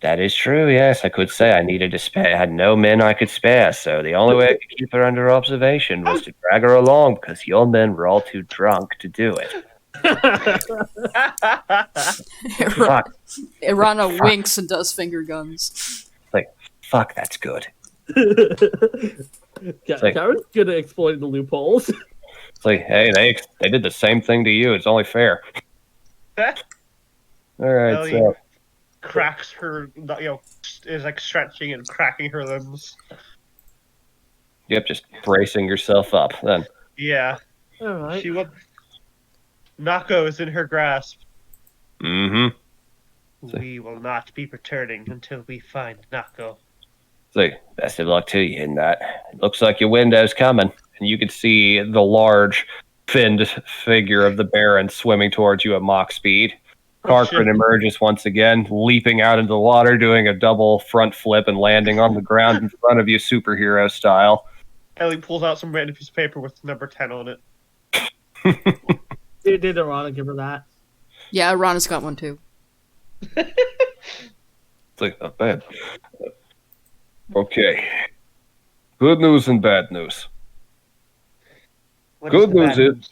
That is true. Yes, I could say I needed to spare. I had no men I could spare, so the only way I could keep her under observation was to drag her along because your men were all too drunk to do it. Fuck. Irana winks and does finger guns. Fuck, that's good. Karen's good at exploiting the loopholes. It's like, hey, they did the same thing to you. It's only fair. All right, Ellie so cracks her, is like stretching and cracking her limbs. yep, just bracing yourself up. Then Yeah. All right. Nako is in her grasp. mm-hmm. We will not be returning until we find Nako. So best of luck to you in that. It looks like your window's coming, and you can see the large finned figure of the Baron swimming towards you at Mach speed. Karkrin emerges once again, leaping out into the water, doing a double front flip and landing on the ground in front of you, superhero style. Ellie pulls out some random piece of paper with number 10 on it. Did Irana give her that? Yeah, Irana's got one too. It's like, not bad. Okay. Good news and bad news. What Good the bad news is,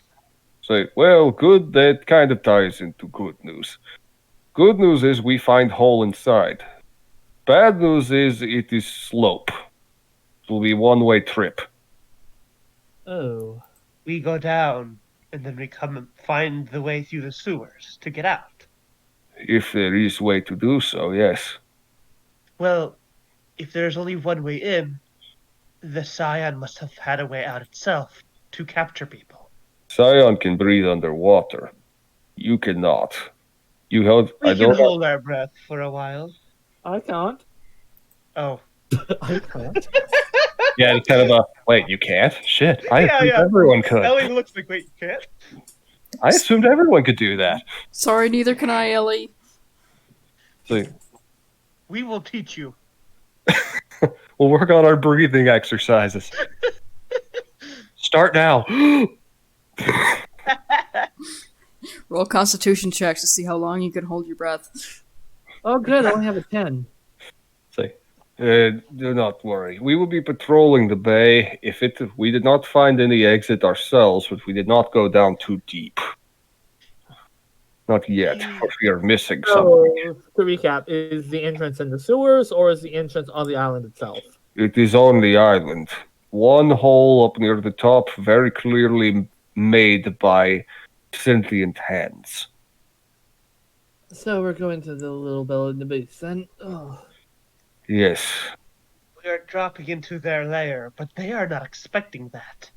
say, well, good, that kind of ties into good news. Good news is we find hole inside. Bad news is it is slope. It will be one-way trip. Oh. We go down, and then we come and find the way through the sewers to get out. If there is way to do so, yes. Well, if there's only one way in, the Scion must have had a way out itself to capture people. Scion can breathe underwater. You cannot. You have. We I can don't. hold our breath for a while. I can't. Oh. I can't. Yeah, it's kind of a wait. You can't. Shit. I assumed everyone could. Ellie looks like, wait, you can't? I assumed everyone could do that. Sorry, neither can I, Ellie. See, We will teach you. We'll work on our breathing exercises. Start now. Roll Constitution checks to see how long you can hold your breath. Oh, good. I only have a 10. See. do not worry. We will be patrolling the bay. We did not find any exit ourselves, but we did not go down too deep. Not yet, but we are missing something. So, to recap, is the entrance in the sewers or is the entrance on the island itself? It is on the island. One hole up near the top, very clearly made by sentient hands. So we're going to the little bell in the base then. Oh. Yes. We are dropping into their lair, but they are not expecting that.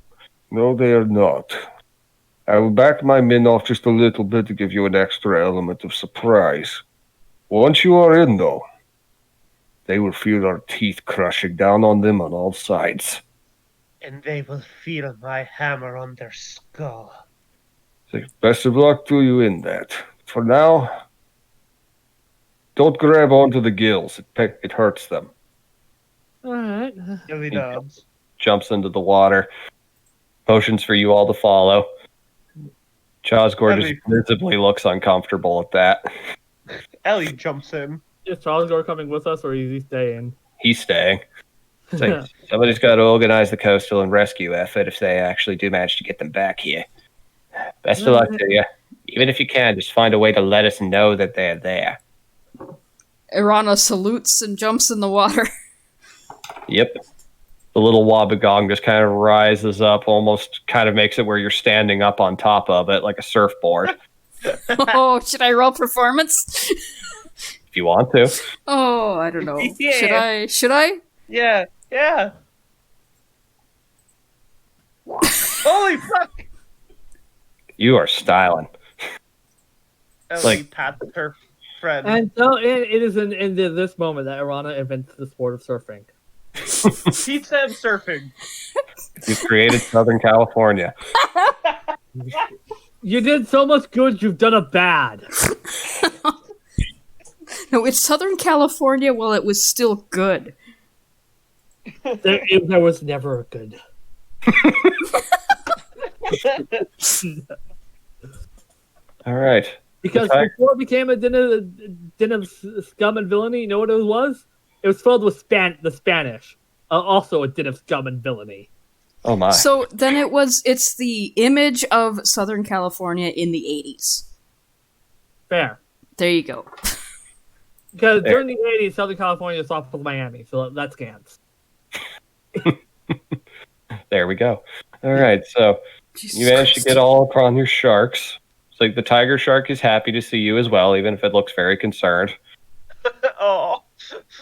No, they are not. I will back my men off just a little bit to give you an extra element of surprise. Once you are in, though, they will feel our teeth crushing down on them on all sides. And they will feel my hammer on their skull. So best of luck to you in that. For now, don't grab onto the gills. It hurts them. Alright. Gilly nods. Jumps into the water. Motions for you all to follow. Chosgor just Ellie. visibly looks uncomfortable at that. Ellie jumps in. Is Charlesgore coming with us or is he staying? He's staying. It's like, somebody's got to organize the coastal and rescue effort if they actually do manage to get them back here. Best of luck to you. Even if you can, just find a way to let us know that they're there. Irana salutes and jumps in the water. Yep. The little Wabagong just kind of rises up, almost kind of makes it where you're standing up on top of it like a surfboard. Oh, should I roll performance? If you want to. Oh, I don't know. Yeah. Should I? Yeah, yeah. Holy fuck! You are styling. Ellie Like- pats her friend. And so it is in this moment that Irana invents the sport of surfing. Pizza and surfing. You've created Southern California. You did so much good, you've done a bad. No, it's Southern California while it was still good. There was never a good. All right. Because Okay. before it became a den of scum and villainy, you know what it was? It was filled with the Spanish. Also a den of scum and villainy. Oh my. So then it's the image of Southern California in the 80s. Fair. There you go. Because Fair. during the 80s, Southern California is off of Miami, so that scans. There we go. All right. So Jesus you managed to Christ. get all upon your sharks. It's like the tiger shark is happy to see you as well, even if it looks very concerned. Oh.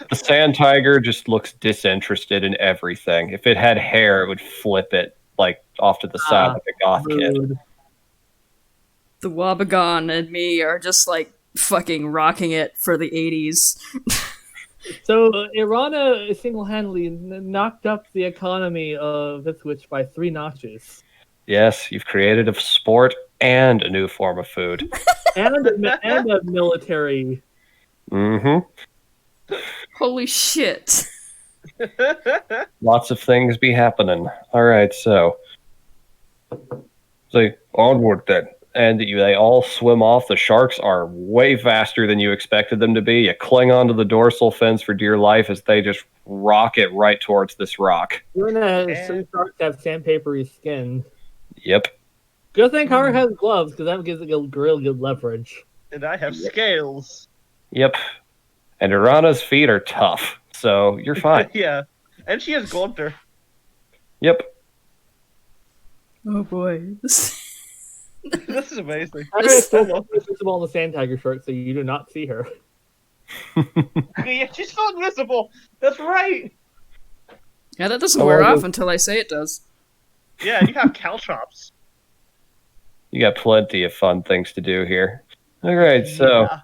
The sand tiger just looks disinterested in everything. If it had hair, it would flip it like off to the side like a goth kid. Rude. The Wabagon and me are just like fucking rocking it for the 80s. So Irana single-handedly knocked up the economy of Ipswich by 3 notches. Yes, you've created a sport and a new form of food. And a military. Mm-hmm. Holy shit. Lots of things be happening. All right, so onward then. And they all swim off. The sharks are way faster than you expected them to be. You cling onto the dorsal fins for dear life as they just rocket right towards this rock. Some sharks have sandpapery skin. Yep. Good thing Har has gloves, because that gives it a real good leverage. And I have scales. Yep. And Irana's feet are tough, so you're fine. Yeah. And she has Glunter. Yep. Oh boy. This is amazing. Har is still visible on the sand tiger shark, so you do not see her. Yeah, she's still invisible. That's right. Yeah, that doesn't Oh, wear I off do. until I say it does. Yeah, you have caltrops. You got plenty of fun things to do here. All right, so Yeah.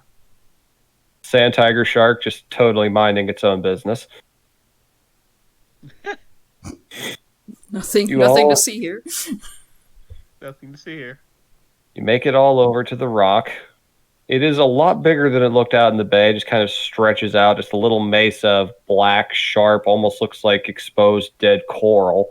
sand tiger shark just totally minding its own business. Nothing You nothing all- to see here. Nothing to see here. You make it all over to the rock. It is a lot bigger than it looked out in the bay. It just kind of stretches out, just a little mesa of black, sharp, almost looks like exposed dead coral.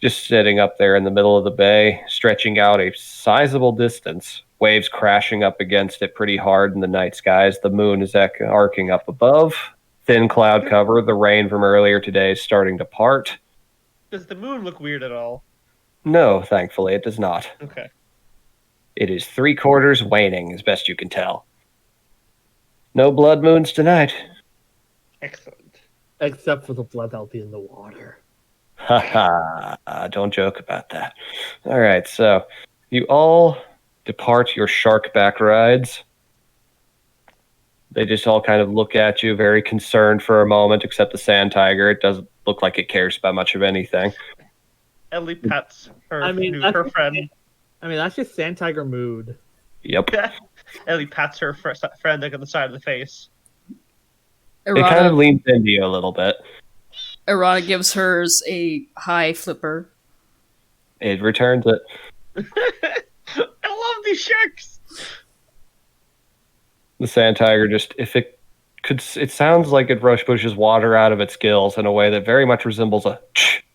Just sitting up there in the middle of the bay, stretching out a sizable distance. Waves crashing up against it pretty hard in the night skies. The moon is arcing up above. Thin cloud cover. The rain from earlier today is starting to part. Does the moon look weird at all? No, thankfully, it does not. Okay. It is 3/4 waning, as best you can tell. No blood moons tonight. Excellent. Except for the blood that'll be in the water. Haha, don't joke about that. All right, so you all depart your sharkback rides. They just all kind of look at you, very concerned for a moment, except the sand tiger. It doesn't look like it cares about much of anything. Ellie pets her, I mean, her friend. that's just Sand Tiger mood. Yep. Ellie pats her friend like on the side of the face. It kind of Errata, leans into you a little bit. Errata gives hers a high flipper. It returns it. I love these sharks. The sand tiger it sounds like it rush pushes water out of its gills in a way that very much resembles a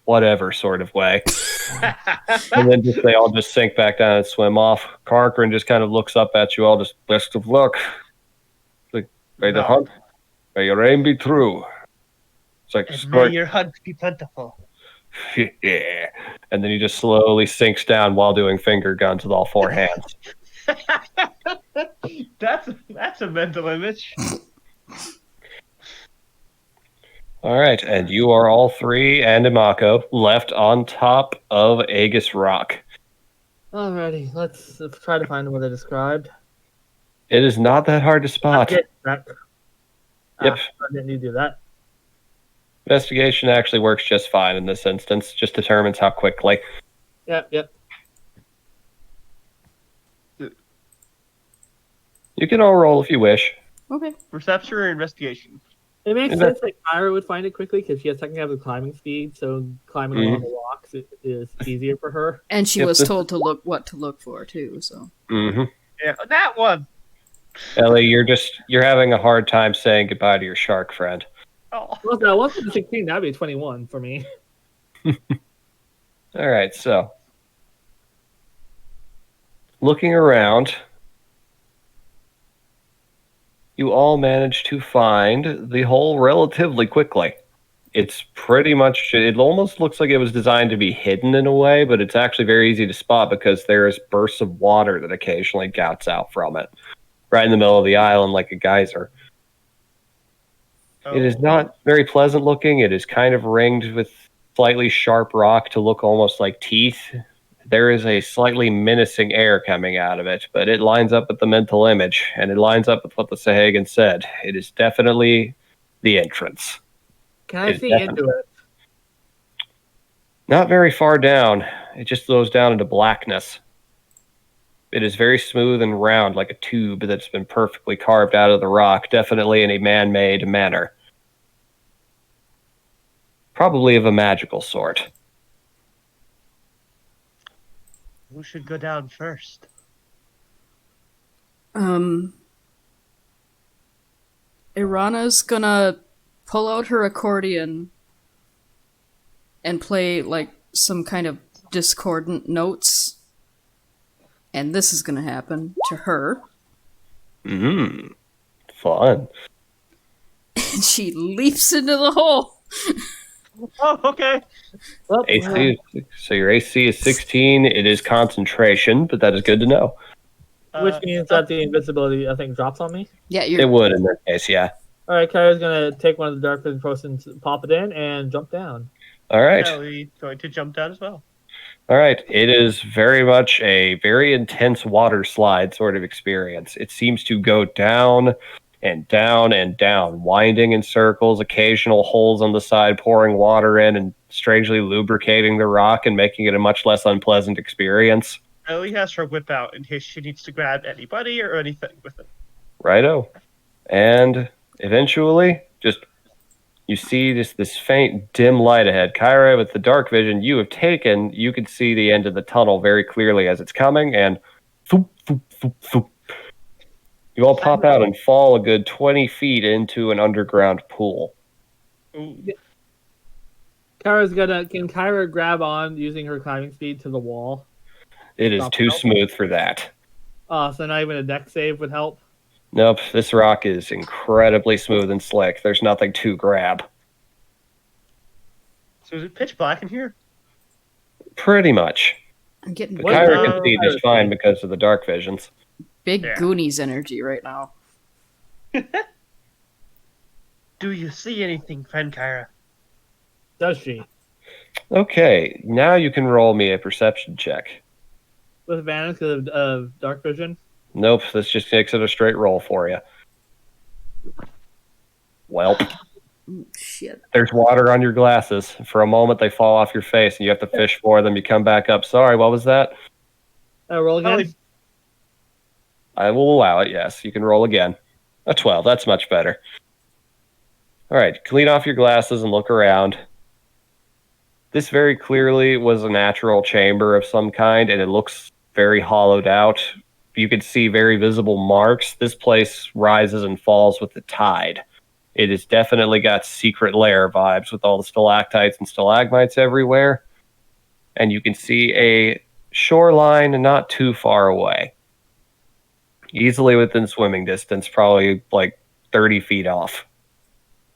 whatever sort of way. And then they all just sink back down and swim off. Corcoran just kind of looks up at you all, just best of luck. Like, may the hunt, may your aim be true. It's like, And may your hunt be plentiful. yeah. And then he just slowly sinks down while doing finger guns with all four hands. That's a mental image. All right, and you are all three and Imako left on top of Aegis Rock. Alrighty, let's try to find what I described. It is not that hard to spot. Yep. Yep. I didn't need to do that. Investigation actually works just fine in this instance, just determines how quickly. Yep. You can all roll if you wish. Okay. Perception or investigation? It makes Is sense that Kyra would find it quickly because she has technically have the climbing speed, so climbing along the rocks is easier for her. And she Yep, was this- told to look what to look for too. So Mm-hmm. Yeah, that one. Ellie, you're having a hard time saying goodbye to your shark friend. Oh, Well, if that wasn't a 16, that'd be a 21 for me. All right, so looking around, you all managed to find the hole relatively quickly. It's pretty much, it almost looks like it was designed to be hidden in a way, but it's actually very easy to spot because there's bursts of water that occasionally gouts out from it, right in the middle of the island like a geyser. It is not very pleasant looking. It is kind of ringed with slightly sharp rock to look almost like teeth. There is a slightly menacing air coming out of it, but it lines up with the mental image, and it lines up with what the Sahagan said. It is definitely the entrance. Can I It's see definitely- into it? Not very far down. It just goes down into blackness. It is very smooth and round, like a tube that's been perfectly carved out of the rock, definitely in a man-made manner. Probably of a magical sort. Who should go down first? Irana's gonna pull out her accordion and play like some kind of discordant notes. And this is gonna happen to her. Fun. And she leaps into the hole. Oh, okay. Well, So your AC is 16. It is concentration, but that is good to know. which means that the invisibility, I think, drops on me. Yeah, It you're would in this case, yeah. Alright, Kyra's gonna take one of the dark vision potions, pop it in, and jump down. All right. Ellie going to jump down as well. All right. It is very much a very intense water slide sort of experience. It seems to go down and down and down, winding in circles, occasional holes on the side, pouring water in and strangely lubricating the rock and making it a much less unpleasant experience. Ellie has her whip out in case she needs to grab anybody or anything with it. Righto. And eventually, you see this faint, dim light ahead. Kyra, with the dark vision you have taken, you can see the end of the tunnel very clearly as it's coming, and thoop, thoop, thoop, thoop. You all pop out and fall a good 20 feet into an underground pool. Ooh. Kyra's gonna. Can Kyra grab on using her climbing speed to the wall? It is Stop too it. smooth for that. So not even a deck save would help. Nope, this rock is incredibly smooth and slick. There's nothing to grab. So is it pitch black in here? Pretty much. I'm getting What- Kyra can see Kyra just fine see? because of the dark visions. big Yeah. Goonies energy right now. Do you see anything, friend Kyra? Does she? Okay, now you can roll me a perception check. With advantage because of dark vision? Nope, this just makes it a straight roll for you. Welp. Shit. There's water on your glasses. For a moment, they fall off your face, and you have to fish for them. You come back up. Sorry, what was that? Roll again? Ellie, I will allow it, yes. You can roll again. A 12, that's much better. All right, clean off your glasses and look around. This very clearly was a natural chamber of some kind, and it looks very hollowed out. You can see very visible marks. This place rises and falls with the tide. It has definitely got secret lair vibes with all the stalactites and stalagmites everywhere. And you can see a shoreline not too far away. Easily within swimming distance, probably like 30 feet off.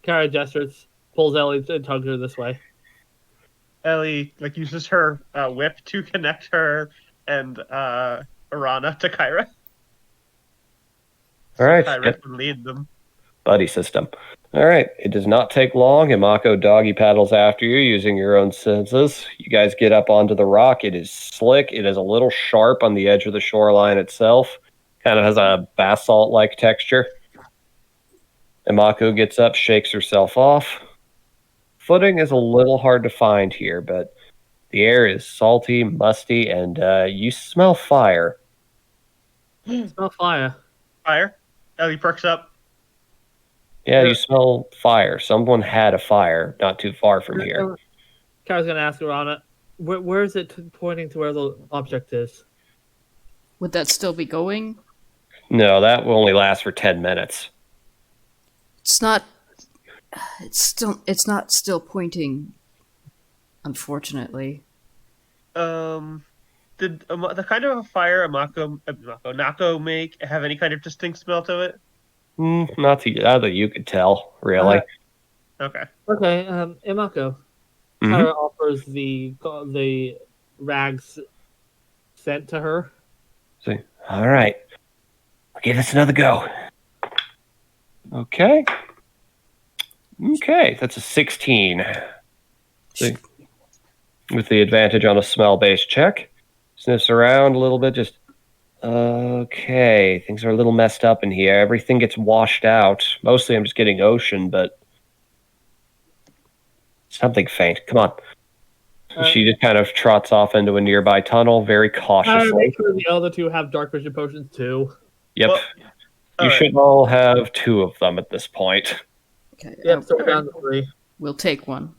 Kara gestures, pulls Ellie and tugs her this way. Ellie uses her whip to connect her and Arana to Kyra. All right, Kyra yep. can lead them. Buddy system. All right, it does not take long. Imako doggy paddles after you using your own senses. You guys get up onto the rock. It is slick. It is a little sharp on the edge of the shoreline itself. Kind of has a basalt-like texture. Imako gets up, shakes herself off. Footing is a little hard to find here, but the air is salty, musty, and you smell fire. Smell fire. Fire. Ellie perks up. Yeah, Yeah. you smell fire. Someone had a fire not too far from here. Kara's gonna ask Arana, where is it pointing to where the object is? Would that still be going? No, that will only last for 10 minutes. It's not. It's not still pointing. Unfortunately. Did the kind of a fire Nako make have any kind of distinct smell to it? Not that you could tell, really. Okay. Okay, Imako. Mhm. Kara offers the rags sent to her. So, all right. I'll give this another go. Okay. Okay, that's a 16. See, with the advantage on a smell-based check. Sniffs around a little bit, just... Okay, things are a little messed up in here. Everything gets washed out. Mostly I'm just getting ocean, but... Something faint. Come on. She just kind of trots off into a nearby tunnel very Kara, cautiously. make sure the other two have dark vision potions too. Yep. Well, You all right. should all have 2 of them at this point. Okay. Yep, so we're down to 3. We'll take one.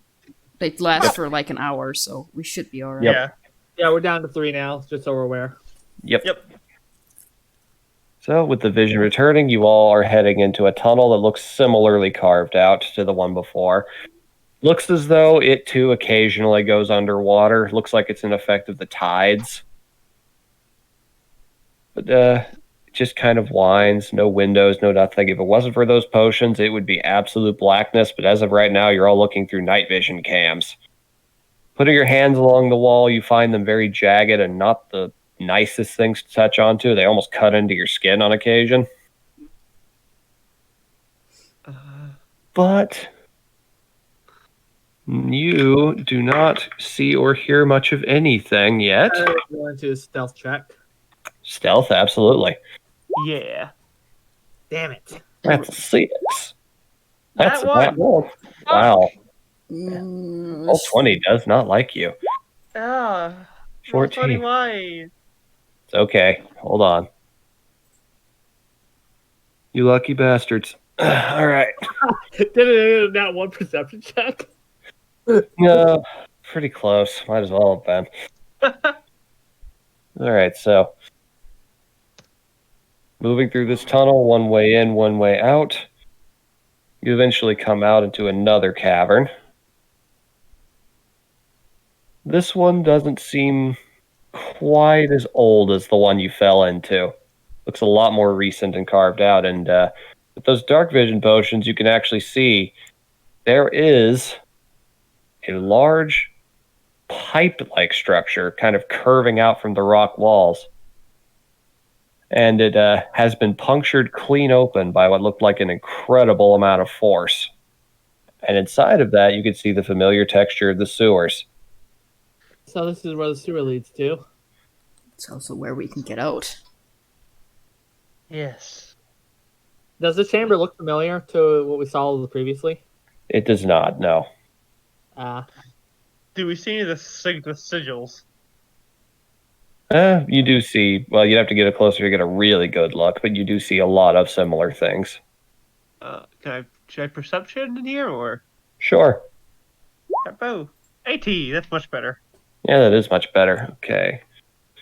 They last for like an hour, so we should be alright. Yep. Yeah. Yeah, we're down to 3 now, just so we're aware. Yep. Yep. So, with the vision returning, you all are heading into a tunnel that looks similarly carved out to the one before. Looks as though it too occasionally goes underwater. Looks like it's an effect of the tides. But it just kind of winds. No windows, no nothing. If it wasn't for those potions, it would be absolute blackness. But as of right now, you're all looking through night vision cams. Putting your hands along the wall, you find them very jagged and not the nicest things to touch onto. They almost cut into your skin on occasion. But you do not see or hear much of anything yet. I'm going to stealth check. Stealth, absolutely. Yeah. Damn it. That's a 6. That's That one. one. Wow. Mm, Roll 20 does not like you. Ah. 14. Why? It's okay. Hold on. You lucky bastards. All right. Did it that one perception check? No, pretty close. Might as well have been. All right, so moving through this tunnel, one way in, one way out. You eventually come out into another cavern. This one doesn't seem quite as old as the one you fell into. Looks a lot more recent and carved out. And with those dark vision potions, you can actually see there is a large pipe-like structure kind of curving out from the rock walls. And it has been punctured clean open by what looked like an incredible amount of force. And inside of that, you could see the familiar texture of the sewers. So this is where the sewer leads to. It's also where we can get out. Yes. Does the chamber look familiar to what we saw previously? It does not, no. Do we see the sigils? You do see, well, you'd have to get it closer to get a really good look, but you do see a lot of similar things. Should I perception in here or? Sure. Oh, 80. That's much better. Yeah, that is much better. Okay.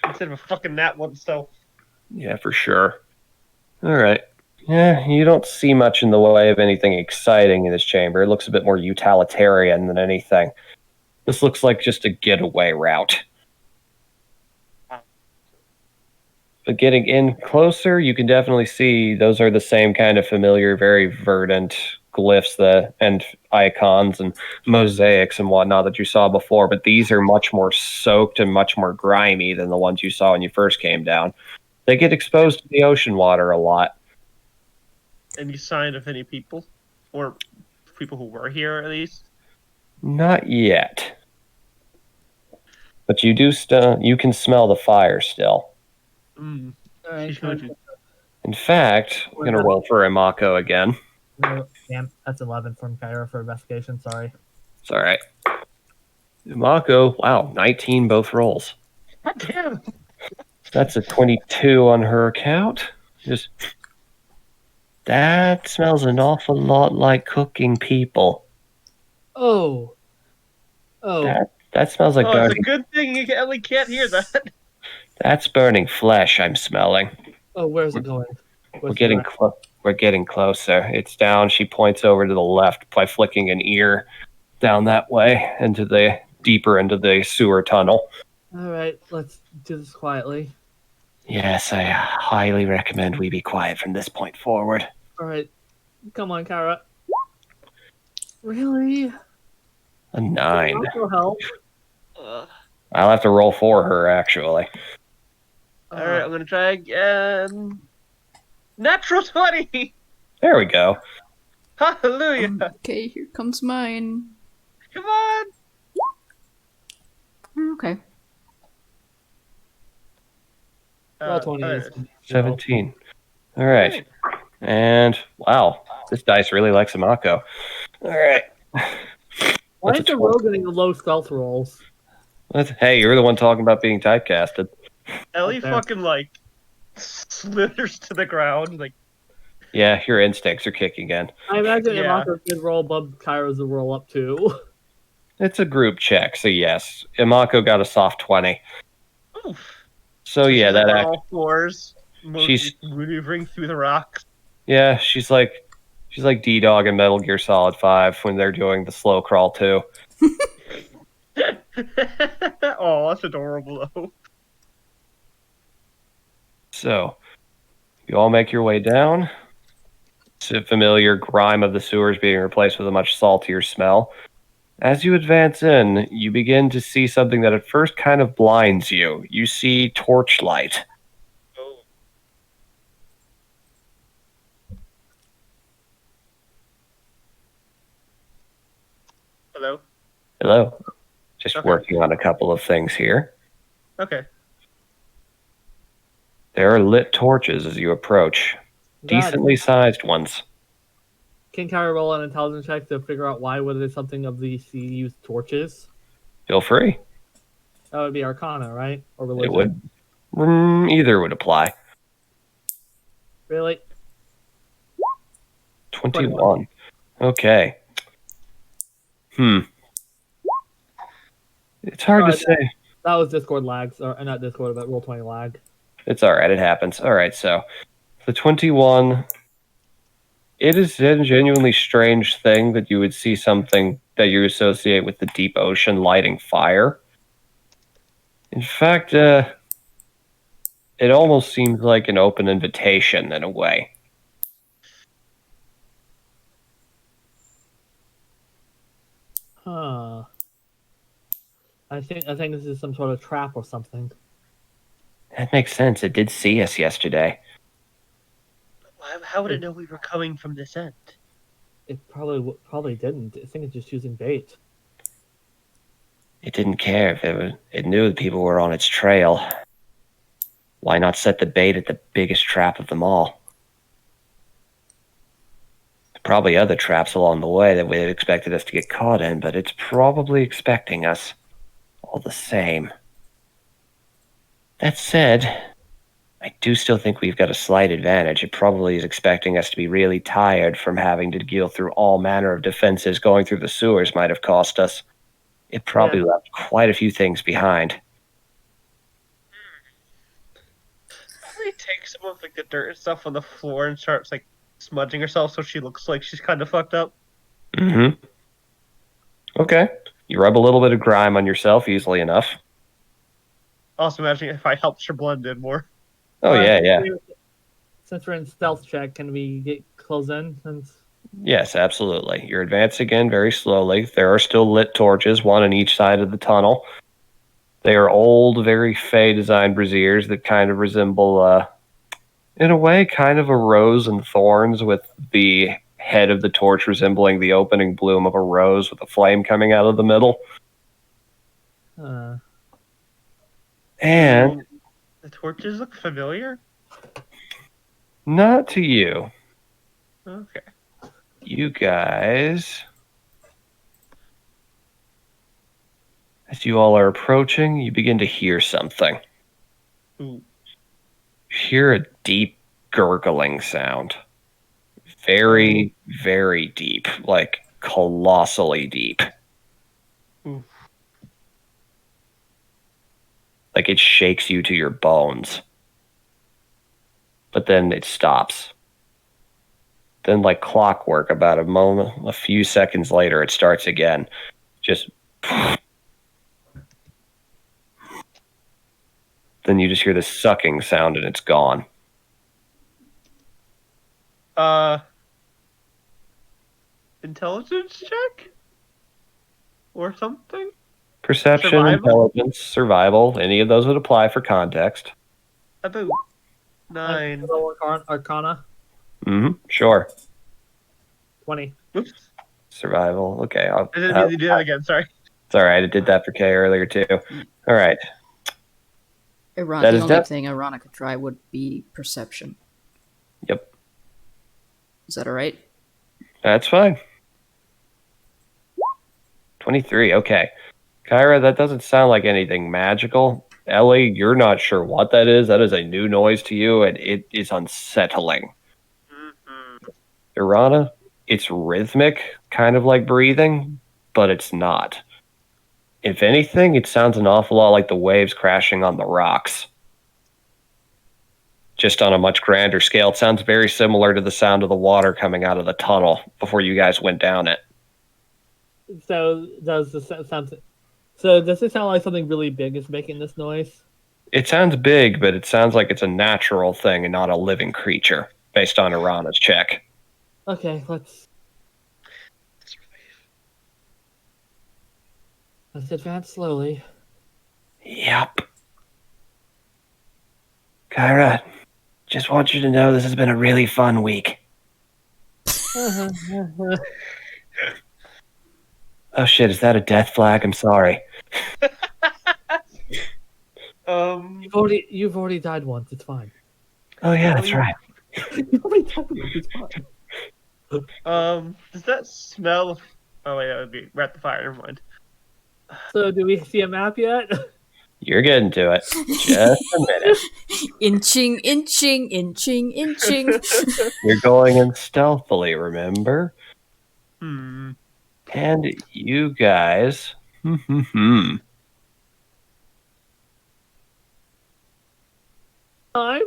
Instead of a fucking nat one, so. Yeah, for sure. All right. Yeah, you don't see much in the way of anything exciting in this chamber. It looks a bit more utilitarian than anything. This looks like just a getaway route. But getting in closer, you can definitely see those are the same kind of familiar, very verdant glyphs and icons and mosaics and whatnot that you saw before. But these are much more soaked and much more grimy than the ones you saw when you first came down. They get exposed to the ocean water a lot. Any sign of any people? Or people who were here, at least? Not yet. But you can smell the fire still. Mm. All right. She showed you. In fact, I'm going to roll for Imako again. No, damn, that's 11 from Kyra for investigation. Sorry. It's all right. Imako, wow, 19 both rolls. God damn! That's a 22 on her account. That smells an awful lot like cooking people. Oh. That smells like It's burning. a good thing Ellie can't hear that. That's burning flesh I'm smelling. Oh, where's it going? We're getting closer. It's down. She points over to the left by flicking an ear down that way deeper into the sewer tunnel. All right, let's do this quietly. Yes, I highly recommend we be quiet from this point forward. All right, come on, Kyra. Really? A 9. Also help. I'll have to roll for her, actually. Alright, I'm gonna try again. Natural 20! There we go. Hallelujah! Okay, here comes mine. Come on! Okay. Roll 20 is 17. All right. And, wow, this dice really likes Imako. All right. Why That's is a the rogue getting the low stealth rolls? Hey, you're the one talking about being typecasted. Ellie Okay. fucking, slithers to the ground, Yeah, your instincts are kicking in. I imagine Yeah. Imako did roll above Kyra's to roll up too. It's a group check, so yes. Imako got a soft 20. oof. So yeah, She's, that on act. all fours, She's- maneuvering through the rocks. Yeah, she's like D-Dog in Metal Gear Solid 5 when they're doing the slow crawl too. Oh, that's adorable, though. So, you all make your way down. It's a familiar grime of the sewers being replaced with a much saltier smell. As you advance in, you begin to see something that at first kind of blinds you. You see torchlight. Hello? Hello. Just Okay. working on a couple of things here. Okay. There are lit torches as you approach. God, Decently sized ones. can Kyra roll an intelligence check to figure out why would it something of these use torches? Feel free. That would be Arcana, right? Or religion? It would. Either would apply. Really? 21. Okay. It's hard to say. That was Discord lags, or not Discord, but Roll20 lag. It's all right. It happens. All right. So the 21. It is a genuinely strange thing that you would see something that you associate with the deep ocean lighting fire. In fact, it almost seems like an open invitation in a way. Huh. I think this is some sort of trap or something. That makes sense. It did see us yesterday. How would it know we were coming from this end? It probably didn't. I think it's just using bait. It didn't care if it knew that people were on its trail. Why not set the bait at the biggest trap of them all? Probably other traps along the way that it expected us to get caught in, but it's probably expecting us all the same. That said, I do still think we've got a slight advantage. It probably is expecting us to be really tired from having to deal through all manner of defenses going through the sewers might have cost us. It probably left quite a few things behind. Probably take some of like the dirt and stuff on the floor and starts like smudging herself so she looks like she's kind of fucked up. Mm-hmm. Okay. You rub a little bit of grime on yourself easily enough. Also, imagining if I helped her blend in more. Oh, yeah. Since we're in stealth check, can we get close in? Yes, absolutely. You're advancing in very slowly. There are still lit torches, one on each side of the tunnel. They are old, very Fey-designed braziers that kind of resemble, in a way, kind of a rose and thorns, with the head of the torch resembling the opening bloom of a rose with a flame coming out of the middle. And the torches look familiar. Not to you. Okay. You guys, as you all are approaching, you begin to hear something. Ooh. You hear a deep gurgling sound. Very, very deep, like colossally deep. Ooh. Like it shakes you to your bones. But then it stops. Then, like clockwork, about a few seconds later, it starts again. Just. Then you just hear this sucking sound and it's gone. Intelligence check? Or something? Perception, Survival? intelligence, survival, any of those would apply for context. About 9. Arcana. Sure. 20. Oops. Survival. Okay. I didn't mean to do that again, sorry. It's all right. I did that for Kay earlier too. All right. The only thing Irana could try would be perception. Yep. Is that all right? That's fine. 23. Okay. Kyra, that doesn't sound like anything magical. Ellie, you're not sure what that is. That is a new noise to you, and it is unsettling. Mm-hmm. Irana, it's rhythmic, kind of like breathing, but it's not. If anything, it sounds an awful lot like the waves crashing on the rocks. Just on a much grander scale. It sounds very similar to the sound of the water coming out of the tunnel before you guys went down it. So does it sound like something really big is making this noise? It sounds big, but it sounds like it's a natural thing and not a living creature, based on Irana's check. Okay, let's advance slowly. Yep. Kyra, just want you to know this has been a really fun week. Oh shit, is that a death flag? I'm sorry. You've already died once, it's fine. Oh yeah, that's right. You've already died once, it's fine. Does that smell? Oh wait, that would be we're at the fire. Never mind. So, do we see a map yet? You're getting to it. Just a minute. Inching. You're going in stealthily, remember? Hmm. And you guys. Time?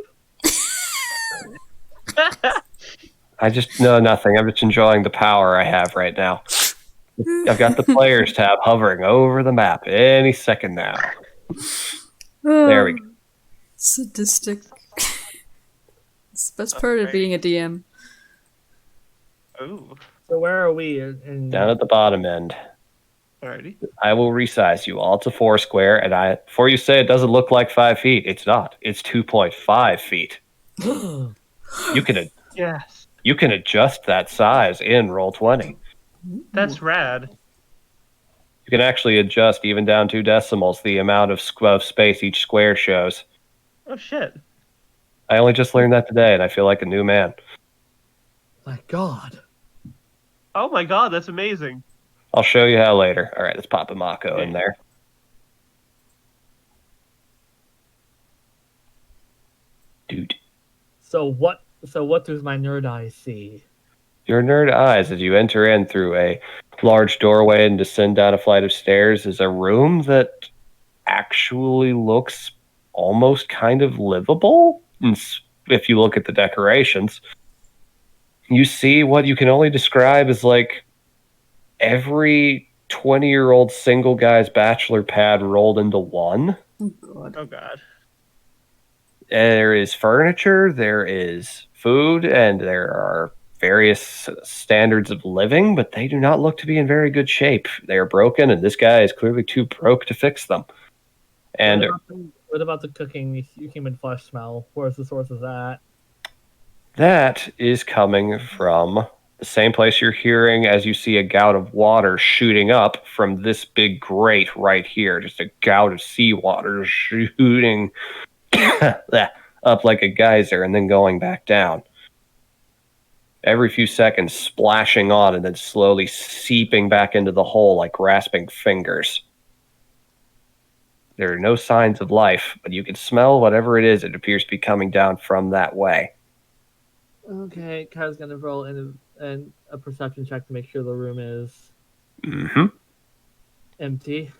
Nothing. I'm just enjoying the power I have right now. I've got the players tab hovering over the map any second now. There we go. Sadistic. It's the best part of being a DM. Oh. So where are we? Down at the bottom end. Alrighty. I will resize you all to 4 square, and before you say it doesn't look like 5 feet, it's not. It's 2.5 feet. You can Yes. you can adjust that size in Roll20. That's rad. You can actually adjust even down 2 decimals the amount of space each square shows. Oh shit. I only just learned that today, and I feel like a new man. My God. Oh my god, that's amazing. I'll show you how later. All right, let's pop a Mako in there. Dude. So what does my nerd eye see? Your nerd eyes, as you enter in through a large doorway and descend down a flight of stairs, is a room that actually looks almost kind of livable. If you look at the decorations, you see what you can only describe as like every 20-year-old single guy's bachelor pad rolled into one. Oh god. Oh god. There is furniture, there is food, and there are various standards of living, but they do not look to be in very good shape. They are broken, and this guy is clearly too broke to fix them. And What about the cooking human flesh smell? Where's the source of that? that is coming from the same place you're hearing as you see a gout of water shooting up from this big grate right here. Just a gout of seawater shooting up like a geyser and then going back down. Every few seconds splashing on and then slowly seeping back into the hole like grasping fingers. There are no signs of life, but you can smell whatever it is. It appears to be coming down from that way. Okay, Kyle's gonna roll in a perception check to make sure the room is Mm-hmm. empty.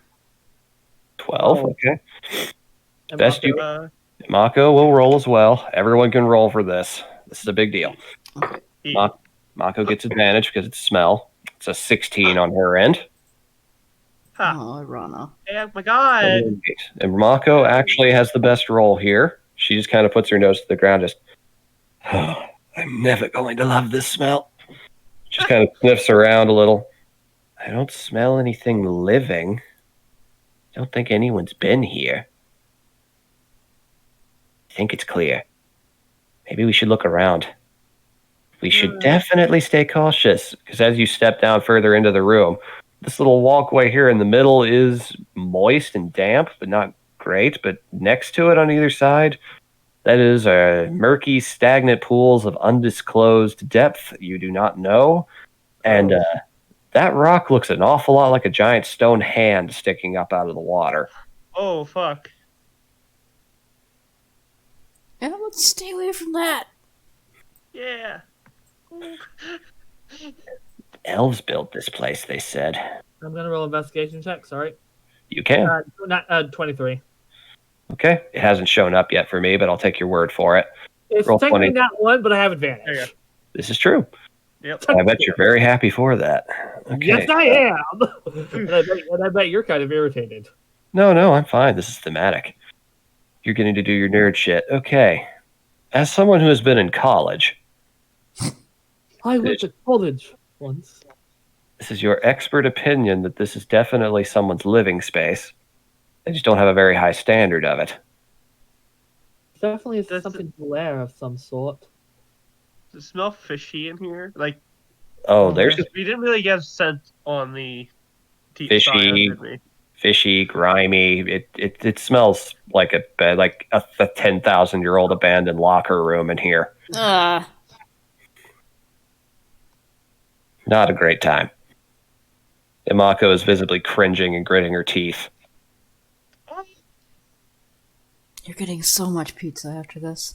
12, Oh. okay. And Best you... Uh, Mako will roll as well. Everyone can roll for this. This is a big deal. Okay. Mako gets advantage because it's smell. It's a 16 on her end. ha. Oh, Rana. Oh my god. And Mako actually has the best roll here. She just kind of puts her nose to the ground, just, oh, I'm never going to love this smell. Just kind of sniffs around a little. I don't smell anything living. I don't think anyone's been here. I think it's clear. Maybe we should look around. We should definitely stay cautious, because as you step down further into the room, this little walkway here in the middle is moist and damp, but not great. But next to it on either side, that is murky, stagnant pools of undisclosed depth you do not know. And that rock looks an awful lot like a giant stone hand sticking up out of the water. Oh fuck. Yeah, let's stay away from that. Yeah. Elves built this place, they said. I'm gonna roll investigation check. Sorry. You can. Not 23. Okay. It hasn't shown up yet for me, but I'll take your word for it. It's Roll technically 20. not one, but I have There you advantage. This is true. Yep. I bet you're very happy for that. Okay. Yes, I am. and I bet you're kind of irritated. No, I'm fine. This is thematic. You're getting to do your nerd shit. Okay. As someone who has been in college, I went to college once. this is your expert opinion that this is definitely someone's living space. They just don't have a very high standard of it. Definitely Does something rare of some sort. Does it smell fishy in here? Like, Oh, there's we didn't really get a scent on the Fishy. sign, did we? fishy, grimy. It smells like a 10,000-year-old abandoned locker room in here. Ah. Not a great time. Imako is visibly cringing and gritting her teeth. You're getting so much pizza after this.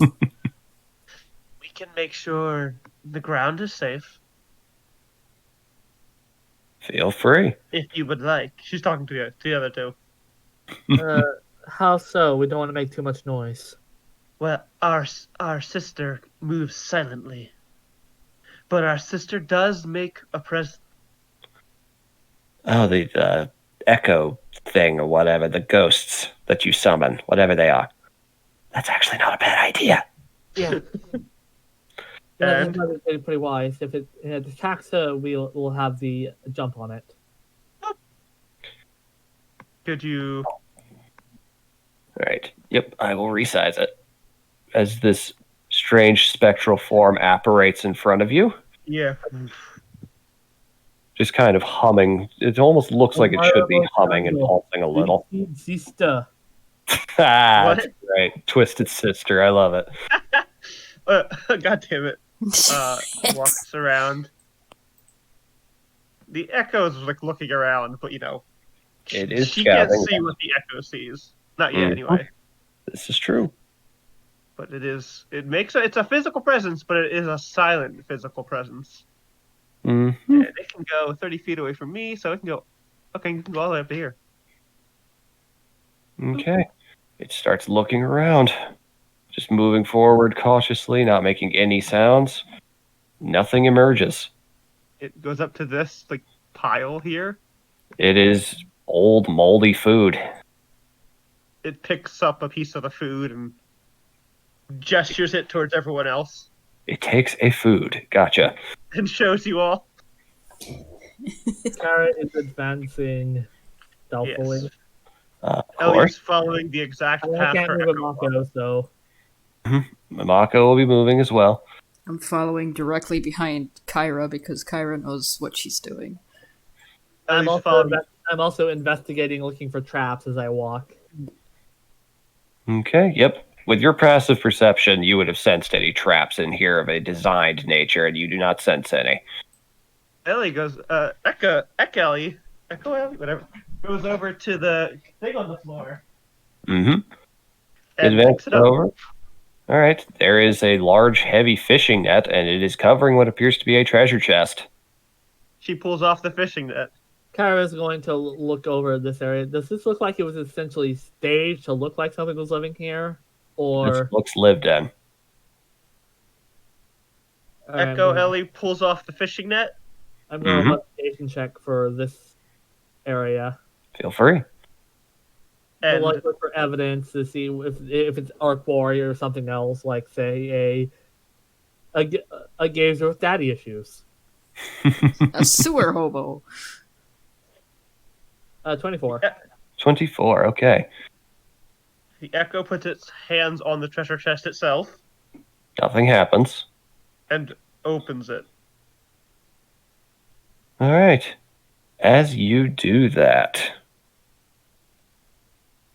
We can make sure the ground is safe, Feel free. if you would like. She's talking to the other two. How so? We don't want to make too much noise. Well, our sister moves silently, but our sister does make a presence. Oh, the echo thing or whatever, the ghosts that you summon, whatever they are. That's actually not a bad idea. Yeah. Yeah, that's And pretty wise. If it attacks her, we'll have the jump on it. could you? All right. Yep, I will resize it. As this strange spectral form apparates in front of you, Yeah. just kind of humming. It almost looks like it should be humming and pulsing a little. Sister. Ah, that's What? right. Twisted Sister. I love it. God damn it. Walks around. The echo's like looking around, but It is she can't scouting. see what the echo sees. Not yet, anyway. This is true. But it's a physical presence, but it is a silent physical presence. Mm-hmm. And it can go 30 feet away from me, so it can go all the way up to here. Okay. It starts looking around, just moving forward cautiously, not making any sounds. Nothing emerges. It goes up to this like pile here. It is old, moldy food. It picks up a piece of the food and gestures it towards everyone else It takes a food. Gotcha. and shows you all. Kara is advancing stealthily. Yes. Of Ellie's course. following the exact I path can't her move a echo Mako, so Mamako will be moving as well. I'm following directly behind Kyra because Kyra knows what she's doing. Ellie's following. I'm also investigating, looking for traps as I walk. Okay, yep. With your passive perception, you would have sensed any traps in here of a designed nature, and you do not sense any. Ellie goes, Echo Ellie, whatever, goes over to the thing on the floor Mm-hmm. and Advance picks it up. over. All right. There is a large, heavy fishing net, and it is covering what appears to be a treasure chest. She pulls off the fishing net. Kara is going to look over this area. Does this look like it was essentially staged to look like something was living here? Or This looks lived in. Echo Ellie pulls off the fishing net. I'm going to investigation check for this area. Feel free. And Look for evidence to see if it's Arc Warrior or something else, like say a gazer with daddy issues. A sewer hobo. 24. 24. Okay. the Echo puts its hands on the treasure chest itself Nothing happens. and opens it. All right. As you do that,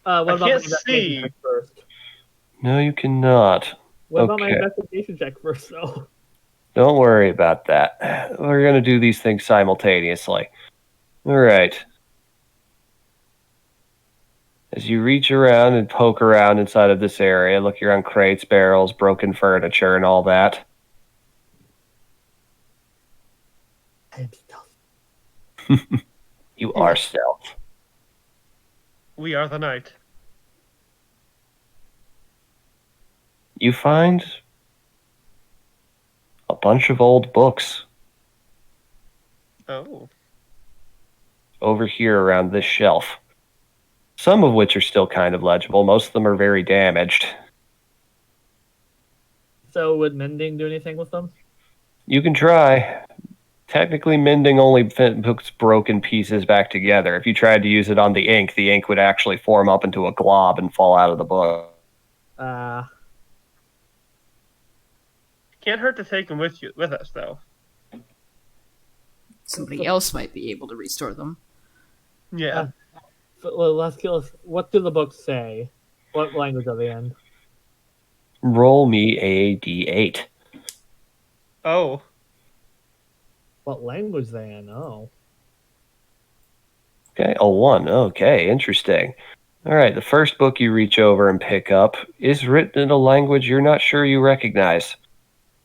What I about my can't investigation see. check first? no, you cannot. What about my Okay. investigation check first, though? Don't worry about that. We're going to do these things simultaneously. All right. As you reach around and poke around inside of this area, look around crates, barrels, broken furniture, and all that. I am stealth. You are stealth. We are the night. You find a bunch of old books Oh. over here around this shelf. Some of which are still kind of legible. Most of them are very damaged. So would mending do anything with them? You can try. Technically, mending only puts broken pieces back together. If you tried to use it on the ink would actually form up into a glob and fall out of the book. Can't hurt to take them with us, though. Somebody else might be able to restore them. Yeah. Let's kill. What do the books say? What language are they in? Roll me a d8. Oh. What language they in? Oh. Okay, a 1. Okay, interesting. All right, the first book you reach over and pick up is written in a language you're not sure you recognize.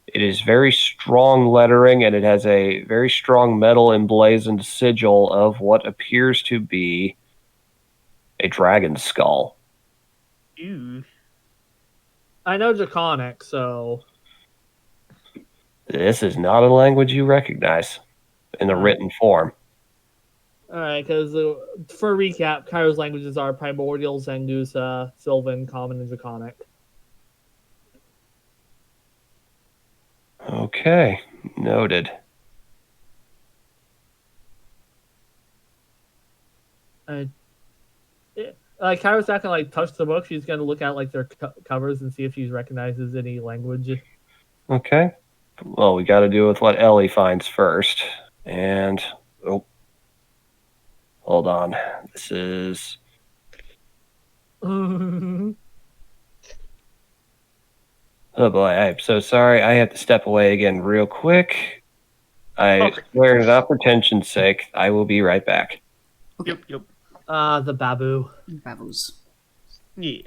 It is very strong lettering, and it has a very strong metal emblazoned sigil of what appears to be a dragon's skull. Ew. I know Draconic, so This is not a language you recognize in the written form. alright. Because for a recap, Kairo's languages are Primordial, Zengusa, Sylvan, Common, and Draconic. Okay, noted. Uh, like Kyra's not gonna like touch the book. She's gonna look at like their covers and see if she recognizes any language. Okay. Well, we got to deal with what Ellie finds first. And oh, hold on. This is oh boy. I'm so sorry. I have to step away again real quick. I Okay. swear, not for tension's sake, I will be right back. Okay. Yep. the babu. Babos. Yeah.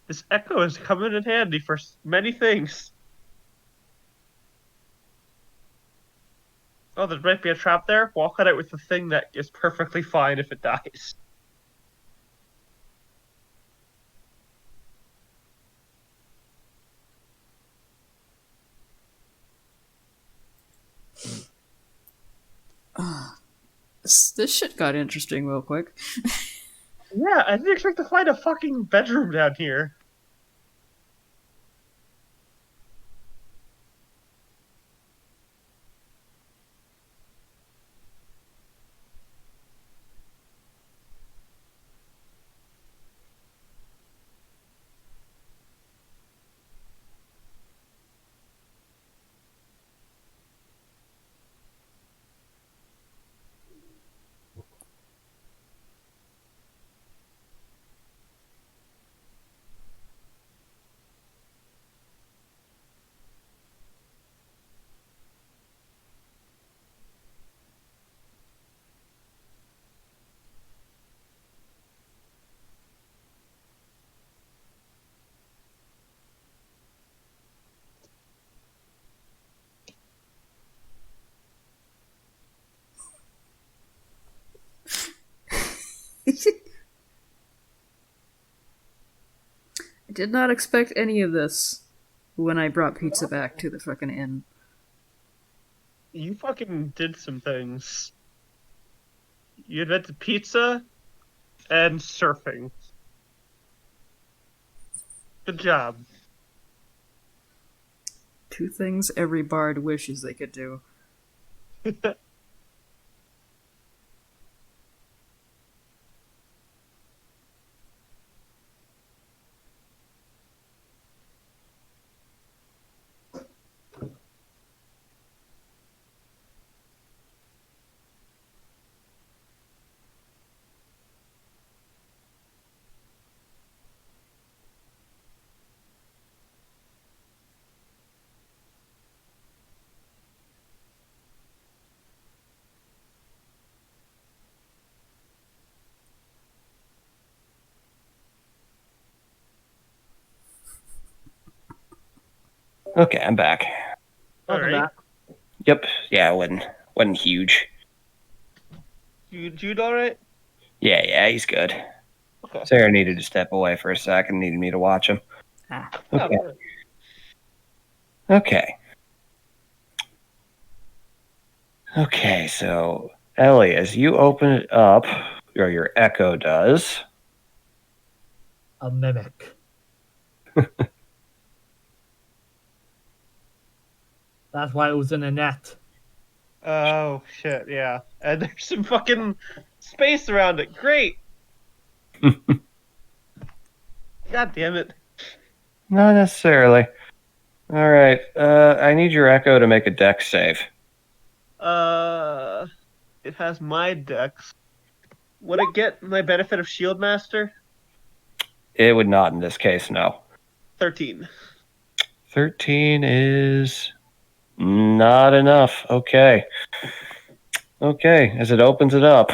This echo is coming in handy for many things. Oh, there might be a trap there. Walk on it with the thing that is perfectly fine if it dies. This shit got interesting real quick. Yeah, I didn't expect to find a fucking bedroom down here. I did not expect any of this when I brought pizza back to the fucking inn. You fucking did some things. You invented pizza and surfing. Good job. Two things every bard wishes they could do. Okay, I'm back. Welcome Alright. back. Yep. Yeah, it wasn't huge. Jude alright? Yeah, he's good. Okay. Sarah needed to step away for a second, needed me to watch him. Ah. Okay. Oh, Okay. Okay, so Ellie, as you open it up, or your echo does, A mimic. That's why it was in a net. oh shit, yeah. And there's some fucking space around it. Great! God damn it. not necessarily. All right, I need your echo to make a dex save. It has my dex. Would it get my benefit of Shield Master? It would not in this case, no. 13. 13 is not enough. Okay. Okay, as it opens it up,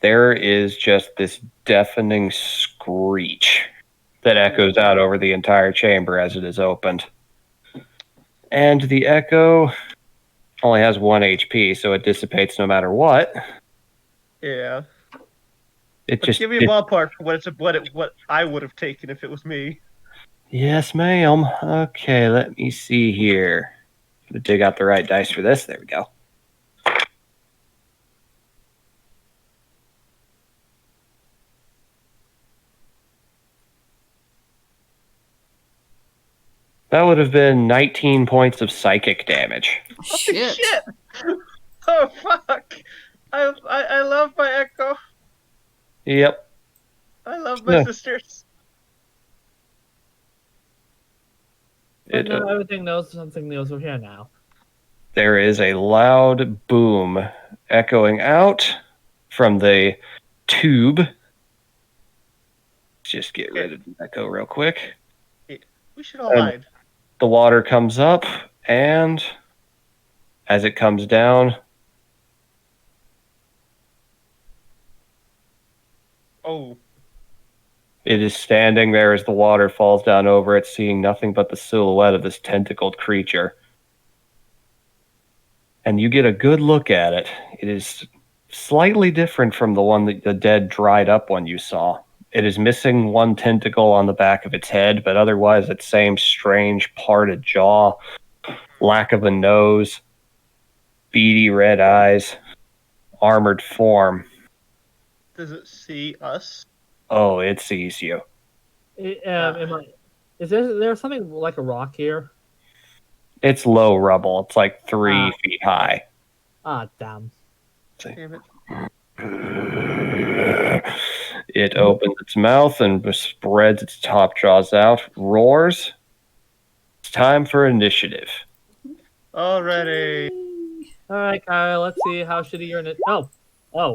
there is just this deafening screech that echoes out over the entire chamber as it is opened. And the echo only has 1 HP, so it dissipates no matter what. Yeah. It But just give me a ballpark for what I would have taken if it was me. Yes, ma'am. Okay, let me see here. Gonna dig out the right dice for this. There we go. That would have been 19 points of psychic damage. Shit. Shit! Oh fuck! I love my Echo. Yep. I love my Yeah. sisters. But now everything knows something knows we're here now. There is a loud boom echoing out from the tube. Let's just get rid of the echo real quick. We should all And hide. the water comes up, and as it comes down, Oh, it is standing there as the water falls down over it, seeing nothing but the silhouette of this tentacled creature. And you get a good look at it. It is slightly different from the one that the dead dried up one you saw. It is missing one tentacle on the back of its head, but otherwise its same strange parted jaw, lack of a nose, beady red eyes, armored form. does it see us? Oh, it sees you. Is there something like a rock here? It's low rubble. It's like 3 feet high. Ah, damn. Damn it. It opens its mouth and spreads its top jaws out, roars. It's time for initiative. Already. All right, Kyle. Let's see how shitty your Oh,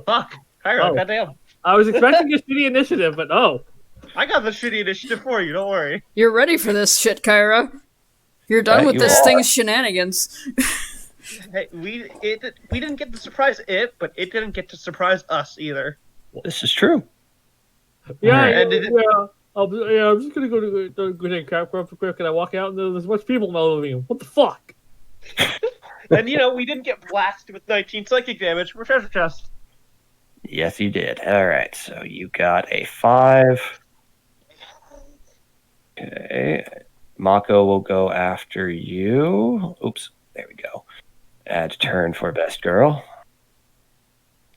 Fuck. Kyra, Oh. goddamn. I was expecting a shitty initiative, but I got the shitty initiative for you, don't worry. You're ready for this shit, Kyra. You're done with You this are. thing's shenanigans. Hey, we didn't get to surprise it, but it didn't get to surprise us either. This is true. yeah, And yeah. I'm just gonna go to take crap real quick, and I walk out, and there's a bunch of people moving. What the fuck? And we didn't get blasted with 19 psychic damage. We're treasure chest. Yes, you did. All right, so you got a 5. Okay. Mako will go after you. Oops, there we go. Add turn for best girl.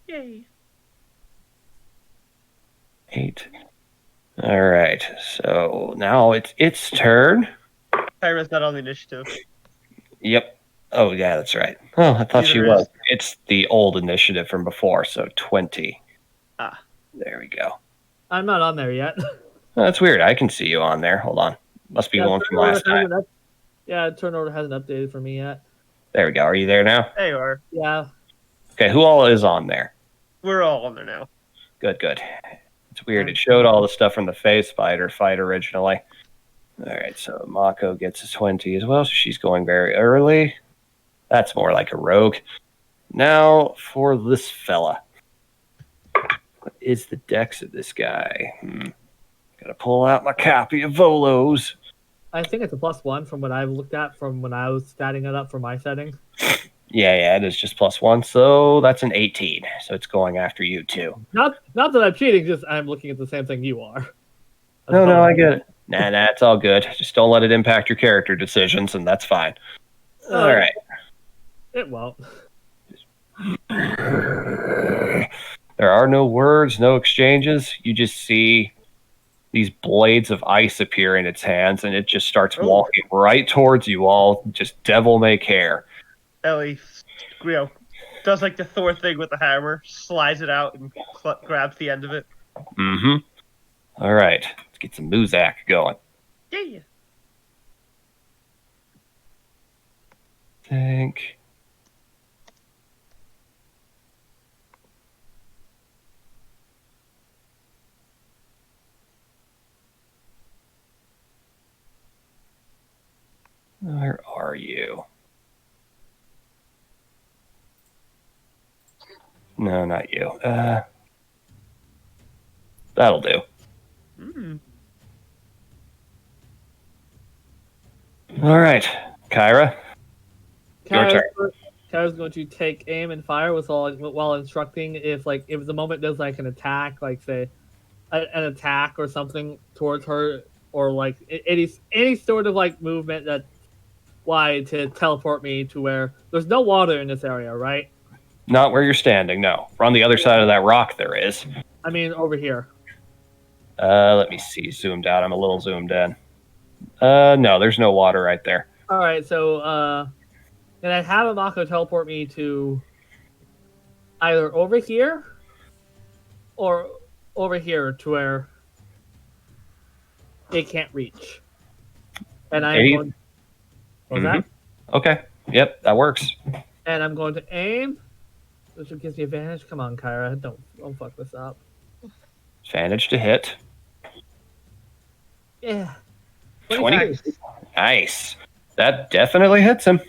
Yay. 8. All right, so now it's its turn. Kyra's not on the initiative. Yep. Oh, yeah, that's right. Oh, I thought she Neither was. is- It's the old initiative from before, so 20. Ah. There we go. I'm not on there yet. Oh, that's weird. I can see you on there. Hold on. Must be one from last time. Turn order hasn't updated for me yet. There we go. Are you there now? There you are. Yeah. Okay, who all is on there? We're all on there now. Good, good. It's weird. It showed all the stuff from the Phase Spider fight originally. All right, so Mako gets a 20 as well, so she's going very early. That's more like a rogue. Now for this fella. What is the dex of this guy? Gotta pull out my copy of Volo's. I think it's a +1 from what I've looked at from when I was statting it up for my setting. Yeah, it is just +1, so that's an 18. So it's going after you too. Not that I'm cheating, just I'm looking at the same thing you are. No, I get it. Nah, it's all good. Just don't let it impact your character decisions, and that's fine. All right. It won't. There are no words, no exchanges. You just see these blades of ice appear in its hands, and it just starts walking right towards you all, just devil may care. Ellie, does like the Thor thing with the hammer, slides it out, and grabs the end of it. Mm-hmm. All right. Let's get some Muzak going. Yeah. Think. Where are you? No, not you. That'll do. All right, Kyra. Your turn. Kyra's going to take aim and fire while instructing if the moment does like an attack, like say an attack or something towards her, or like any sort of like movement that to teleport me to where there's no water in this area, right? Not where you're standing, no. On the other side of that rock there is. I mean over here. Let me see. Zoomed out. I'm a little zoomed in. No, there's no water right there. All right, so can I have a Mako teleport me to either over here or over here to where it can't reach? And I'm Any- going. What was that? Okay. Yep, that works. And I'm going to aim. Which gives me advantage. Come on, Kyra, don't fuck this up. Advantage to hit. Yeah. 20. Nice. That definitely hits him.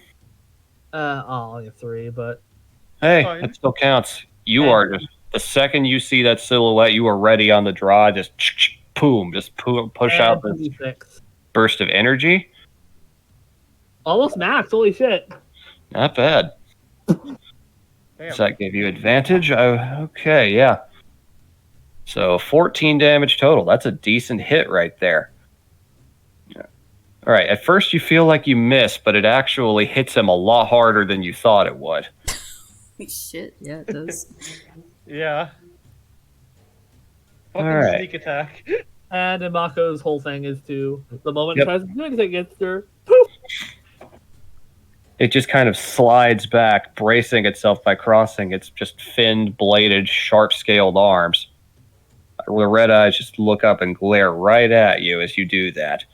Only a 3, but Hey, Fine. that still counts. You And- are just the second you see that silhouette, you are ready on the draw. Just boom, push out this 26. burst of energy. Almost max. Holy shit. Not bad. Damn. Does that give you advantage? Okay, yeah. So 14 damage total. That's a decent hit right there. All right. At first, you feel like you miss, but it actually hits him a lot harder than you thought it would. Holy shit, yeah, it does. Yeah. Fucking Alright. sneak attack. And Mako's whole thing is to, the moment Yep. it tries to do anything against her, poof! It just kind of slides back, bracing itself by crossing its just finned, bladed, sharp-scaled arms. The red eyes just look up and glare right at you as you do that.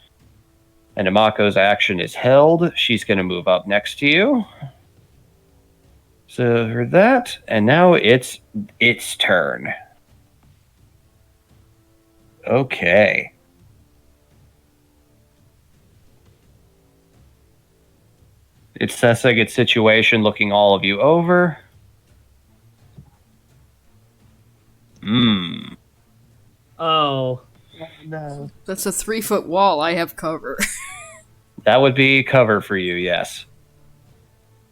And Imako's action is held. She's going to move up next to you. So for that, and now it's its turn. Okay. It's assessing its situation, looking all of you over. Oh. No. That's a 3-foot wall. I have cover. That would be cover for you, yes.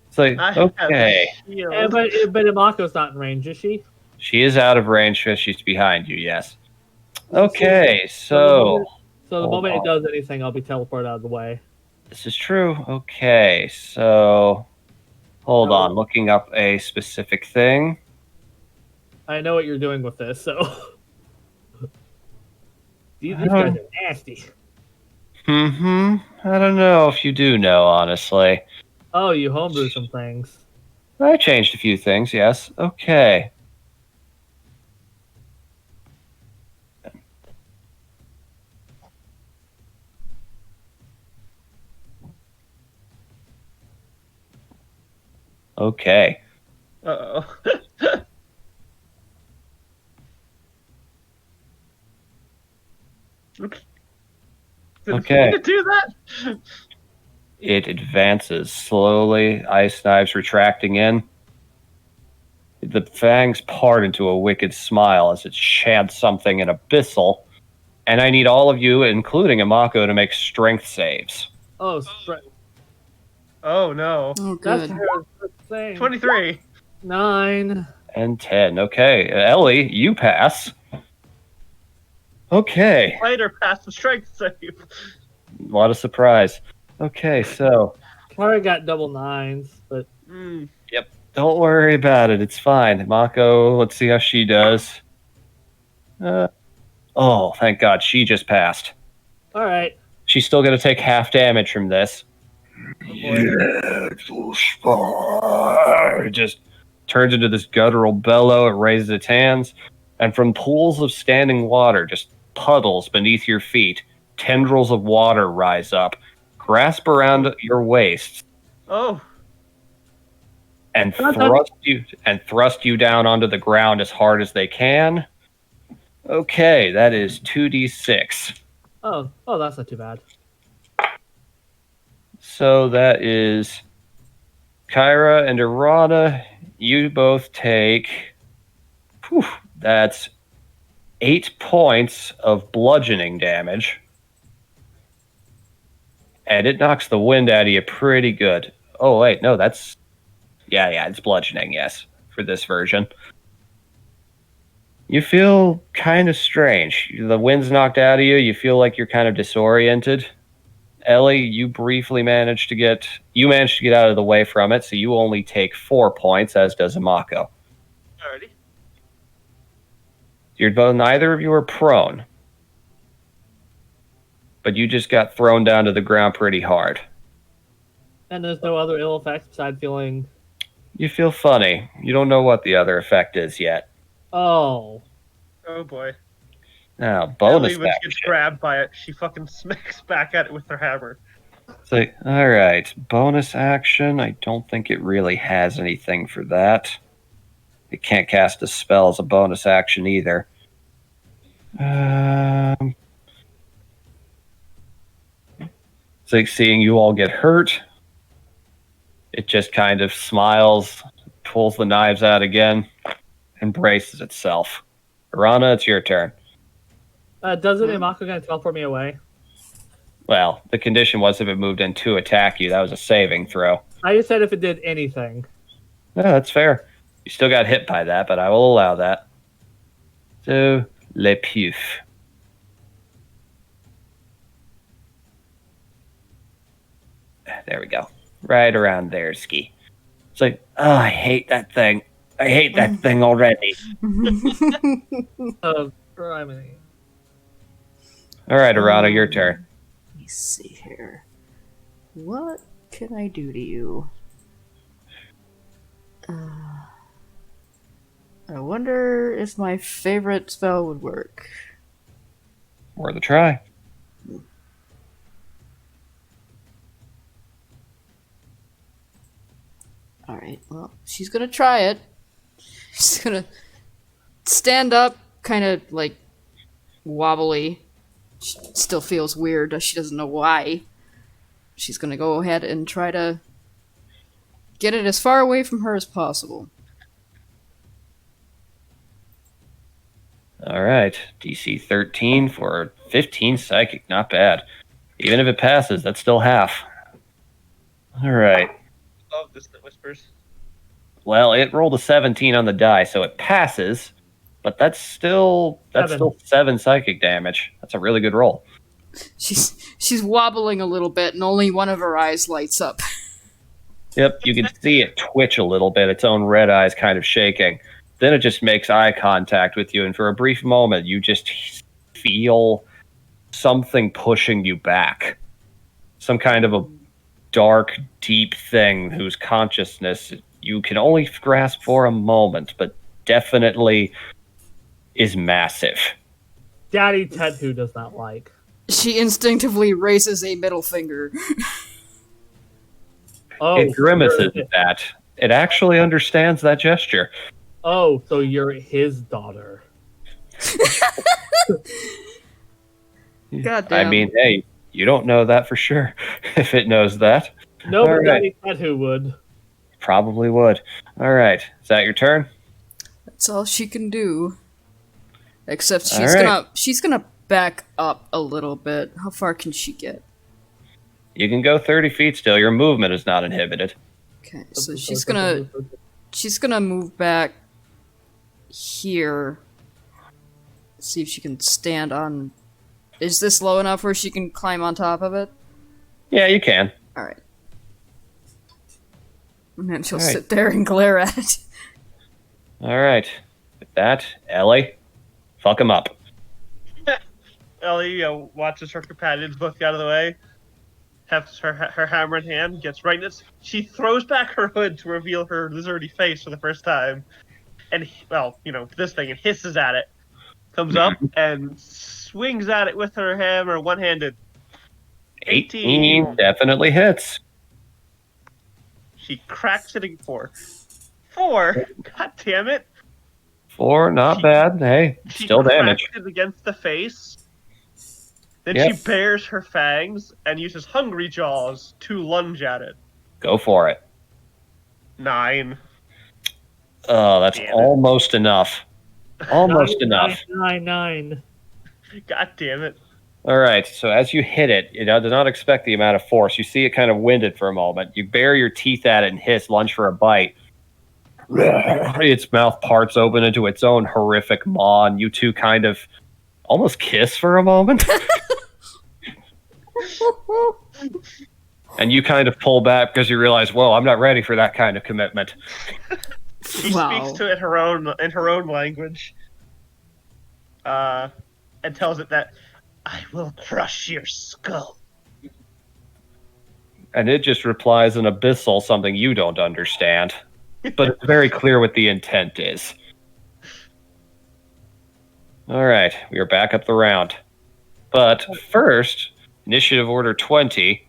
It's like, I have okay. a shield. But Mako's not in range, is she? She is out of range, so she's behind you, yes. Okay, so So the Hold moment on. it does anything, I'll be teleported out of the way. this is true. Okay, so hold No. on, looking up a specific thing. I know what you're doing with this, so. These I guys don't- are nasty. I don't know if you do know, honestly. Oh, you homebrew some things. I changed a few things, yes. Okay. Okay. Uh-oh. Didn't Okay. mean to do that. It advances slowly, ice knives retracting in. The fangs part into a wicked smile as it sheds something in abyssal. And I need all of you, including Imako, to make strength saves. Oh, Oh no. Oh, that's good. her thing. 23. 9. And 10. Okay. Ellie, you pass. Okay. Fighter passed the strength save. What a surprise. Okay, so Clara got double 9s, but Mm. don't worry about it. It's fine. Mako, let's see how she does. Oh, thank God. She just passed. alright. She's still going to take half damage from this. It just turns into this guttural bellow. It raises its hands, and from pools of standing water, just puddles beneath your feet, tendrils of water rise up, grasp around your waists, Oh. and thrust you down onto the ground as hard as they can. Okay, that is 2d6. Oh, that's not too bad. So that is Kyra and Errata. You both take. Whew, that's 8 points of bludgeoning damage. And it knocks the wind out of you pretty good. Oh, wait, no, that's. Yeah, it's bludgeoning, yes, for this version. You feel kind of strange. The wind's knocked out of you. You feel like you're kind of disoriented. Ellie, you managed to get out of the way from it, so you only take 4 points, as does Imako. Alrighty. Neither of you are prone, but you just got thrown down to the ground pretty hard. And there's no other ill effects besides feeling. You feel funny. You don't know what the other effect is yet. Oh. Oh boy. Now, Ellie, bonus when she gets action. grabbed by it, she fucking smacks back at it with her hammer. It's like, all right, bonus action. I don't think it really has anything for that. It can't cast a spell as a bonus action either. It's like seeing you all get hurt. It just kind of smiles, pulls the knives out again, and braces itself. Arana, it's your turn. Doesn't Imako gonna teleport me away? Well, the condition was if it moved in to attack you, that was a saving throw. I just said if it did anything. No, that's fair. You still got hit by that, but I will allow that. So, Le Puf. There we go. Right around there, Ski. It's like, oh, I hate that thing. I hate that thing already. Criminy. All right, Arana, your turn. Let me see here. What can I do to you? I wonder if my favorite spell would work. Worth a try. Alright, well, she's gonna try it. She's gonna stand up, kind of like wobbly. She still feels weird. She doesn't know why. She's gonna go ahead and try to get it as far away from her as possible. All right, DC 13 for 15 psychic. Not bad. Even if it passes, that's still half. All right. Love Distant Whispers. Well, it rolled a 17 on the die, so it passes, but that's still 7 psychic damage. That's a really good roll. She's wobbling a little bit, and only one of her eyes lights up. Yep, you can see it twitch a little bit, its own red eyes kind of shaking. Then it just makes eye contact with you, and for a brief moment, you just feel something pushing you back. Some kind of a dark, deep thing whose consciousness you can only grasp for a moment, but definitely is massive. Daddy Ted, does not like. She instinctively raises a middle finger. It grimaces at that. It actually understands that gesture. Oh, so you're his daughter. God damn. I mean, hey, you don't know that for sure, if it knows that. No, but All right. Daddy Ted would. Probably would. All right. Is that your turn? That's all she can do. Except All right. she's gonna back up a little bit. How far can she get? You can go 30 feet still. Your movement is not inhibited. Okay, so she's gonna move back here. See if she can stand on. Is this low enough where she can climb on top of it? Yeah, you can. All right. And then she'll All right. sit there and glare at it. All right. With that, Ellie, fuck him up. Ellie watches her companions both get out of the way, hefts her hammer in hand, gets right in its. She throws back her hood to reveal her lizardy face for the first time, and this thing, and hisses at it, comes up and swings at it with her hammer one-handed. 18 definitely hits. She cracks it again. 4. God damn it. 4, not bad. Hey, She still damage. cracks it against the face. Then Yep. she bares her fangs and uses hungry jaws to lunge at it. Go for it. 9. Oh, that's Damn it. almost enough. Almost enough. 9. God damn it. All right, so as you hit it, do not expect the amount of force. You see it kind of winded for a moment. You bare your teeth at it and hiss, lunge for a bite. Its mouth parts open into its own horrific maw, and you two kind of almost kiss for a moment. And you kind of pull back because you realize, whoa, I'm not ready for that kind of commitment. She Wow. speaks to it in her own language, and tells it that I will crush your skull. And it just replies in abyssal something you don't understand. But it's very clear what the intent is. All right, we are back up the round. But first, initiative order 20.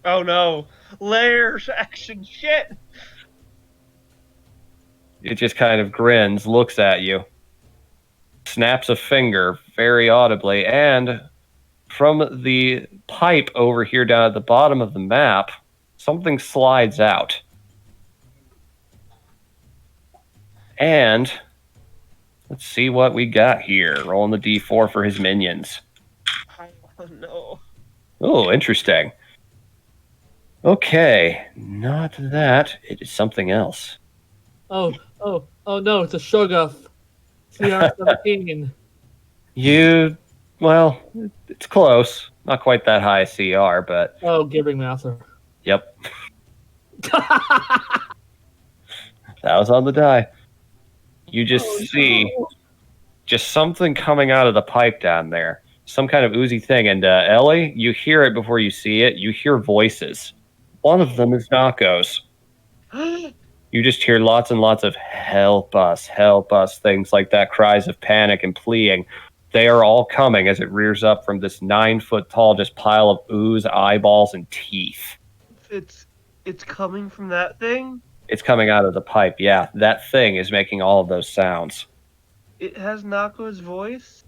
Oh no. Layers action shit. It just kind of grins, looks at you, snaps a finger very audibly, and from the pipe over here down at the bottom of the map, something slides out. And let's see what we got here. Rolling the d4 for his minions. Oh no. Oh, interesting. Okay, not that. It is something else. Oh no, it's a Shoguff. CR-17. Well, it's close. Not quite that high CR, but Oh, Giving Master. yep, that was on the die. You just see just something coming out of the pipe down there. Some kind of oozy thing. And Ellie, you hear it before you see it. You hear voices. One of them is Nako's. You just hear lots and lots of help us, things like that, cries of panic and pleading. They are all coming as it rears up from this 9-foot tall just pile of ooze, eyeballs, and teeth. It's coming from that thing? It's coming out of the pipe, yeah. That thing is making all of those sounds. It has Nako's voice?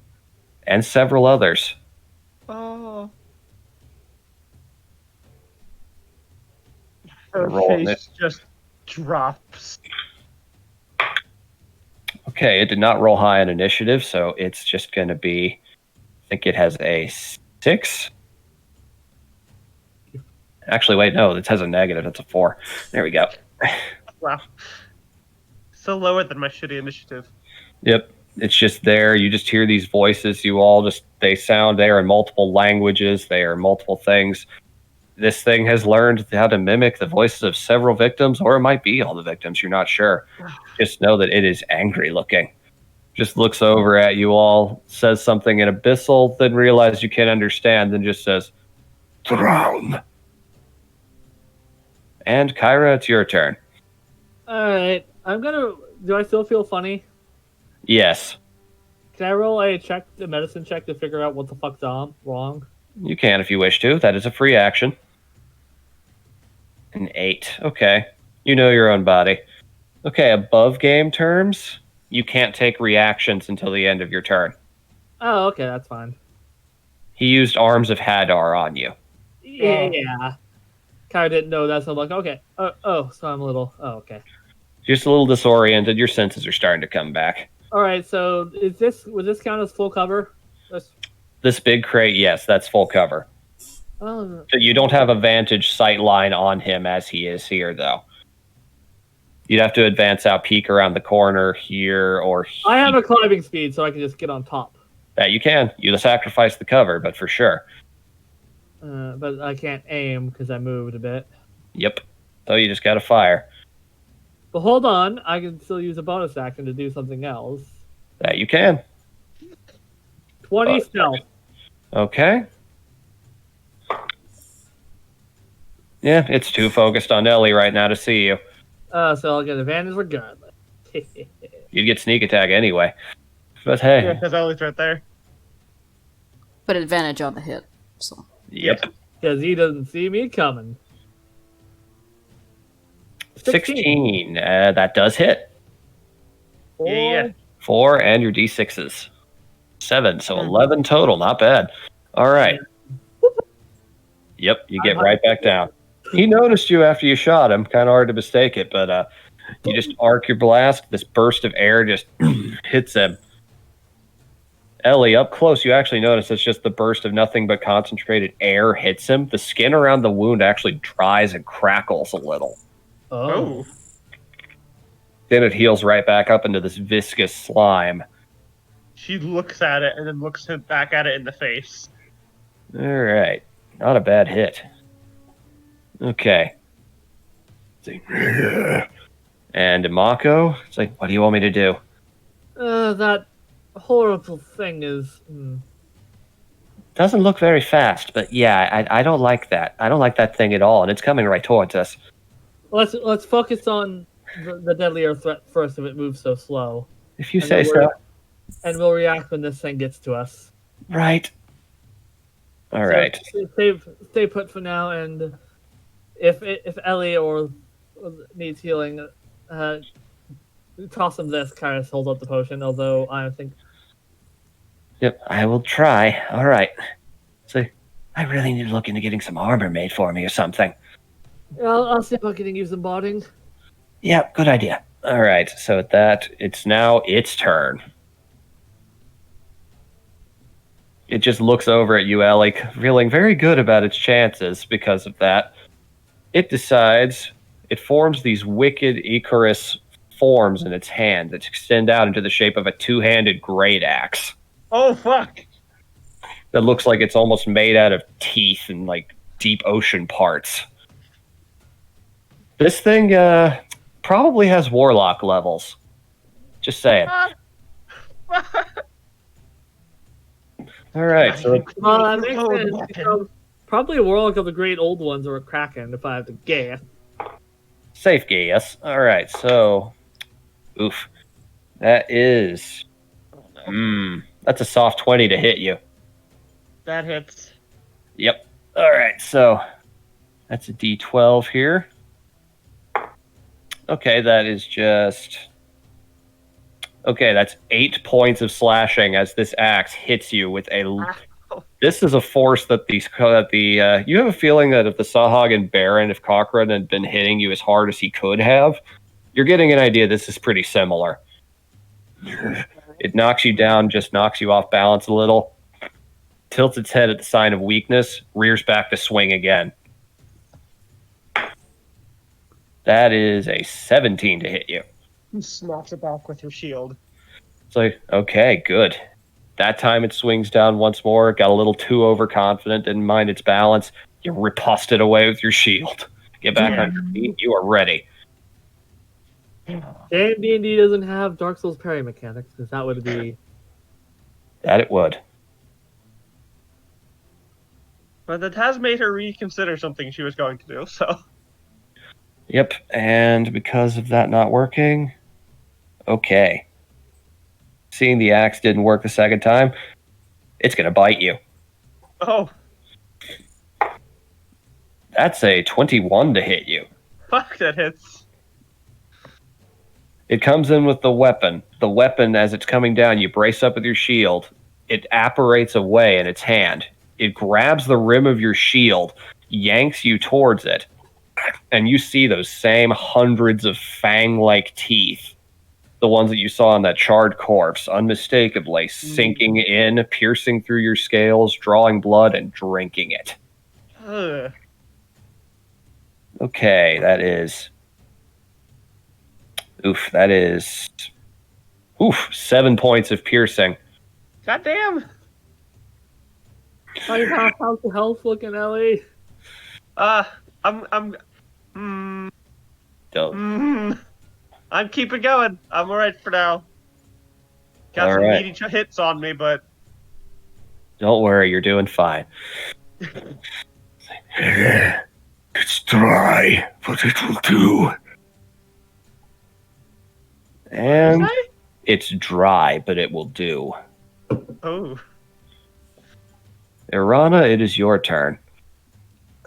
And several others. Oh. Her Her face just drops. Okay, it did not roll high on initiative, so it's just going to be, I think it has a 6. Actually, wait, no, it has a negative. It's a 4. There we go. Wow. So lower than my shitty initiative. Yep, it's just there. You just hear these voices. You all just, they sound there in multiple languages. They are multiple things. This thing has learned how to mimic the voices of several victims, or it might be all the victims. You're not sure. Just know that it is angry looking. Just looks over at you all, says something in abyssal, then realizes you can't understand, then just says, Drown. and Kyra, it's your turn. Alright, do I still feel funny? Yes, Can I roll a medicine check to figure out what the fuck's wrong? you can if you wish to. That is a free action. An 8. Okay. You know your own body. Okay, above game terms, you can't take reactions until the end of your turn. Oh, okay, that's fine. He used Arms of Hadar on you. Yeah. Kinda didn't know that, so I'm like, okay. So I'm a little, okay. Just a little disoriented. Your senses are starting to come back. Alright, so would this count as full cover? This big crate, yes, that's full cover. Oh, You don't have a vantage sight line on him as he is here, though. You'd have to advance out, peek around the corner here, or I have a climbing speed, so I can just get on top. that you can. You sacrifice the cover, but for sure. But I can't aim because I moved a bit. Yep. So you just gotta fire. But hold on, I can still use a bonus action to do something else. That you can. 20 stealth. Okay. Yeah, it's too focused on Ellie right now to see you. So I'll get advantage regardless. You'd get sneak attack anyway. But hey. Yeah, because Ellie's right there. But advantage on the hit. So Yep. Because he doesn't see me coming. 16. That does hit. Yeah. 4 and your d6s. 7, so 11 total. Not bad. All right. Yep, you get right back down. He noticed you after you shot him. Kind of hard to mistake it, but you just arc your blast. This burst of air just hits him. Ellie, up close, you actually notice it's just the burst of nothing but concentrated air hits him. The skin around the wound actually dries and crackles a little. Oh. Then it heals right back up into this viscous slime. She looks at it and then looks back at it in the face. All right. Not a bad hit. Okay. And Mako, it's like, what do you want me to do? That horrible thing is... Doesn't look very fast, but yeah, I don't like that. I don't like that thing at all, and it's coming right towards us. Let's focus on the deadlier threat first if it moves so slow. If you And say then so. And we'll react when this thing gets to us. Right. All So right. stay put for now, and if Ellie or needs healing, toss him this. Kairos holds up the potion, although I think Yep, I will try. All right. So, I really need to look into getting some armor made for me or something. I'll see about getting you some botting. Yeah, good idea. All right, so at that, it's now its turn. It just looks over at you, Ellie, feeling very good about its chances because of that. It decides, it forms these wicked Icarus forms in its hand that extend out into the shape of a two-handed great axe. Oh, fuck! That looks like it's almost made out of teeth and, like, deep ocean parts. This thing, probably has warlock levels. Just saying. Alright, so Well, that makes sense. Because probably a warlock of the great old ones or a kraken, if I have to guess. safe guess. Alright, so... Oof. That is... that's a soft 20 to hit you. That hits. Yep. Alright, so... That's a D12 here. Okay, that is just... Okay, that's 8 points of slashing as this axe hits you with a... This is a force that you have a feeling that if the Sahag and Baron, if Cochrane had been hitting you as hard as he could have, you're getting an idea this is pretty similar. It knocks you down, just knocks you off balance a little, tilts its head at the sign of weakness, rears back to swing again. That is a 17 to hit you. You smacks it back with your shield. It's like, okay, good. That time it swings down once more, got a little too overconfident, didn't mind its balance. You riposte it away with your shield. Get back on your feet, you are ready. And D&D doesn't have Dark Souls parry mechanics, because that would be... That it would. But that has made her reconsider something she was going to do, so... Yep, and because of that not working, okay. Seeing the axe didn't work the second time, it's going to bite you. Oh, That's a 21 to hit you. fuck, that hits. It comes in with the weapon. The weapon, as it's coming down, you brace up with your shield. It apparates away in its hand. It grabs the rim of your shield, yanks you towards it, and you see those same hundreds of fang-like teeth, the ones that you saw on that charred corpse, unmistakably sinking in, piercing through your scales, drawing blood, and drinking it. Ugh. Okay, that is... that is... 7 points of piercing. Goddamn! How's the health looking, Ellie? Don't. I'm keeping going. I'm alright for now. Got All some right. meaty hits on me, but... Don't worry, you're doing fine. It's dry, but it will do. And it's dry, but it will do. Oh. Irana, it is your turn.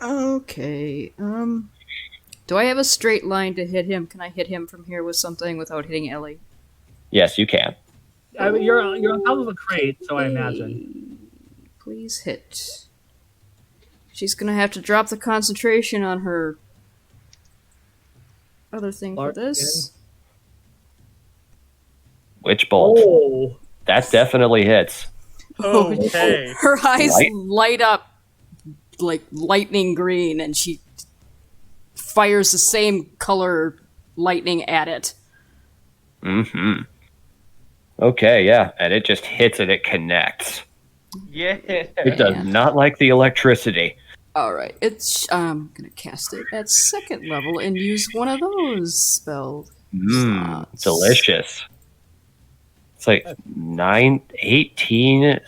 Okay. Do I have a straight line to hit him? Can I hit him from here with something without hitting Ellie? Yes, you can. I mean, you're on top of a crate, so I imagine. Please hit. She's gonna have to drop the concentration on her other thing for this. Witch bolt. Oh, That definitely hits. Okay. Her eyes Light? light up like lightning green, and she fires the same color lightning at it. Mm-hmm. Okay, yeah, and it just hits it. It connects. Yeah. It does not like the electricity. Alright, I'm gonna cast it at second level and use one of those spells. Delicious. It's like 18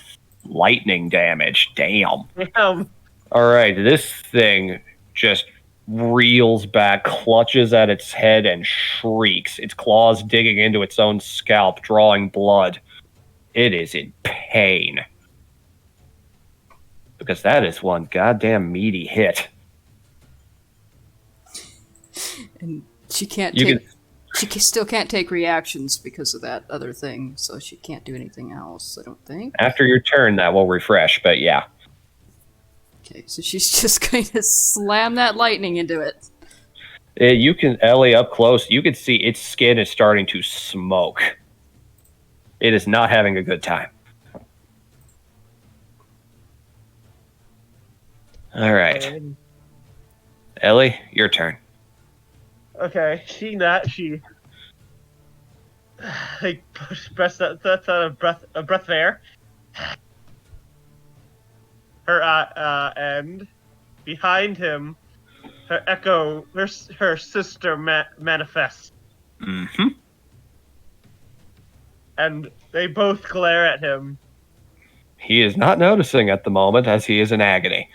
lightning damage. Damn. Damn. All right, this thing just reels back, clutches at its head, and shrieks. Its claws digging into its own scalp, drawing blood. It is in pain. Because that is one goddamn meaty hit. And she can't You take. Still can't take reactions because of that other thing, so she can't do anything else. I don't think. After your turn, that will refresh, but yeah. Okay, so she's just going to slam that lightning into it. You can, Ellie, up close, you can see its skin is starting to smoke. It is not having a good time. All right. Ellie, your turn. Okay, seeing that, she like breath a breath of air. Her and behind him, her echo, her sister manifests, Mm-hmm. and they both glare at him. He is not noticing at the moment as he is in agony.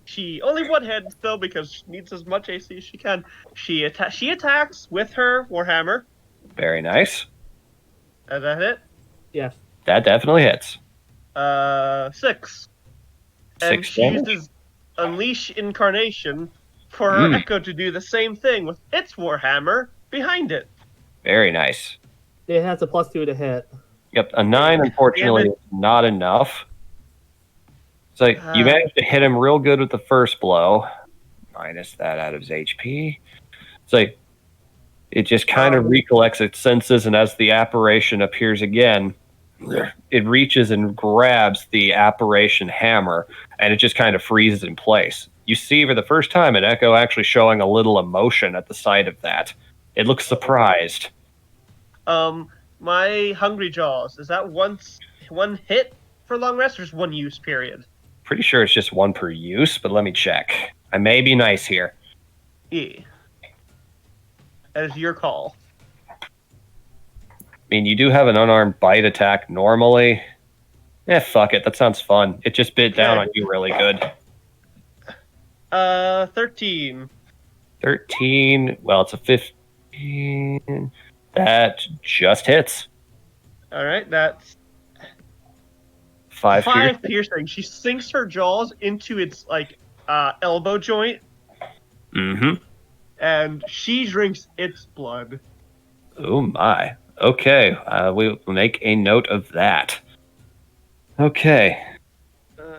She only one hit though because she needs as much AC as she can. She attacks with her warhammer. Very nice. Is that it? Yes. That definitely hits. 6. And 6 she damage. uses Unleash Incarnation for her echo to do the same thing with its warhammer behind it. Very nice. It has a +2 to hit. Yep, a 9 unfortunately is not enough. So you managed to hit him real good with the first blow. Minus that out of his HP. It's like it just kind of recollects its senses, and as the apparition appears again, it reaches and grabs the apparition hammer, and it just kind of freezes in place. You see for the first time an echo actually showing a little emotion at the sight of that. It looks surprised. My Hungry Jaws, is that one hit for long rest or just one use period? Pretty sure it's just 1 per use, but let me check. I may be nice here. Yeah. That is your call. I mean, you do have an unarmed bite attack normally. Fuck it. That sounds fun. It just bit down on you really good. 13. 13. Well, it's a 15. That just hits. All right, that's 5 5 piercing. She sinks her jaws into its elbow joint, Mm-hmm. and she drinks its blood. Oh my. Okay. We'll make a note of that. Okay.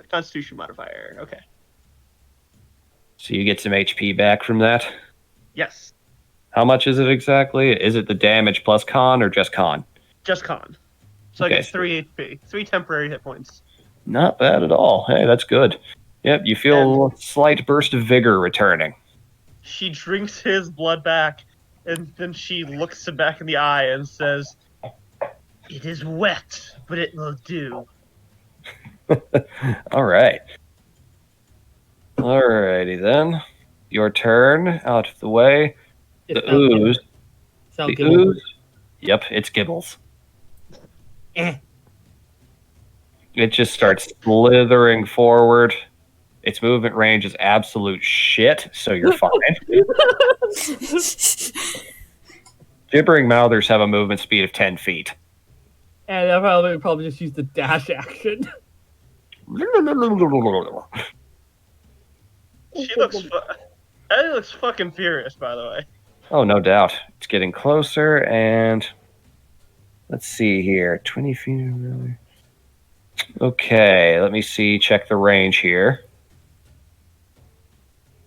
Constitution modifier. Okay. So you get some HP back from that. Yes. How much is it exactly? Is it the damage plus con or just con? Just con. So Okay. I get 3 HP. 3 temporary hit points. Not bad at all. Hey, that's good. Yep, you feel a slight burst of vigor returning. She drinks his blood back, and then she looks him back in the eye and says, "It is wet, but it will do." All right. Alrighty then. Your turn. Out of the way. The ooze. The ooze. Yep, it's Gibbles. It just starts slithering forward. Its movement range is absolute shit, so you're fine. Gibbering mouthers have a movement speed of 10 feet. And I probably just use the dash action. Ellie looks fucking furious, by the way. Oh, no doubt. It's getting closer, and let's see here. 20 feet. Okay, let me see. Check the range here.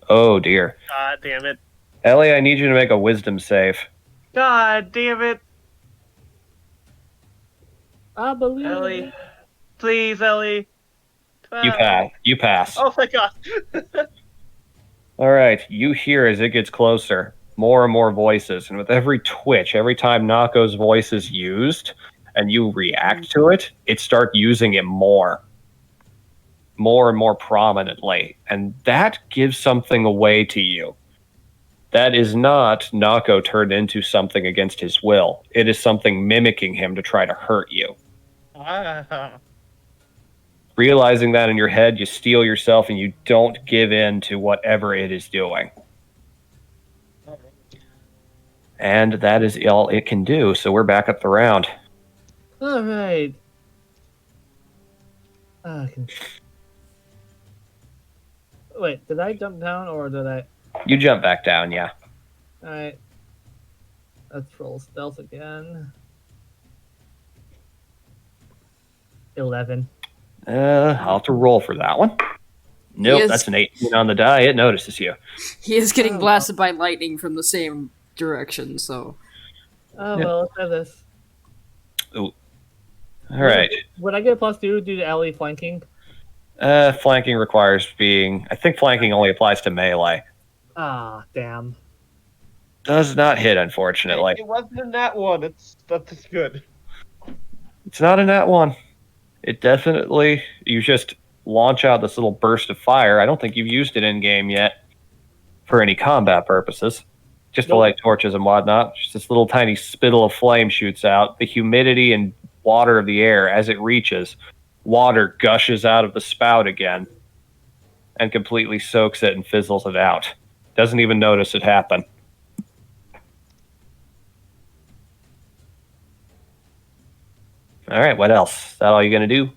Oh, dear. God damn it. Ellie, I need you to make a wisdom save. God damn it. I believe Ellie. Please, Ellie. You pass. You pass. Oh my god. All right, you hear as it gets closer, more and more voices, and with every twitch, every time Nako's voice is used, and you react to it, it starts using it more and more prominently, and that gives something away to you. That is not Nako turned into something against his will. It is something mimicking him to try to hurt you. Realizing that in your head, you steel yourself and you don't give in to whatever it is doing. And that is all it can do, so we're back up the round. All right. I can... Wait, did I jump down or did I? You jump back down, yeah. All right. Let's roll stealth again. 11. I'll have to roll for that one. Nope, is- that's an 18 on the die. It notices you. He is getting Oh, blasted by lightning from the same direction, so... Oh Yeah. well, let's have this. All right. Would I get a +2 due to alley flanking? Flanking requires being... I think flanking only applies to melee. Ah, damn. Does not hit, unfortunately. It wasn't in that one. That's good. It's not in that one. It definitely... You just launch out this little burst of fire. I don't think you've used it in-game yet for any combat purposes. Just to Nope. light torches and whatnot. Just this little tiny spittle of flame shoots out. The humidity and water of the air, as it reaches, water gushes out of the spout again and completely soaks it and fizzles it out. Doesn't even notice it happen. All right, what else? Is that all you're going to do?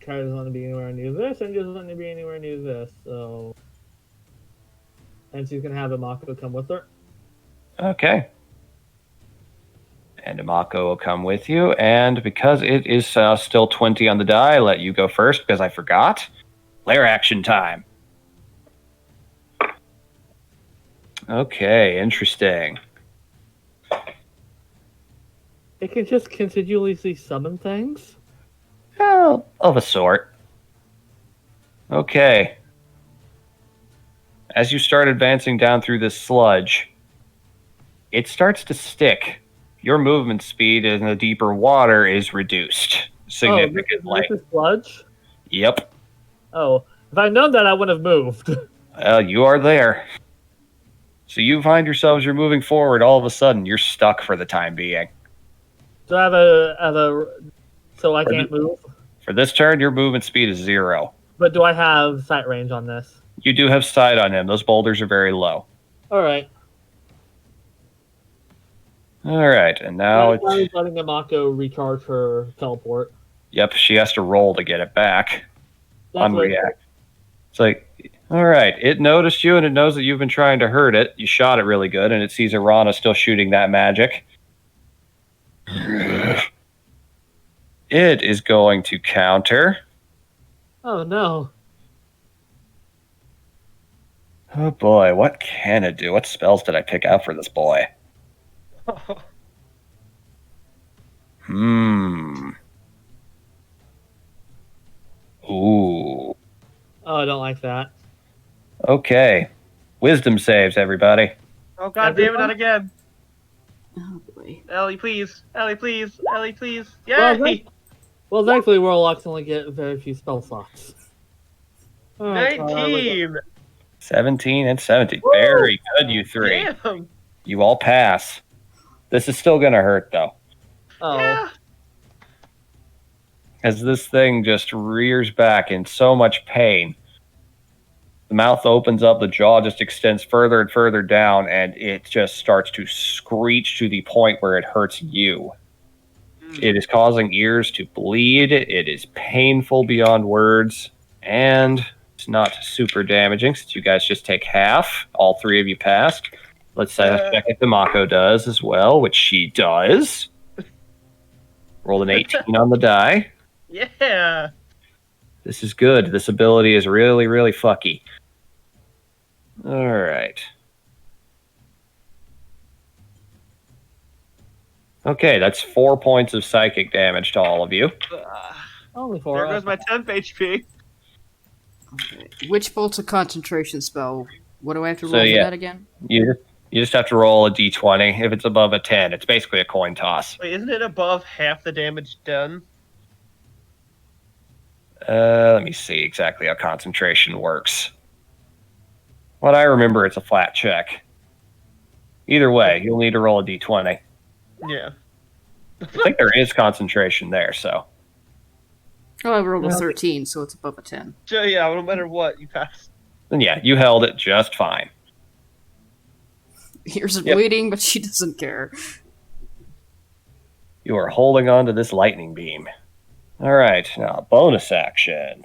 Kara doesn't want to be anywhere near this, and doesn't want to be anywhere near this, so... And she's gonna have Amako come with her. Okay. And Amako will come with you. And because it is still 20 on the die, I let you go first because I forgot. Lair action time. Okay, interesting. It can just continuously summon things? Well, of a sort. Okay. As you start advancing down through this sludge, it starts to stick. Your movement speed in the deeper water is reduced significantly. Oh, this is sludge? Yep. Oh, if I'd known that, I would have moved. Well, you are there. So you find yourselves, you're moving forward, all of a sudden, you're stuck for the time being. So so I can't move? For this turn, your movement speed is 0. But do I have sight range on this? You do have sight on him. Those boulders are very low. Alright. Alright, and now I was letting Amako recharge her teleport. Yep, she has to roll to get it back. That's what- Unreact. It's like, alright, it noticed you and it knows that you've been trying to hurt it. You shot it really good, and it sees Irana still shooting that magic. It is going to counter. Oh no. Oh boy, what can it do? What spells did I pick out for this boy? Ooh. Oh, I don't like that. Okay. Wisdom saves, everybody. Oh god damn it, not Everyone? again. Oh boy. Ellie, please. Ellie, please. Ellie, please. Well, Yay! Well, thankfully, warlocks only get very few spell slots. Alright, 19! 17 and 17. Very good, you three. Damn! You all pass. This is still going to hurt, though. Oh. Yeah. As this thing just rears back in so much pain. The mouth opens up, the jaw just extends further and further down, and it just starts to screech to the point where it hurts you. It is causing ears to bleed. It is painful beyond words, and it's not super damaging since you guys just take half. All three of you passed. Let's check if the Mako does as well, which she does. Rolled an 18 on the die. Yeah! This is good. This ability is really, really fucky. All right. Okay, that's 4 points of psychic damage to all of you. Only 4. There goes my temp HP. Okay. Witch Bolt's a concentration spell. What do I have to So, roll for yeah. that again? You just have to roll a d20. If it's above a 10, it's basically a coin toss. Wait, isn't it above half the damage done? Let me see exactly how concentration works. What I remember, it's a flat check. Either way, you'll need to roll a d20. Yeah. I think there is concentration there, so. Oh, I rolled a Yeah. 13, so it's above a 10. So, yeah, no matter what, you pass. Then yeah, you held it just fine. Ears are Yep. bleeding, but she doesn't care. You are holding on to this lightning beam. All right, now bonus action.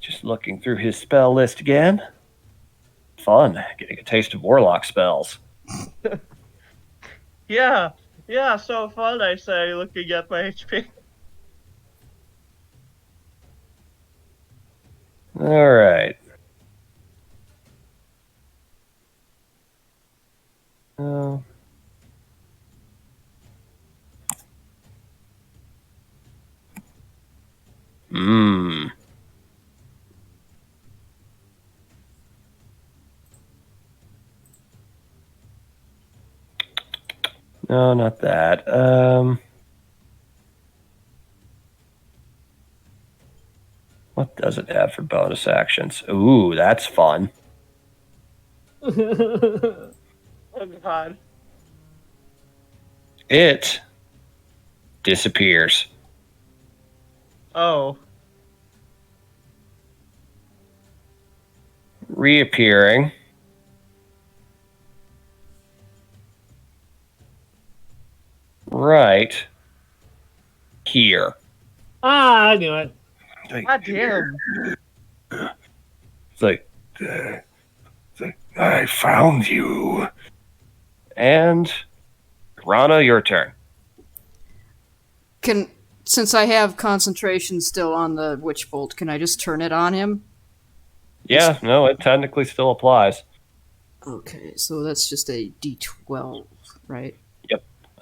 Just looking through his spell list again. Fun, getting a taste of warlock spells. Yeah, so fun, I say, looking at my HP. All right. Oh. Mmm. No, not that. What does it have for bonus actions? Ooh, that's fun. Oh, God. It disappears. Oh. Reappearing. Right here. I knew it. God damn. It's like, I found you. And Rana, your turn. Since I have concentration still on the witch bolt, can I just turn it on him? Yeah, no, it technically still applies. Okay, so that's just a D12, right?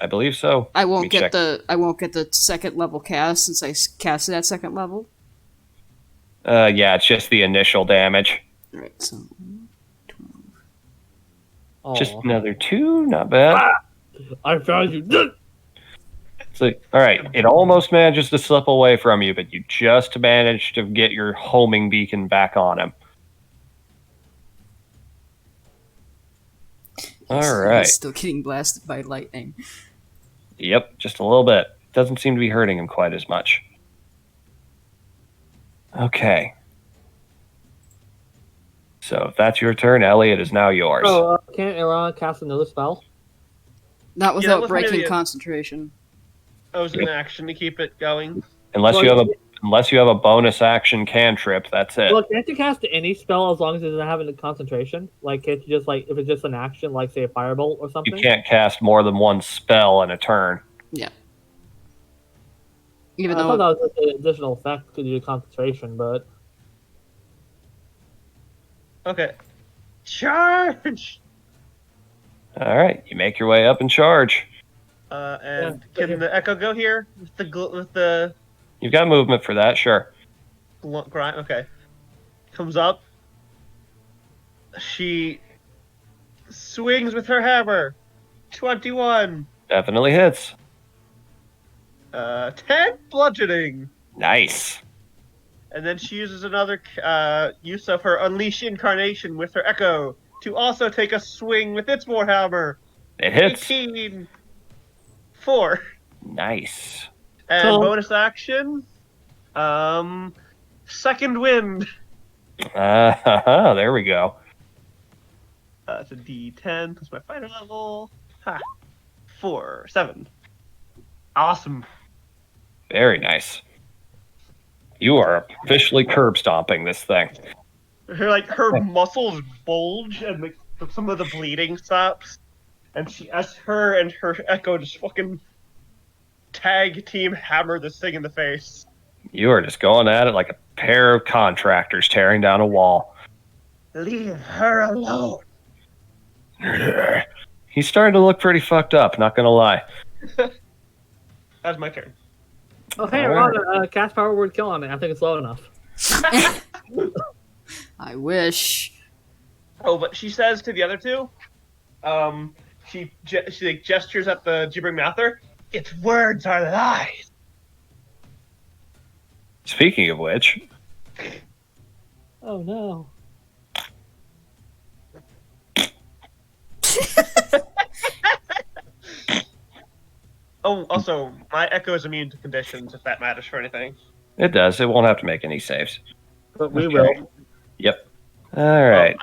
I believe so. I Let me won't get check. the second level cast since I cast it at second level. Yeah, it's just the initial damage. Right, so Just Aw. another 2, not bad. I found you. So, all right, it almost manages to slip away from you, but you just managed to get your homing beacon back on him. All right. he's still getting blasted by lightning. Yep, just a little bit. Doesn't seem to be hurting him quite as much. Okay. So if that's your turn, Ellie, it is now yours. Oh, can't Iran cast another spell? Not without was breaking maybe a- concentration. That was an action to keep it going. Unless Well, you have a bonus action cantrip, that's it. Well, can't you cast any spell as long as it doesn't have any concentration? Like, can't you just, like, if it's just an action, like, say, a firebolt or You something? can't cast more than one spell in a turn. Yeah. I Even thought though that was just an additional effect to do concentration, but... Okay. Charge! All right, you make your way up and charge. And Yeah. can the echo go here with the You've got movement for that, sure. grind? Okay. Comes up. She swings with her hammer. 21. Definitely hits. 10 bludgeoning. Nice. And then she uses another use of her Unleash Incarnation with her Echo to also take a swing with its Warhammer. It hits. 18. 4. Nice. And Cool. bonus action, Second Wind. There we go. It's a D10 plus my fighter level. Ha. 4. 7. Awesome. Very nice. You are officially curb stomping this thing. Her muscles bulge and like some of the bleeding stops. And her and her Echo just fucking tag team hammer this thing in the face. You are just going at it like a pair of contractors tearing down a wall. Leave her alone. He's starting to look pretty fucked up, not gonna lie. That's my turn. Oh, hey, Alright. Iran, cast Power Word Kill on it. I think it's low enough. I wish. Oh, but she says to the other two, she like gestures at the gibbering mouther. Its words are lies. Speaking of which, Oh, no. Oh, also, my Echo is immune to conditions, if that matters for anything. It does. It won't have to make any saves. But we Okay. will. Yep. All right.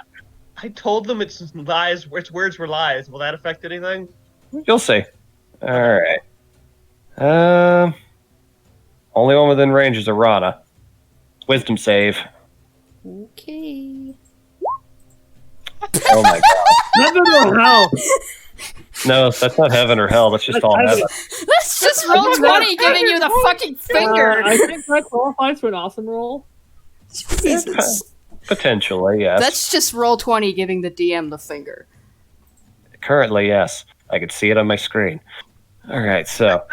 I told them its lies, its words were lies. Will that affect anything? You'll see. All right. Only one within range is Arana. Wisdom save. Okay. Oh my god. No, hell. No, that's not heaven or hell. That's just all heaven. Let's just roll 20 giving you the fucking finger. I think that qualifies for an awesome roll. Jesus. Potentially, yes. That's just roll 20 giving the DM the finger. Currently, yes. I could see it on my screen. All right, so.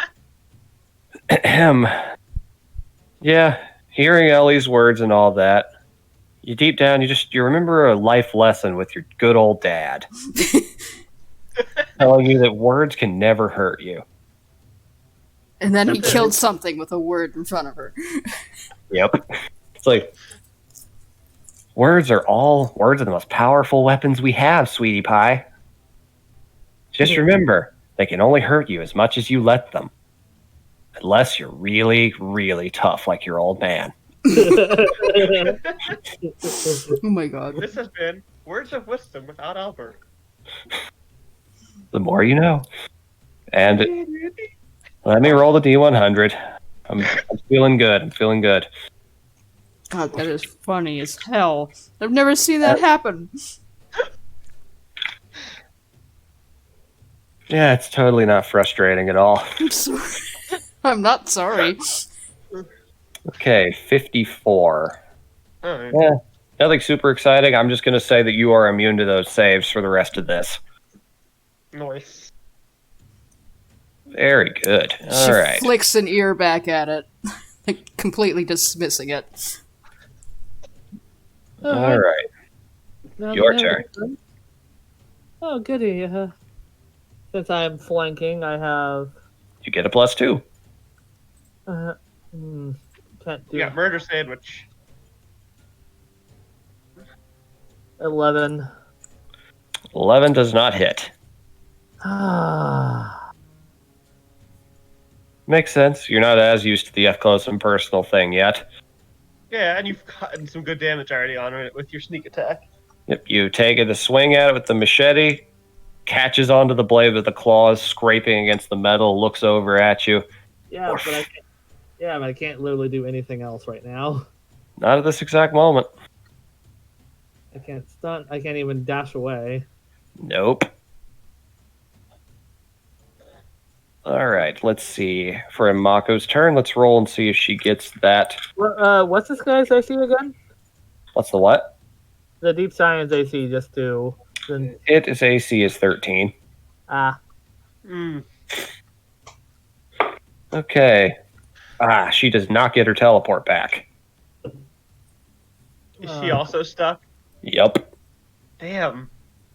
Yeah, hearing Ellie's words and all that, you deep down, you remember a life lesson with your good old dad. Telling you that words can never hurt you. And then he killed something with a word in front of her. Yep. It's like, words are the most powerful weapons we have, sweetie pie. Just remember, they can only hurt you as much as you let them. Unless you're really, really tough like your old man. Oh my god. This has been Words of Wisdom without Albert. The more you know. And let me roll the D100. I'm feeling good. I'm feeling good. God, that is funny as hell. I've never seen that happen. Yeah, it's totally not frustrating at all. I'm sorry. I'm not sorry. Okay, 54. Alright. Yeah, nothing super exciting. I'm just going to say that you are immune to those saves for the rest of this. Nice. Very good. She All right. flicks an ear back at it, like completely dismissing it. All right. Now Your that turn. done- Oh, goody. Since I'm flanking, I have. You get a +2. Can't do Yeah, murder sandwich. 11. 11 does not hit. Ah. Makes sense. You're not as used to the up close and personal thing yet. Yeah, and you've gotten some good damage already on it with your sneak attack. Yep, you take it a swing at it with the machete, catches onto the blade with the claws, scraping against the metal, looks over at you. Yeah, but I can't. Yeah, but I can't literally do anything else right now. Not at this exact moment. I can't stunt. I can't even dash away. Nope. All right, let's see. For Mako's turn, let's roll and see if she gets that. What's this guy's AC again? What's the what? The deep science AC, just to. Then, Its AC is 13. Mm. Okay. She does not get her teleport back. Is she also stuck? Yep. Damn.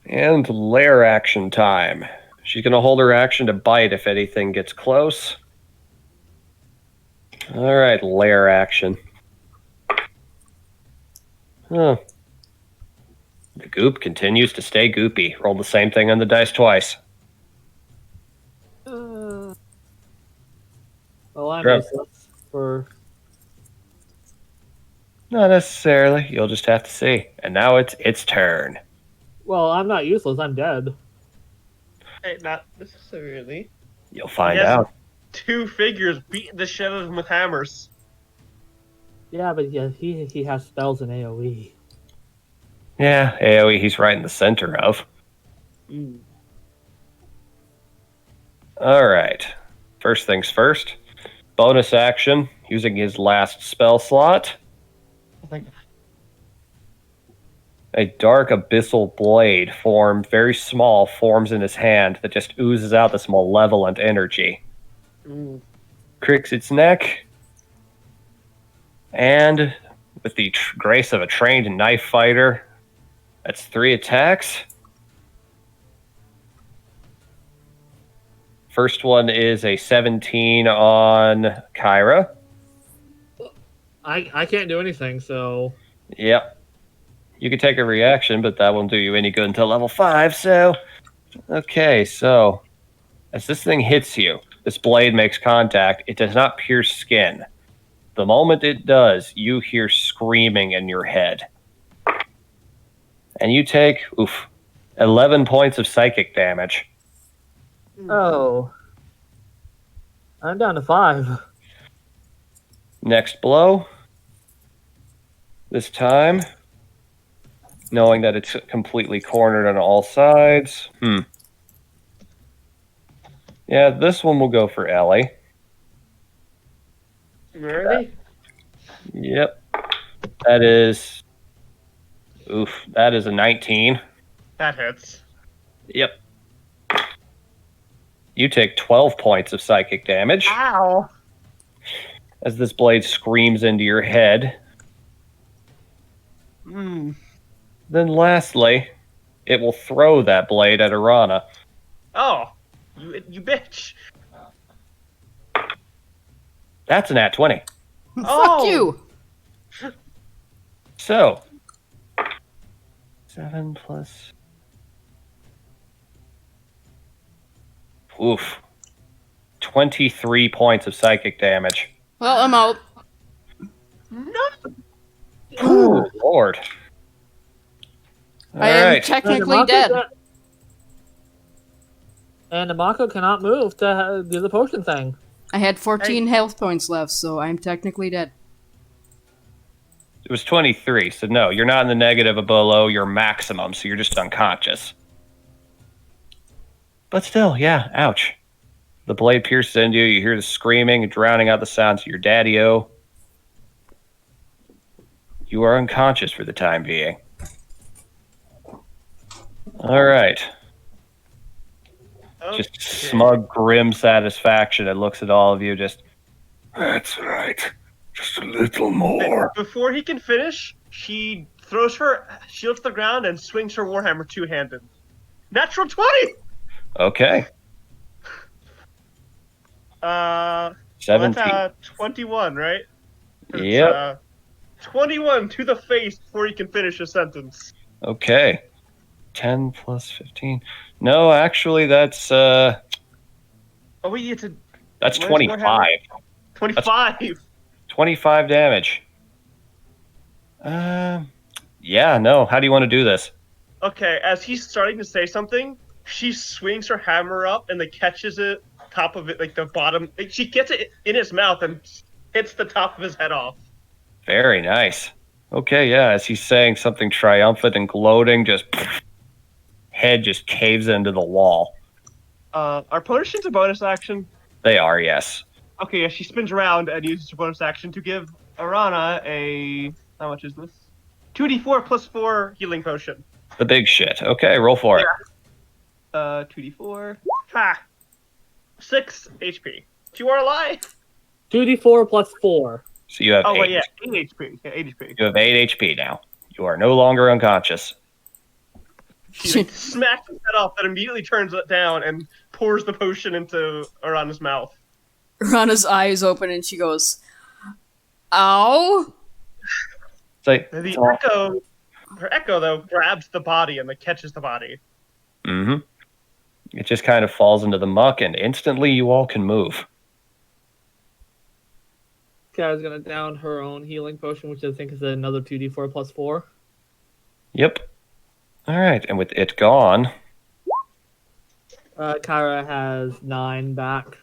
And lair action time. She's going to hold her action to bite if anything gets close. All right, lair action. Huh. The goop continues to stay goopy. Roll the same thing on the dice twice. well, I'm Sure. useless for. Not necessarily. You'll just have to see. And now it's its turn. Well, I'm not useless. I'm dead. Hey, not necessarily. You'll find Yes. out. 2 figures beating the shit out of him with hammers. Yeah, but yeah, he has spells in AOE. Yeah, AoE he's right in the center of. All right. First things first. Bonus action, using his last spell slot. A dark abyssal blade very small, forms in his hand that just oozes out this malevolent energy. Cricks its neck, and with the grace of a trained knife fighter, that's 3 attacks. First one is a 17 on Kyra. I can't do anything, so. Yep. You can take a reaction, but that won't do you any good until level 5, so Okay, so as this thing hits you, this blade makes contact. It does not pierce skin. The moment it does, you hear screaming in your head. And you take 11 points of psychic damage. Oh. I'm down to 5. Next blow. This time, knowing that it's completely cornered on all sides. Yeah, this one will go for Ellie. Ready? Yep. That is a 19. That hits. Yep. You take 12 points of psychic damage Ow! as this blade screams into your head. Mm. Then lastly, it will throw that blade at Arana. Oh, you bitch! That's an at 20. Oh. Fuck you! So, 7 plus... 23 points of psychic damage. Well, I'm out. No. Oh, Lord. I am Alright. technically dead. And the Mako cannot move to do the potion thing. I had 14 health points left, so I'm technically dead. It was 23, so no, you're not in the negative or below your maximum, so you're just unconscious. But still, yeah, ouch. The blade pierces into you, you hear the screaming, drowning out the sounds of your daddy-o. You are unconscious for the time being. Alright. Okay. Just smug, grim satisfaction. It looks at all of you, just... That's right. Just a little more. Before he can finish, she throws her shield to the ground and swings her warhammer two-handed. Natural 20. Okay. 17. That's 21, right? Yep. 21 to the face before he can finish a sentence. Okay. 10 plus 15. No, actually, that's Oh, we need to. that's Where's 25. Warhammer? 25. 25 damage. Yeah, no. How do you want to do this? Okay, as he's starting to say something, she swings her hammer up and like catches it, top of it, like the bottom. Like, she gets it in his mouth and hits the top of his head off. Very nice. Okay, yeah, as he's saying something triumphant and gloating, just head just caves into the wall. Are potions a bonus action? They are, yes. Okay, yeah, she spins around and uses her bonus action to give Arana a... How much is this? 2d4 plus 4 healing potion. The big shit. Okay, roll for it. 2d4. Ha! 6 HP. You are alive! 2d4 plus 4. So you have Oh, 8. wait, yeah, 8 HP. Yeah, 8 HP. You have 8 HP now. You are no longer unconscious. She like, smacks his head off and immediately turns it down and pours the potion into Arana's mouth. Rana's eyes open and she goes, "Ow!" It's like, The echo, her echo though, grabs the body and like catches the body. It just kind of falls into the muck, and instantly you all can move. Kara's gonna down her own healing potion, which I think is another 2d4 plus 4. Yep. All right, and with it gone, Kyra has 9 back.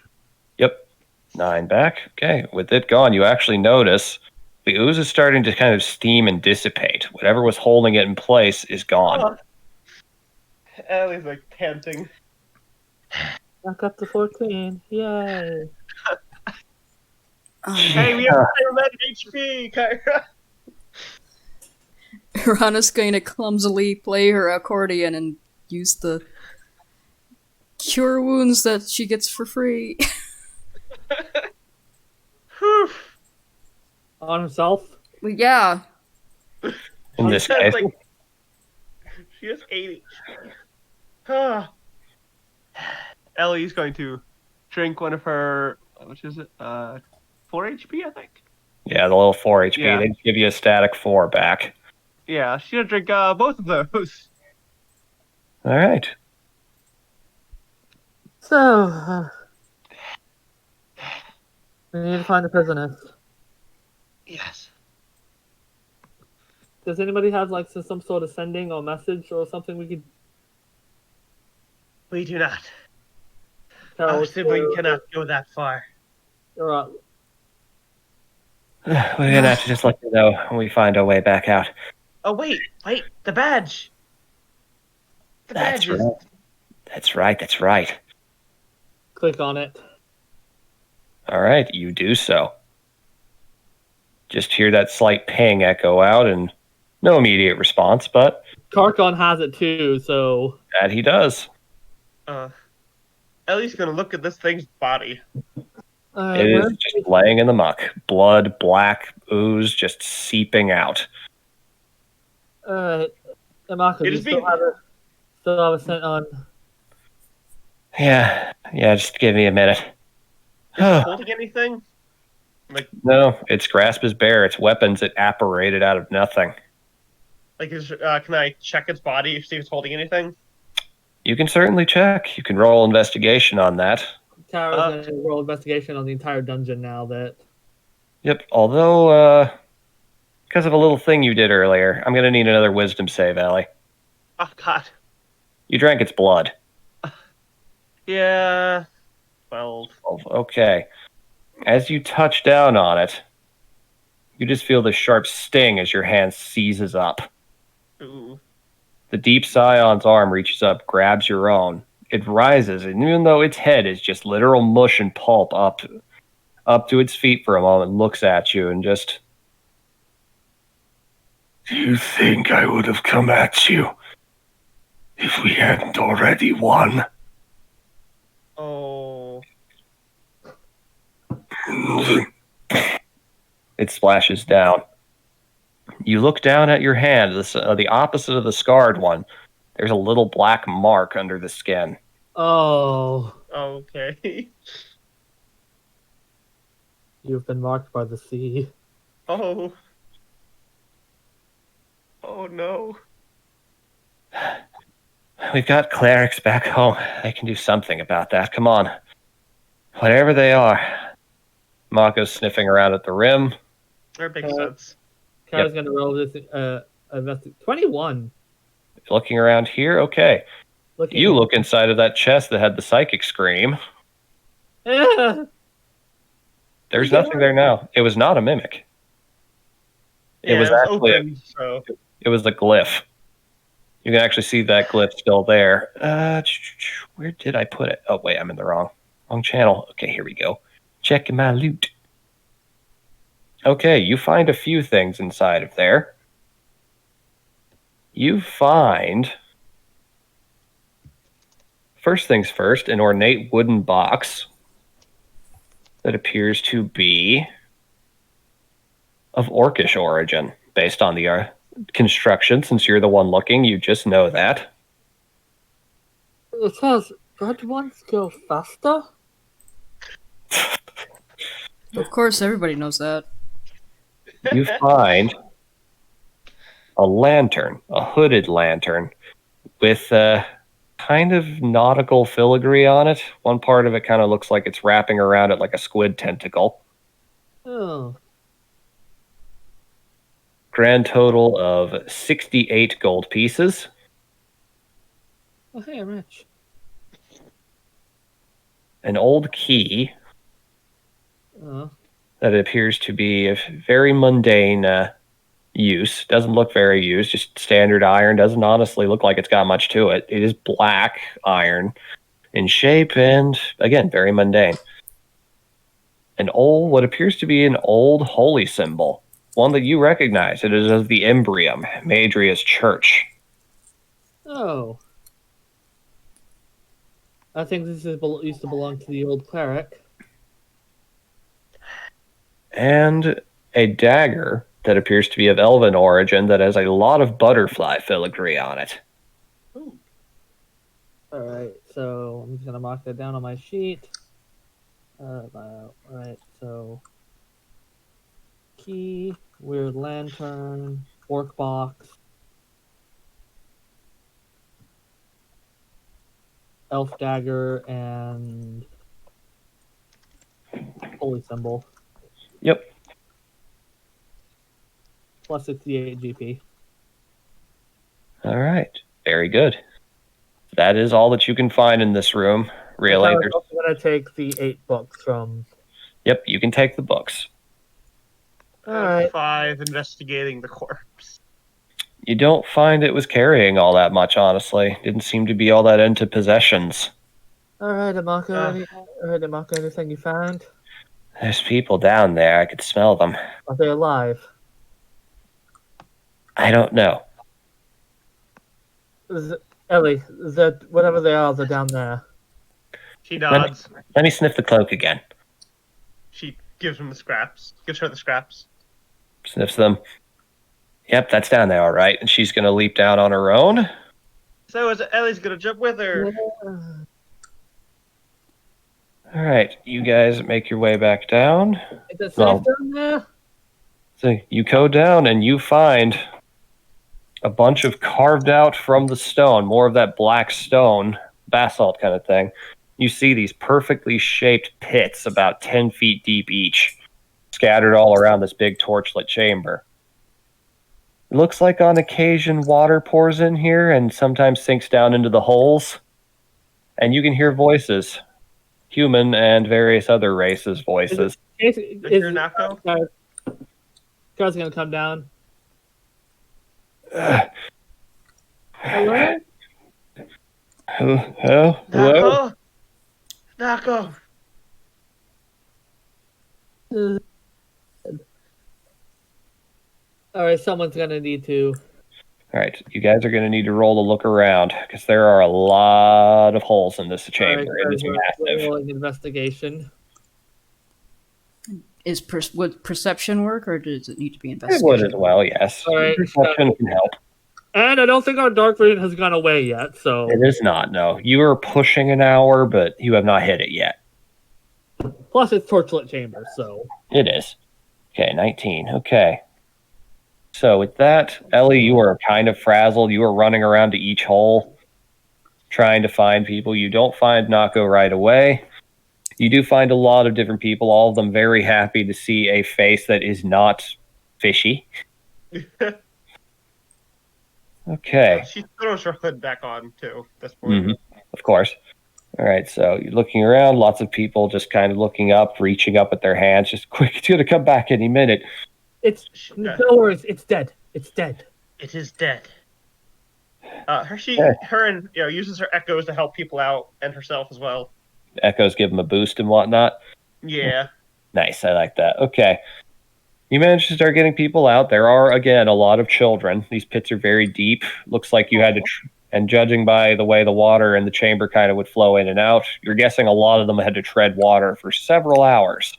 yep, 9 back. Okay, with it gone, you actually notice the ooze is starting to kind of steam and dissipate. Whatever was holding it in place is gone. Ellie's like panting. Back up to 14. Yay. Hey, we have paramedic HP, Kyra. Rana's going to clumsily play her accordion and use the cure wounds that she gets for free. Whew. On herself. Well, yeah. In this She has, case, she has 80. Ah. Ellie's going to drink one of her, which is it? 4 HP, I think. yeah, the little 4 HP. Yeah. They give you a static 4 back. Yeah, she's gonna drink both of those. All right. So, we need to find the prisoners. Yes. Does anybody have like some sort of sending or message or something we could We do not. tell Our to sibling cannot go that far. or We're gonna have to just let you know when we find our way back out. Oh, wait. The badge. The That's badge is... right. That's right. That's right. click on it? All right, you do so. Just hear that slight ping echo out, and no immediate response, but Karkon has it too, so that he does. Ellie's gonna look at this thing's body. It is just laying in the muck. Blood, black ooze just seeping out. Amaka, It do you is being... still have a scent on? Yeah, just give me a minute. Is it holding anything? No, its grasp is bare. Its weapons, it apparated out of nothing. Can I check its body, see if it's holding anything? You can certainly check. You can roll investigation on that. Tara's gonna roll investigation on the entire dungeon now that... Yep, although, because of a little thing you did earlier, I'm going to need another wisdom save, Allie. Oh, God. You drank its blood. Yeah. 12. Okay. As you touch down on it, you just feel the sharp sting as your hand seizes up. Ooh. The deep scion's arm reaches up, grabs your own. It rises, and even though its head is just literal mush and pulp up to its feet for a moment, looks at you and just... Do you think I would have come at you if we hadn't already won? Oh. It splashes down. You look down at your hand, the opposite of the scarred one. There's a little black mark under the skin. Oh, Okay. you've been marked by the sea. Oh. Oh, no. We've got clerics back home. They can do something about that. Come on. Whatever they are. Mako's sniffing around at the rim. That makes sense. Kara's gonna roll this 21. Looking around here, okay. You look inside of that chest that had the psychic scream. Yeah. There's nothing there now. It was not a mimic. Yeah, it was actually open, so... It was the glyph. You can actually see that glyph still there. Where did I put it? Oh, wait, I'm in the wrong channel. Okay, here we go. Checking my loot. Okay, you find a few things inside of there. You find... First things first, an ornate wooden box that appears to be of orcish origin, based on the construction. Since you're the one looking, you just know that. It says red ones go faster. Of course, everybody knows that. You find a lantern, a hooded lantern, with kind of nautical filigree on it. One part of it kind of looks like it's wrapping around it like a squid tentacle. Oh. Grand total of 68 gold pieces. Oh, hey, I'm rich. An old key that appears to be of very mundane use. Doesn't look very used, just standard iron. Doesn't honestly look like it's got much to it. It is black iron in shape and, again, very mundane. What appears to be an old holy symbol. One that you recognize. It is of the Embrium, Madria's church. Oh. I think this used to belong to the old cleric. And a dagger that appears to be of elven origin that has a lot of butterfly filigree on it. Alright, so I'm just going to mark that down on my sheet. Alright, so key, weird lantern, orc box. elf dagger, and holy symbol. Yep. Plus 68 GP. All right. Very good. That is all that you can find in this room, really. I was There's, also going to take the 8 books from. yep, you can take the books. Alright. 5 investigating the corpse. You don't find it was carrying all that much, honestly. Didn't seem to be all that into possessions. Alright, Amako, Uh. anything you found? There's people down there. I could smell them. Are they alive? I don't know. Ellie, whatever they are, they're down there. She nods. Let me sniff the cloak again. She gives him the scraps. Gives her the scraps. Sniffs them. Yep, that's down there, all right. And she's going to leap down on her own. So is Ellie's gonna jump with her. All right, you guys make your way back down. Is it safe Well- down there? So you go down and you find a bunch of carved out from the stone, more of that black stone, basalt kind of thing. You see these perfectly shaped pits about 10 feet deep each, scattered all around this big torchlit chamber. It looks like on occasion water pours in here and sometimes sinks down into the holes. And you can hear voices, human and various other races' voices. Is your Nako? Car's gonna come down. Hello? Hello? Hello? Nako! Alright, someone's gonna need to. All right, you guys are going to need to roll to look around because there are a lot of holes in this chamber. It is We're massive. rolling investigation. Would perception work, or does it need to be It investigation? would as well, yes. All right, Perception can help. And I don't think our dark vision has gone away yet, so It is not, no. You are pushing an hour, but you have not hit it yet. plus it's torchlit chamber, so It is. Okay, 19. Okay. So with that, Ellie, you are kind of frazzled. You are running around to each hole, trying to find people. You don't find Nako right away. You do find a lot of different people, all of them very happy to see a face that is not fishy. Okay. She throws her hood back on too at this point. Mhm. Of course. All right, so you're looking around, lots of people just kind of looking up, reaching up with their hands, just quick, it's going to come back any minute. it's no worries, it's dead. It's dead. It is dead. Her and uses her echoes to help people out and herself as well. Echoes give them a boost and whatnot. Yeah. Nice, I like that. Okay. You managed to start getting people out. There are, again, a lot of children. These pits are very deep. Looks like you had to, and judging by the way the water in the chamber kind of would flow in and out, you're guessing a lot of them had to tread water for several hours.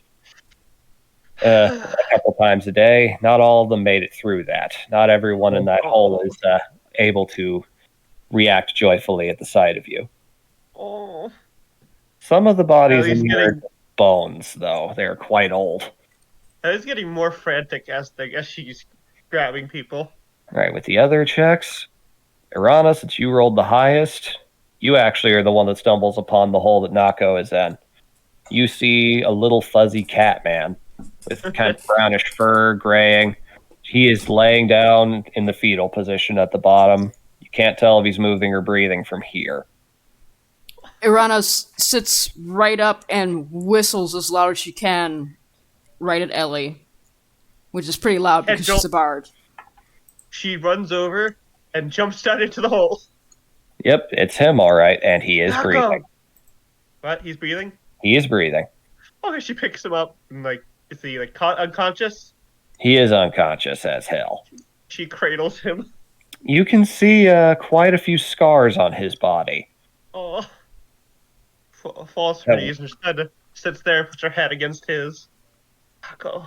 A couple times a day. Not all of them made it through that. Not everyone in that hole is able to react joyfully at the sight of you. Oh. Some of the bodies Ellie's in here are bones, though. They're quite old. Ellie's getting more frantic as she's grabbing people. All right, with the other checks, Irana, since you rolled the highest, you actually are the one that stumbles upon the hole that Nako is in. You see a little fuzzy cat man with kind of brownish fur, graying. He is laying down in the fetal position at the bottom. You can't tell if he's moving or breathing from here. Irana sits right up and whistles as loud as she can right at Ellie, which is pretty loud because she's a bard. She runs over and jumps down into the hole. Yep, it's him, all right, and he is breathing. What? He's breathing? He is breathing. Okay, she picks him up and is he unconscious? He is unconscious as hell. She cradles him. You can see quite a few scars on his body. Oh. Falls for these instead sits there, puts her head against his. Nako.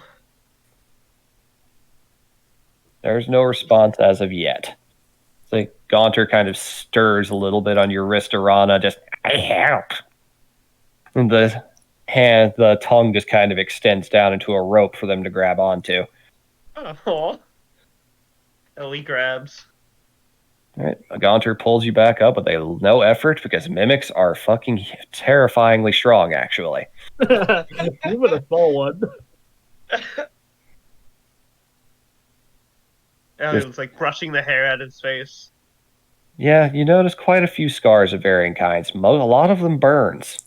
There's no response as of yet. It's like Gaunter kind of stirs a little bit on your wrist, Irana, just, I help. And the tongue just kind of extends down into a rope for them to grab onto. Oh. Ellie grabs. All right, Gaunter pulls you back up with no effort because mimics are fucking terrifyingly strong, actually. You would have saw one. Ellie was like brushing the hair out of his face. Yeah, you notice quite a few scars of varying kinds. A lot of them burns.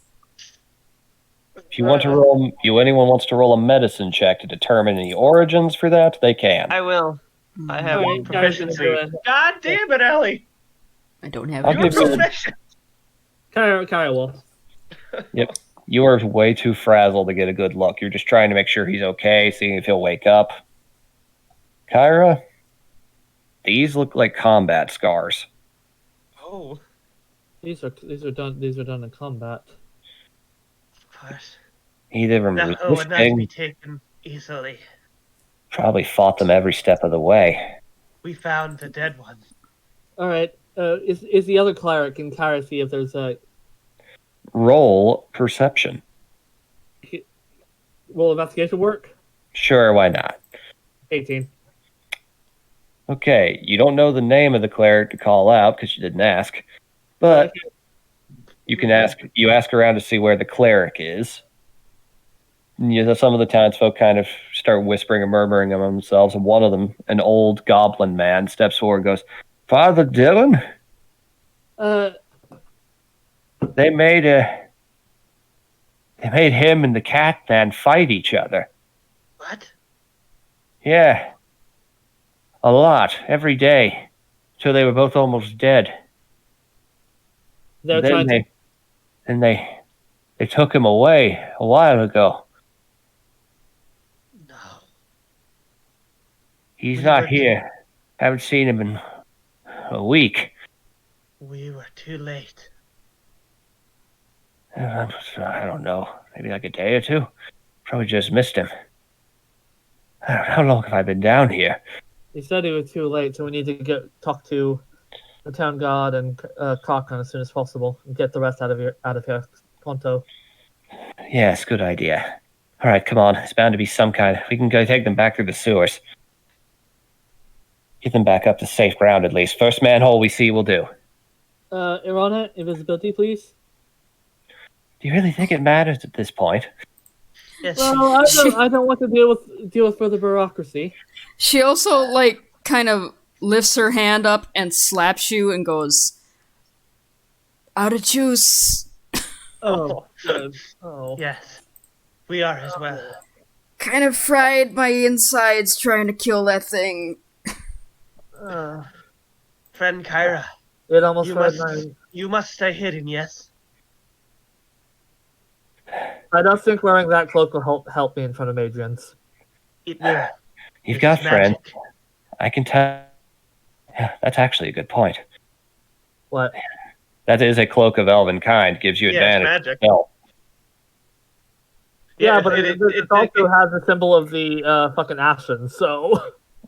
If you want to roll, if anyone wants to roll a medicine check to determine any origins for that, they can. I will. I have Alright, proficiency. God damn it, Ellie! I don't have I'll any. give you- Proficient! Kyra will. You are way too frazzled to get a good look. You're just trying to make sure he's okay, seeing if he'll wake up. Kyra, these look like combat scars. Oh, These are done in combat. of course. Either from That would not be resisting, taken easily. probably fought them every step of the way. We found the dead one. Alright, is the other cleric in Kyra see if there's a Roll perception. will investigation work? Sure, why not? 18. Okay, you don't know the name of the cleric to call out because you didn't ask, but you can ask. You ask around to see where the cleric is. And some of the townsfolk kind of start whispering and murmuring among themselves, and one of them, an old goblin man, steps forward and goes, "Father Dylan, they made him and the cat man fight each other. What? Yeah, a lot every day, till they were both almost dead. they're Then trying to they took him away a while ago. No. He's We not were- here. Haven't seen him in a week. We were too late. I don't know. Maybe like a day or two. Probably just missed him. I don't know. How long have I been down here? He said it was too late, so we need to talk to the town guard and Cochran as soon as possible and get the rest out of here pronto. Yes, good idea. All right, come on. It's bound to be some kind. We can go take them back through the sewers. Get them back up to safe ground at least. First manhole we see will do. Irana, invisibility, please. Do you really think it matters at this point? Yes. Well, I don't want to deal with further bureaucracy. She also, like, kind of lifts her hand up and slaps you and goes, "Out of juice." Oh, good. Oh. Yes. We are as well. Kind of fried my insides trying to kill that thing. Friend Kyra, It almost you fried must, my... you must stay hidden, yes? I don't think wearing that cloak will help me in front of Adrian's. It will. You've It's got friends. magic. I can tell. Yeah, that's actually a good point. What? That is a cloak of elven kind. Gives you Yeah, it's advantage. magic. No. Yeah, but it also has the symbol of the fucking ashen, so...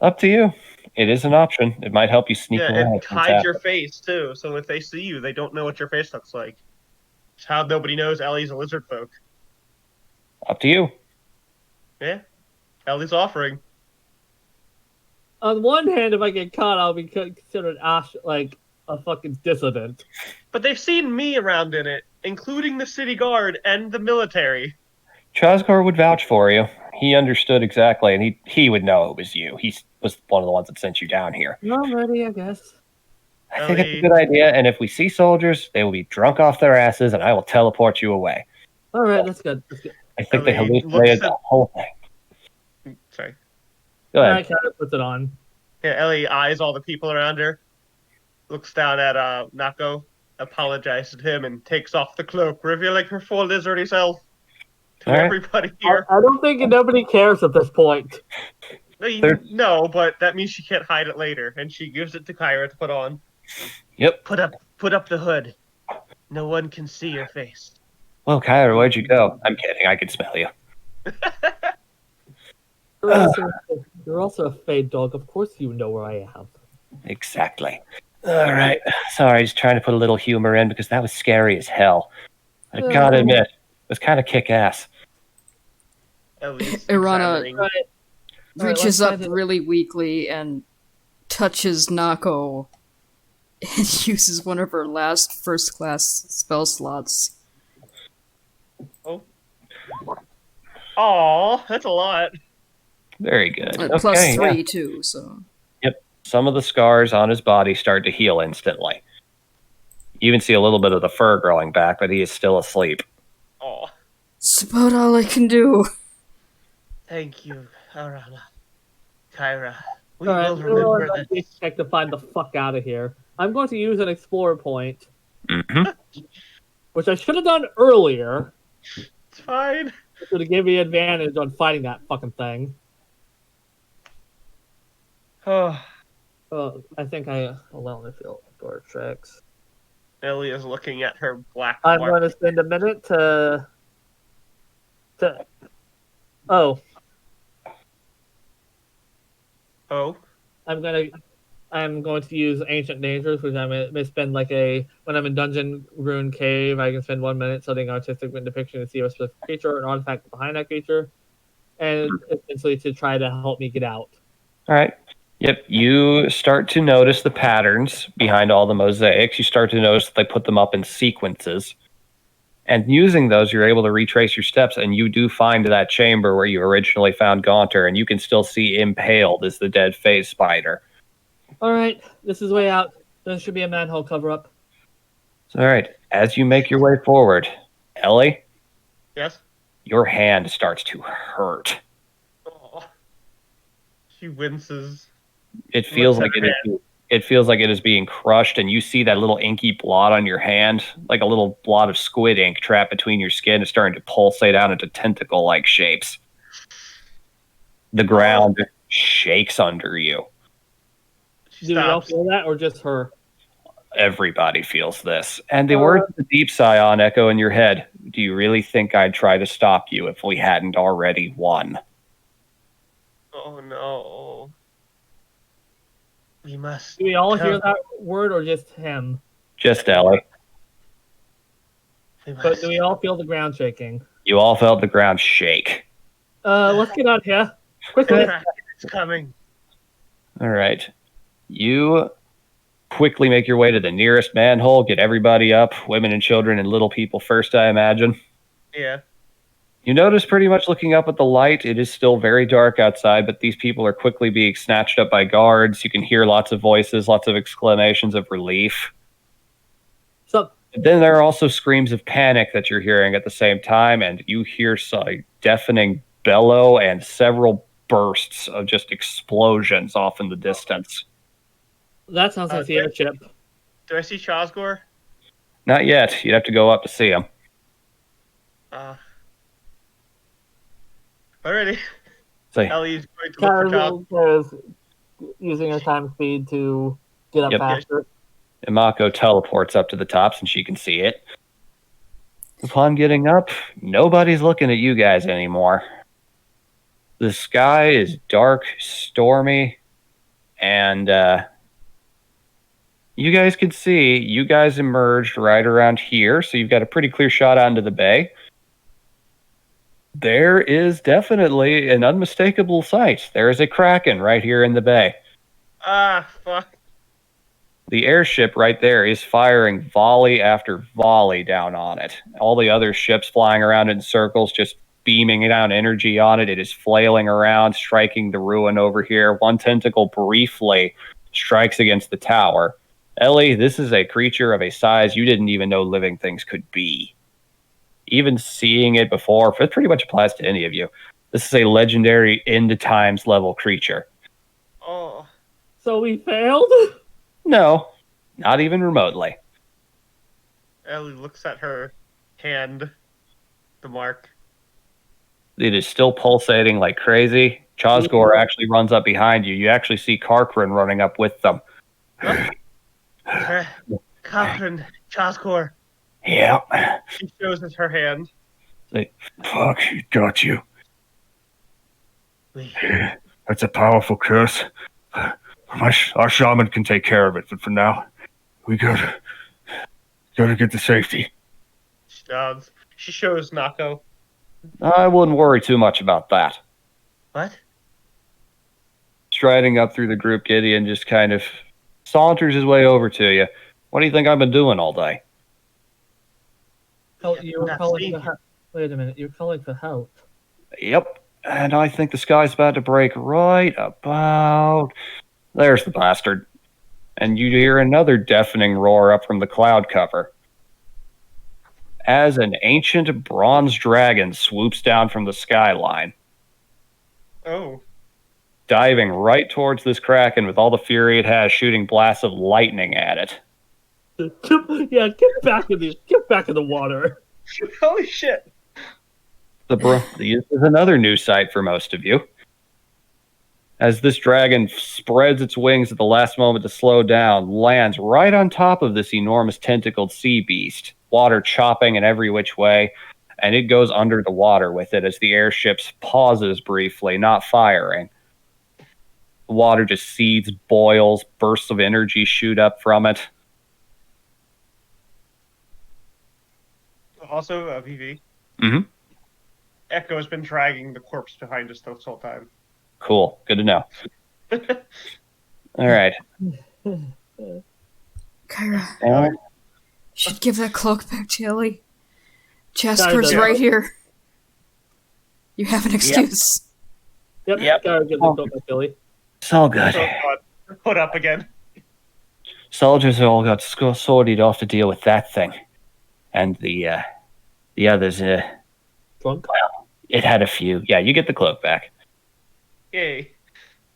Up to you. It is an option. It might help you sneak Yeah, away. it hides your face too, so if they see you, they don't know what your face looks like. It's how nobody knows Ellie's a lizard folk. Up to you. Yeah, Ellie's offering. On one hand, if I get caught, I'll be considered like a fucking dissident. But they've seen me around in it, including the city guard and the military. Chazgor would vouch for you. He understood exactly, and he would know it was you. He was one of the ones that sent you down here. I'm ready, I guess. I think it's a good idea, and if we see soldiers, they will be drunk off their asses, and I will teleport you away. All right, that's good. That's good. I think they Ellie hallucinated looks at- the whole thing. Sorry. Go All ahead. right, Kyra puts it on. Yeah, Ellie eyes all the people around her, looks down at Nako, apologizes to him, and takes off the cloak, revealing her full lizardy self to All right. everybody here. I don't think nobody cares at this point. No, but that means she can't hide it later, and she gives it to Kyra to put on. Yep. Put up the hood. No one can see your face. Well, Kyra, where'd you go? I'm kidding. I can smell you. You're also a fade dog. Of course you know where I am. Exactly. All right. Sorry, just trying to put a little humor in because that was scary as hell. I gotta admit, it was kind of kick-ass. Ellie's Irana examining. Right. reaches let's up try to- really weakly and touches Nako and uses one of her last first class spell slots. Oh, that's a lot. Very good. Plus Okay, 3 yeah. too, so. Yep. Some of the scars on his body start to heal instantly. You even see a little bit of the fur growing back, but he is still asleep. Oh, It's about all I can do. thank you, Arana. Kyra. We Alright, will remember let's this. check to find the fuck out of here. I'm going to use an explorer point, Hmm. which I should have done earlier. It's fine. Which would have given me advantage on fighting that fucking thing. Oh, I think I allow me feel door tricks. Ellie is looking at her black I'm mark. going to spend a minute to. Oh, Oh, I'm going to use Ancient Dangers, which I'm going to spend when I'm in Dungeon Rune Cave, I can spend 1 minute studying artistic depiction to see a specific creature or an artifact behind that creature, and essentially to try to help me get out. All right. Yep. You start to notice the patterns behind all the mosaics. You start to notice that they put them up in sequences. And using those, you're able to retrace your steps, and you do find that chamber where you originally found Gaunter, and you can still see impaled is the dead phase spider. All right, this is way out. There should be a manhole cover up. All right. As you make your way forward, Ellie, yes. your hand starts to hurt. Oh. She winces. It feels Looks like at it feels like it is being crushed, and you see that little inky blot on your hand, like a little blot of squid ink trapped between your skin, is starting to pulsate out into tentacle-like shapes. The ground shakes under you. She Do we all stops. feel that, or just her? Everybody feels this. And the words of the deep scion echo in your head. Do you really think I'd try to stop you if we hadn't already won? Oh no. We must. Do we all tell- hear that word, or just him? Just Ellie. We must. But do we all feel the ground shaking? You all felt the ground shake. Let's get out here quickly. It's coming. All right. You quickly make your way to the nearest manhole, get everybody up, women and children and little people first, I imagine. Yeah. You notice pretty much looking up at the light, it is still very dark outside, but these people are quickly being snatched up by guards. You can hear lots of voices, lots of exclamations of relief. So, Then there are also screams of panic that you're hearing at the same time, and you hear a deafening bellow and several bursts of just explosions off in the distance. that sounds like the airship. Do I see Chosgor? Not yet. You'd have to go up to see him. Alrighty. So, Ellie's going to look for Chos. Kara's using her time speed to get up Yep. faster. Imako teleports up to the tops and she can see it. Upon getting up, nobody's looking at you guys anymore. The sky is dark, stormy, and you guys can see you guys emerged right around here, so you've got a pretty clear shot onto the bay. There is definitely an unmistakable sight. There is a kraken right here in the bay. Ah, fuck. The airship right there is firing volley after volley down on it. All the other ships flying around in circles, just beaming down energy on it. It is flailing around, striking the ruin over here. One tentacle briefly strikes against the tower. Ellie, this is a creature of a size you didn't even know living things could be. Even seeing it before, it pretty much applies to any of you. This is a legendary end times level creature. Oh. So we failed? No, not even remotely. Ellie looks at her hand. The mark. It is still pulsating like crazy. Chosgor actually runs up behind you. You actually see Karkrin running up with them. Cochrane, Chosgor. Yeah. She shows us her hand. Fuck, he got you. We, That's a powerful curse. Our shaman can take care of it, but for now, we gotta get to safety. she nods. She shows Nako. I wouldn't worry too much about that. What? Striding up through the group, Gideon just kind of saunters his way over to you. What do you think I've been doing all day? Oh, you were Not calling seeing for help. Wait a minute, you're calling for help. Yep. And I think the sky's about to break right about. There's the bastard. And you hear another deafening roar up from the cloud cover as an ancient bronze dragon swoops down from the skyline, Oh. diving right towards this kraken with all the fury it has, shooting blasts of lightning at it. Yeah, get back in the water. Holy shit. This is another new sight for most of you. As this dragon spreads its wings at the last moment to slow down, lands right on top of this enormous tentacled sea beast, water chopping in every which way, and it goes under the water with it as the airship pauses briefly, not firing. The water just seethes, boils, bursts of energy shoot up from it. Also, VV. Mhm. Echo's been dragging the corpse behind us this whole time. Cool. Good to know. All right. Kyra, should give that cloak back to Ellie. Jasper's Kyra. right here. You have an excuse. Yep. Gotta get the cloak back, Billy. It's all good. Oh god. Put up again. Soldiers all got sorted off to deal with that thing. And the others, Drunk. it had a few. Yeah, you get the cloak back. Yay.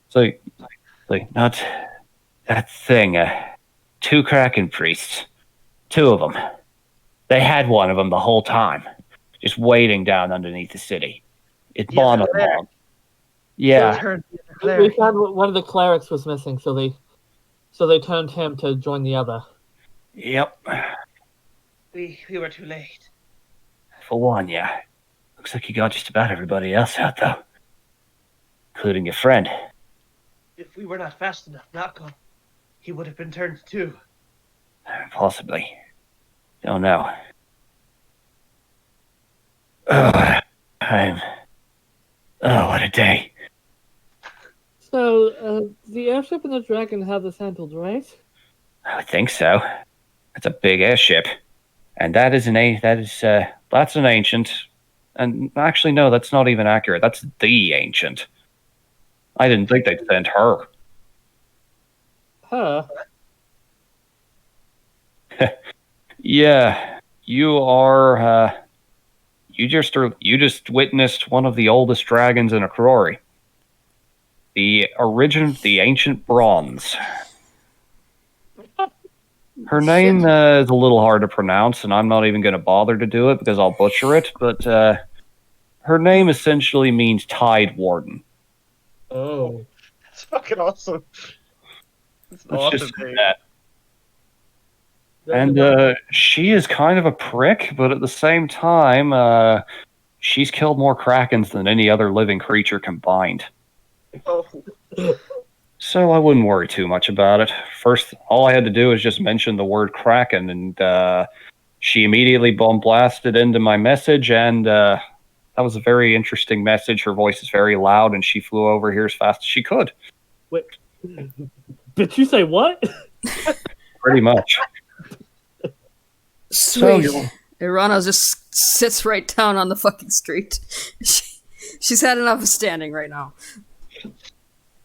So, like, not that thing. 2 Kraken priests. 2 of them. They had one of them the whole time, just waiting down underneath the city. It Yeah, bonded them there. all. Yeah, We found one of the clerics was missing, so they turned him to join the other. yep. We were too late. For one, yeah. Looks like you got just about everybody else out, though. Including your friend. If we were not fast enough, Malcolm, he would have been turned too. Possibly. Don't know. Oh, what a day. So, the airship and the dragon have this handled, right? I would think so. It's a big airship. And that's an ancient. And actually, no, that's not even accurate. That's the ancient. I didn't think they'd send her. Huh. Yeah, you are. You just witnessed one of the oldest dragons in Akrori. The ancient bronze. Her name is a little hard to pronounce, and I'm not even going to bother to do it because I'll butcher it. But her name essentially means Tide Warden. Oh. That's fucking awesome. It's an Let's awesome just say name. that. And she is kind of a prick, but at the same time, she's killed more krakens than any other living creature combined. Oh, So I wouldn't worry too much about it. First, all I had to do was just mention the word kraken, and she immediately bomb blasted into my message, and that was a very interesting message. Her voice is very loud, and she flew over here as fast as she could. Wait. Did you say what? Pretty much. Sweet. So Irana just sits right down on the fucking street. She's had enough of standing right now.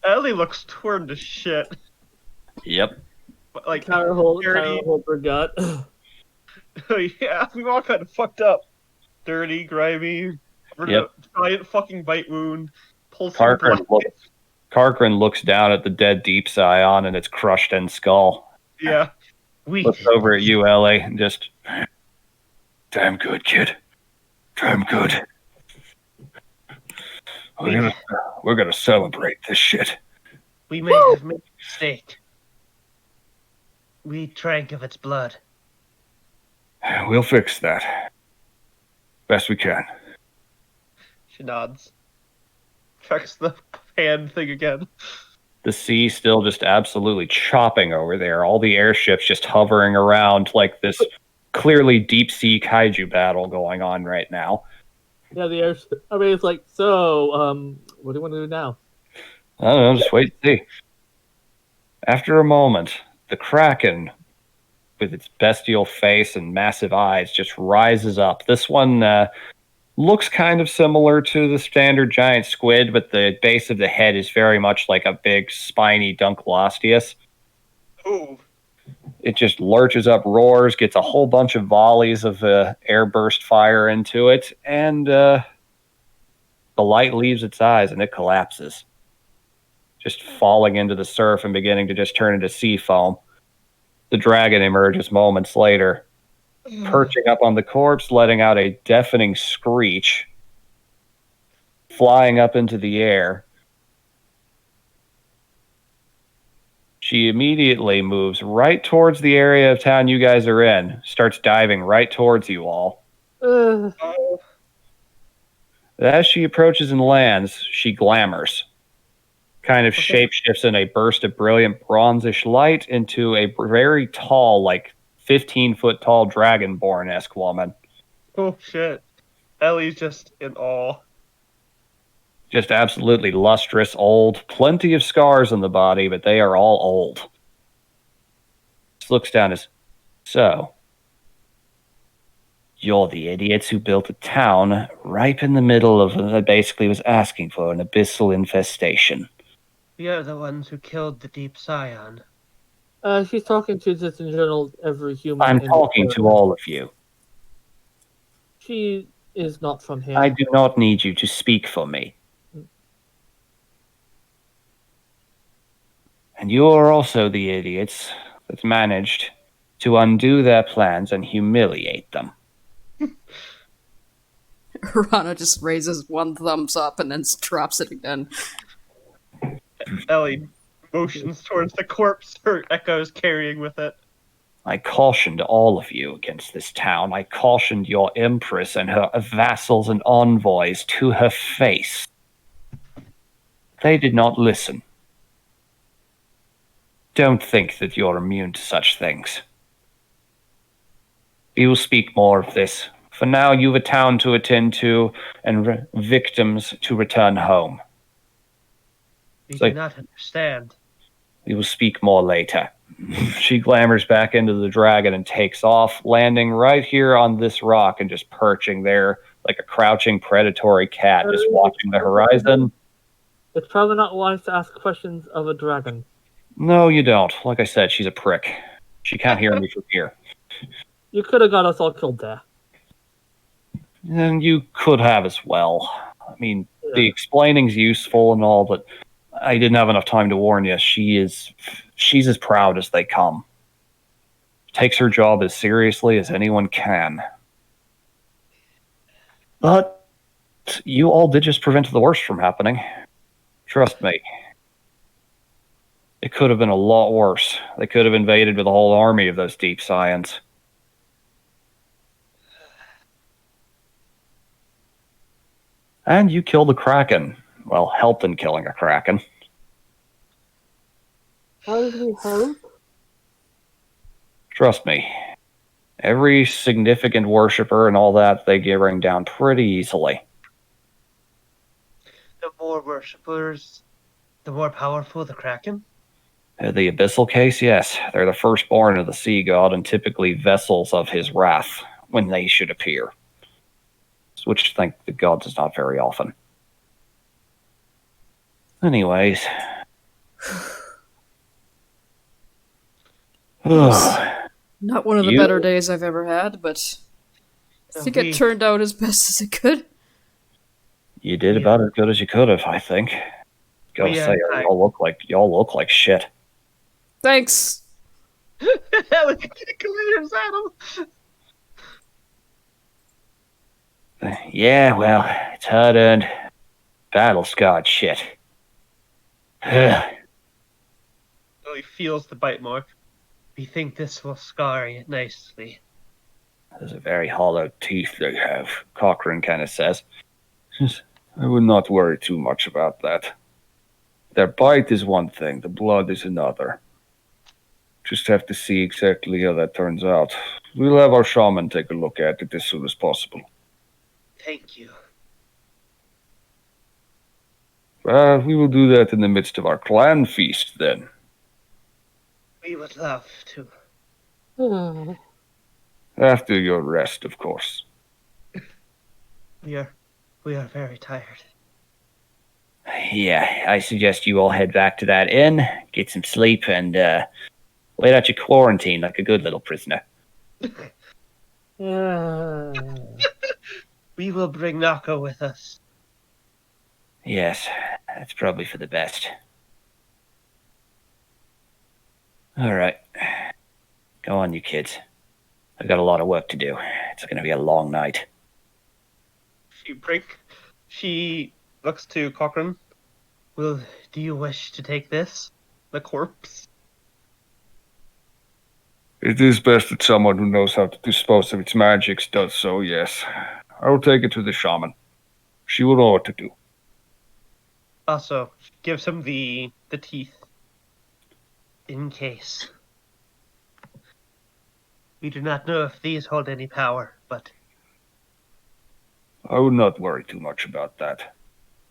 Ellie looks torn to shit. Yep. Like, Kyra hold dirty. her gut. Yeah, we all kind of fucked up. Dirty, grimy, Yep. giant fucking bite wound. Pulsing blood. Karkrin looks down at the dead deep scion and its crushed end skull. Yeah. We. Looks over at you, Ellie, and just, damn good, kid. Damn good. We're gonna celebrate this shit. We may have made a mistake. We drank of its blood. We'll fix that. Best we can. She nods. Checks the hand thing again. The sea still just absolutely chopping over there. All the airships just hovering around like this clearly deep sea kaiju battle going on right now. Yeah, the airship. I mean, it's like, so, what do you want to do now? I don't know, just wait and see. After a moment, the Kraken, with its bestial face and massive eyes, just rises up. This one looks kind of similar to the standard giant squid, but the base of the head is very much like a big, spiny Dunkleosteus. Ooh. It just lurches up, roars, gets a whole bunch of volleys of airburst fire into it, and the light leaves its eyes and it collapses, just falling into the surf and beginning to just turn into sea foam. The dragon emerges moments later, perching up on the corpse, letting out a deafening screech, flying up into the air. She immediately moves right towards the area of town you guys are in, starts diving right towards you all. Oh. As she approaches and lands, she glamours, kind of shapeshifts in a burst of brilliant bronzish light into a very tall, like 15-foot tall dragonborn-esque woman. Oh shit. Ellie's just in awe. Just absolutely lustrous, old, plenty of scars on the body, but they are all old. Just looks down as, so, you're the idiots who built a town right in the middle of what basically was asking for an abyssal infestation. We are the ones who killed the Deep Scion. She's talking to just in general every human. I'm in talking the to all of you. She is not from here. I do not need you to speak for me. And you are also the idiots that managed to undo their plans and humiliate them. Rana just raises one thumbs up and then drops it again. Ellie motions towards the corpse, her echoes carrying with it. I cautioned all of you against this town. I cautioned your empress and her vassals and envoys to her face. They did not listen. Don't think that you're immune to such things. We will speak more of this. For now, you've a town to attend to and victims to return home. We So- do not understand. We will speak more later. She glamours back into the dragon and takes off, landing right here on this rock and just perching there like a crouching predatory cat, just watching the horizon. It's probably not wise to ask questions of a dragon. No, you don't. Like I said, she's a prick. She can't hear me from here. You could have got us all killed there. And you could have as well. I mean, the Yeah. explaining's useful and all, but I didn't have enough time to warn you. She's as proud as they come. Takes her job as seriously as anyone can. But you all did just prevent the worst from happening. Trust me. It could have been a lot worse. They could have invaded with a whole army of those Deep Scions. And you killed a Kraken. Well, helped in killing a Kraken. How did we help? Trust me. Every significant worshiper and all that, they get bring down pretty easily. The more worshippers, the more powerful the Kraken? The Abyssal case, yes. They're the firstborn of the sea god and typically vessels of his wrath when they should appear. Which, thank the gods, is not very often. Anyways. Not one of the You- better days I've ever had, but I think it turned out as best as it could. You did about as good as you could have, I think. Gotta Yeah, say, y'all look like shit. Thanks. Ellie glares at him. Yeah, well, it's hard-earned, battle-scarred shit. Ellie feels the bite mark. We think this will scar you nicely. Those are very hollow teeth they have, Cochrane kind of says. I would not worry too much about that. Their bite is one thing, the blood is another. Just have to see exactly how that turns out. We'll have our shaman take a look at it as soon as possible. Thank you. We will do that in the midst of our clan feast, then. We would love to. After your rest, of course. We are very tired. Yeah, I suggest you all head back to that inn, get some sleep, and wait out your quarantine like a good little prisoner. We will bring Nako with us. Yes, that's probably for the best. All right. Go on, you kids. I've got a lot of work to do. It's going to be a long night. She looks to Cochrane. Do you wish to take this? The corpse? It is best that someone who knows how to dispose of its magics does so, yes. I will take it to the shaman. She will know what to do. Also, gives him the teeth. In case. We do not know if these hold any power, but I would not worry too much about that.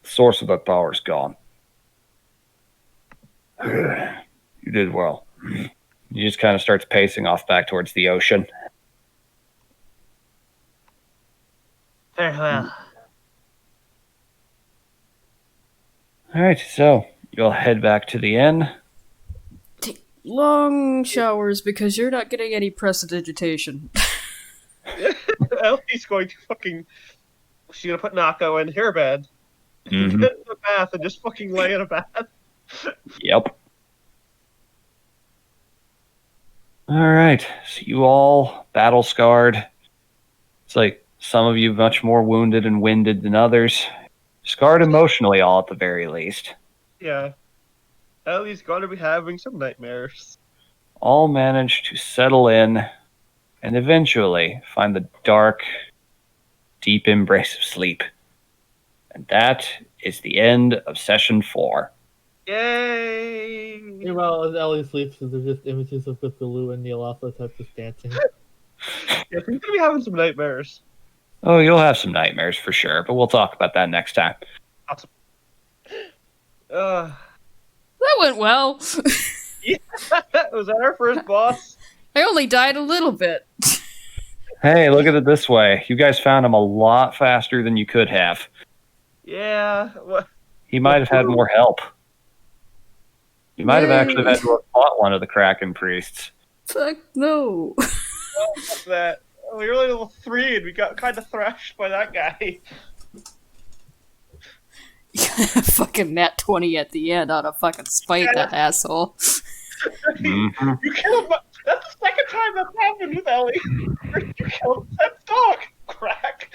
The source of that power is gone. You did well. He just kind of starts pacing off back towards the ocean. very well. All right, so you'll head back to the inn. Take long showers because you're not getting any prestidigitation. Ellie's going to she's gonna put Nako in her bed, Mm-hmm. get in the bath, and just fucking lay in a bath. Yep. All right, so you all battle scarred. It's like some of you much more wounded and winded than others. Scarred emotionally, all at the very least. Yeah. Ellie's gonna be having some nightmares. All manage to settle in and eventually find the dark, deep embrace of sleep. And that is the end of session 4. Yay! Meanwhile, as Ellie sleeps, there's just images of Cthulhu and Nyarlathotep just dancing. Yeah, he's gonna be having some nightmares. Oh, you'll have some nightmares for sure, but we'll talk about that next time. Awesome. That went well. Was that our first boss? I only died a little bit. Hey, look at it this way. You guys found him a lot faster than you could have. Yeah. What? He might have had more help. You might have actually had to have fought one of the Kraken priests. Fuck no. What's that? We were only level 3 and we got kind of thrashed by that guy. Fucking nat 20 at the end out of fucking spite, that asshole. Mm-hmm. You killed my. That's the second time that's happened with Ellie. You killed that dog, Crack.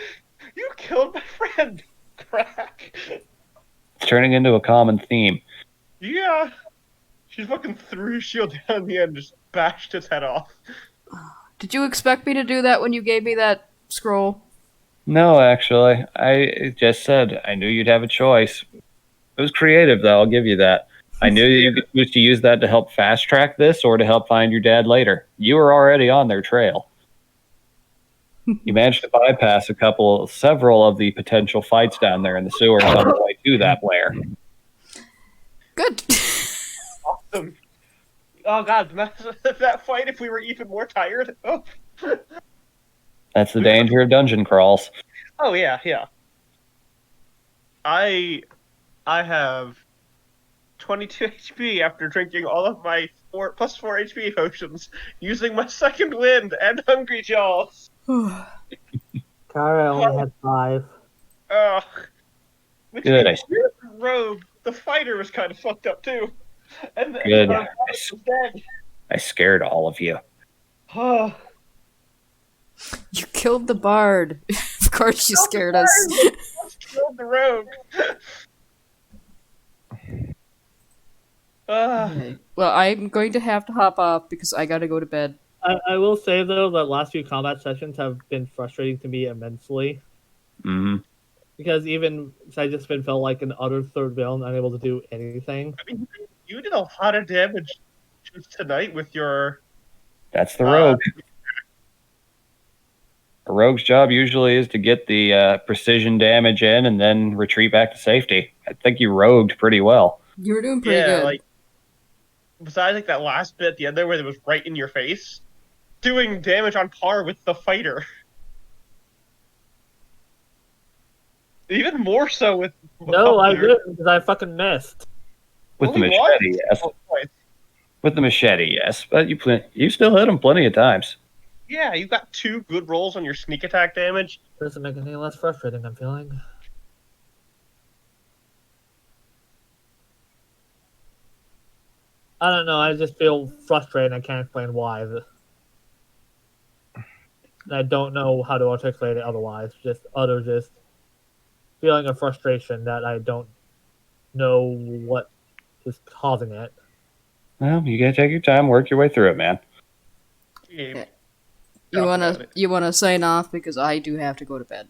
You killed my friend, Crack. It's turning into a common theme. Yeah. She fucking threw his shield down the end and just bashed his head off. Did you expect me to do that when you gave me that scroll? No, actually. I just said I knew you'd have a choice. It was creative, though, I'll give you that. I knew that you could choose to use that to help fast track this or to help find your dad later. You were already on their trail. You managed to bypass several of the potential fights down there in the sewers on the way to that lair. Good. Awesome. Oh god, that fight if we were even more tired. Oh, That's the danger of dungeon crawls. oh yeah, yeah. I have 22 HP after drinking all of my 4 HP potions, using my second wind and Hungry Jaws. Kara only had 5. Ugh. Which Good. means the rogue, the fighter, was kind of fucked up too. And Good. our boss was dead. I scared all of you. Oh. You killed the bard. Of course you scared us. Killed the rogue. Well, I'm going to have to hop off because I gotta go to bed. I will say, though, that last few combat sessions have been frustrating to me immensely. Mm-hmm. Because even I just felt like an utter third villain, unable to do anything. I mean, you did a lot of damage just tonight with your... That's the rogue. A rogue's job usually is to get the precision damage in and then retreat back to safety. I think you rogued pretty well. You were doing pretty good. Like, besides like that last bit at the end there where it was right in your face, doing damage on par with the fighter. Even more so with No, I Walter. didn't because I fucking missed. With the Only one? machete, yes. Oh, boy. With the machete, yes. But you still hit him plenty of times. Yeah, you got 2 good rolls on your sneak attack damage. Doesn't make it any less frustrating, I'm feeling. I don't know, I just feel frustrated. I can't explain why. I don't know how to articulate it otherwise. Just feeling of frustration that I don't know what is causing it. Well, you gotta take your time, work your way through it, man. Yeah. You wanna sign off because I do have to go to bed.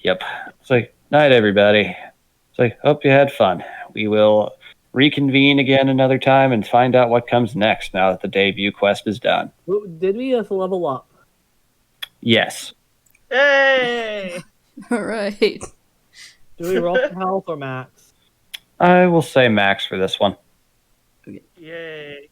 Yep. It's like, night, everybody. It's like, hope you had fun. We will reconvene again another time and find out what comes next now that the debut quest is done. Did we have to level up? Yes. Hey! All right. Do we roll for health or max? I will say max for this one. Yay.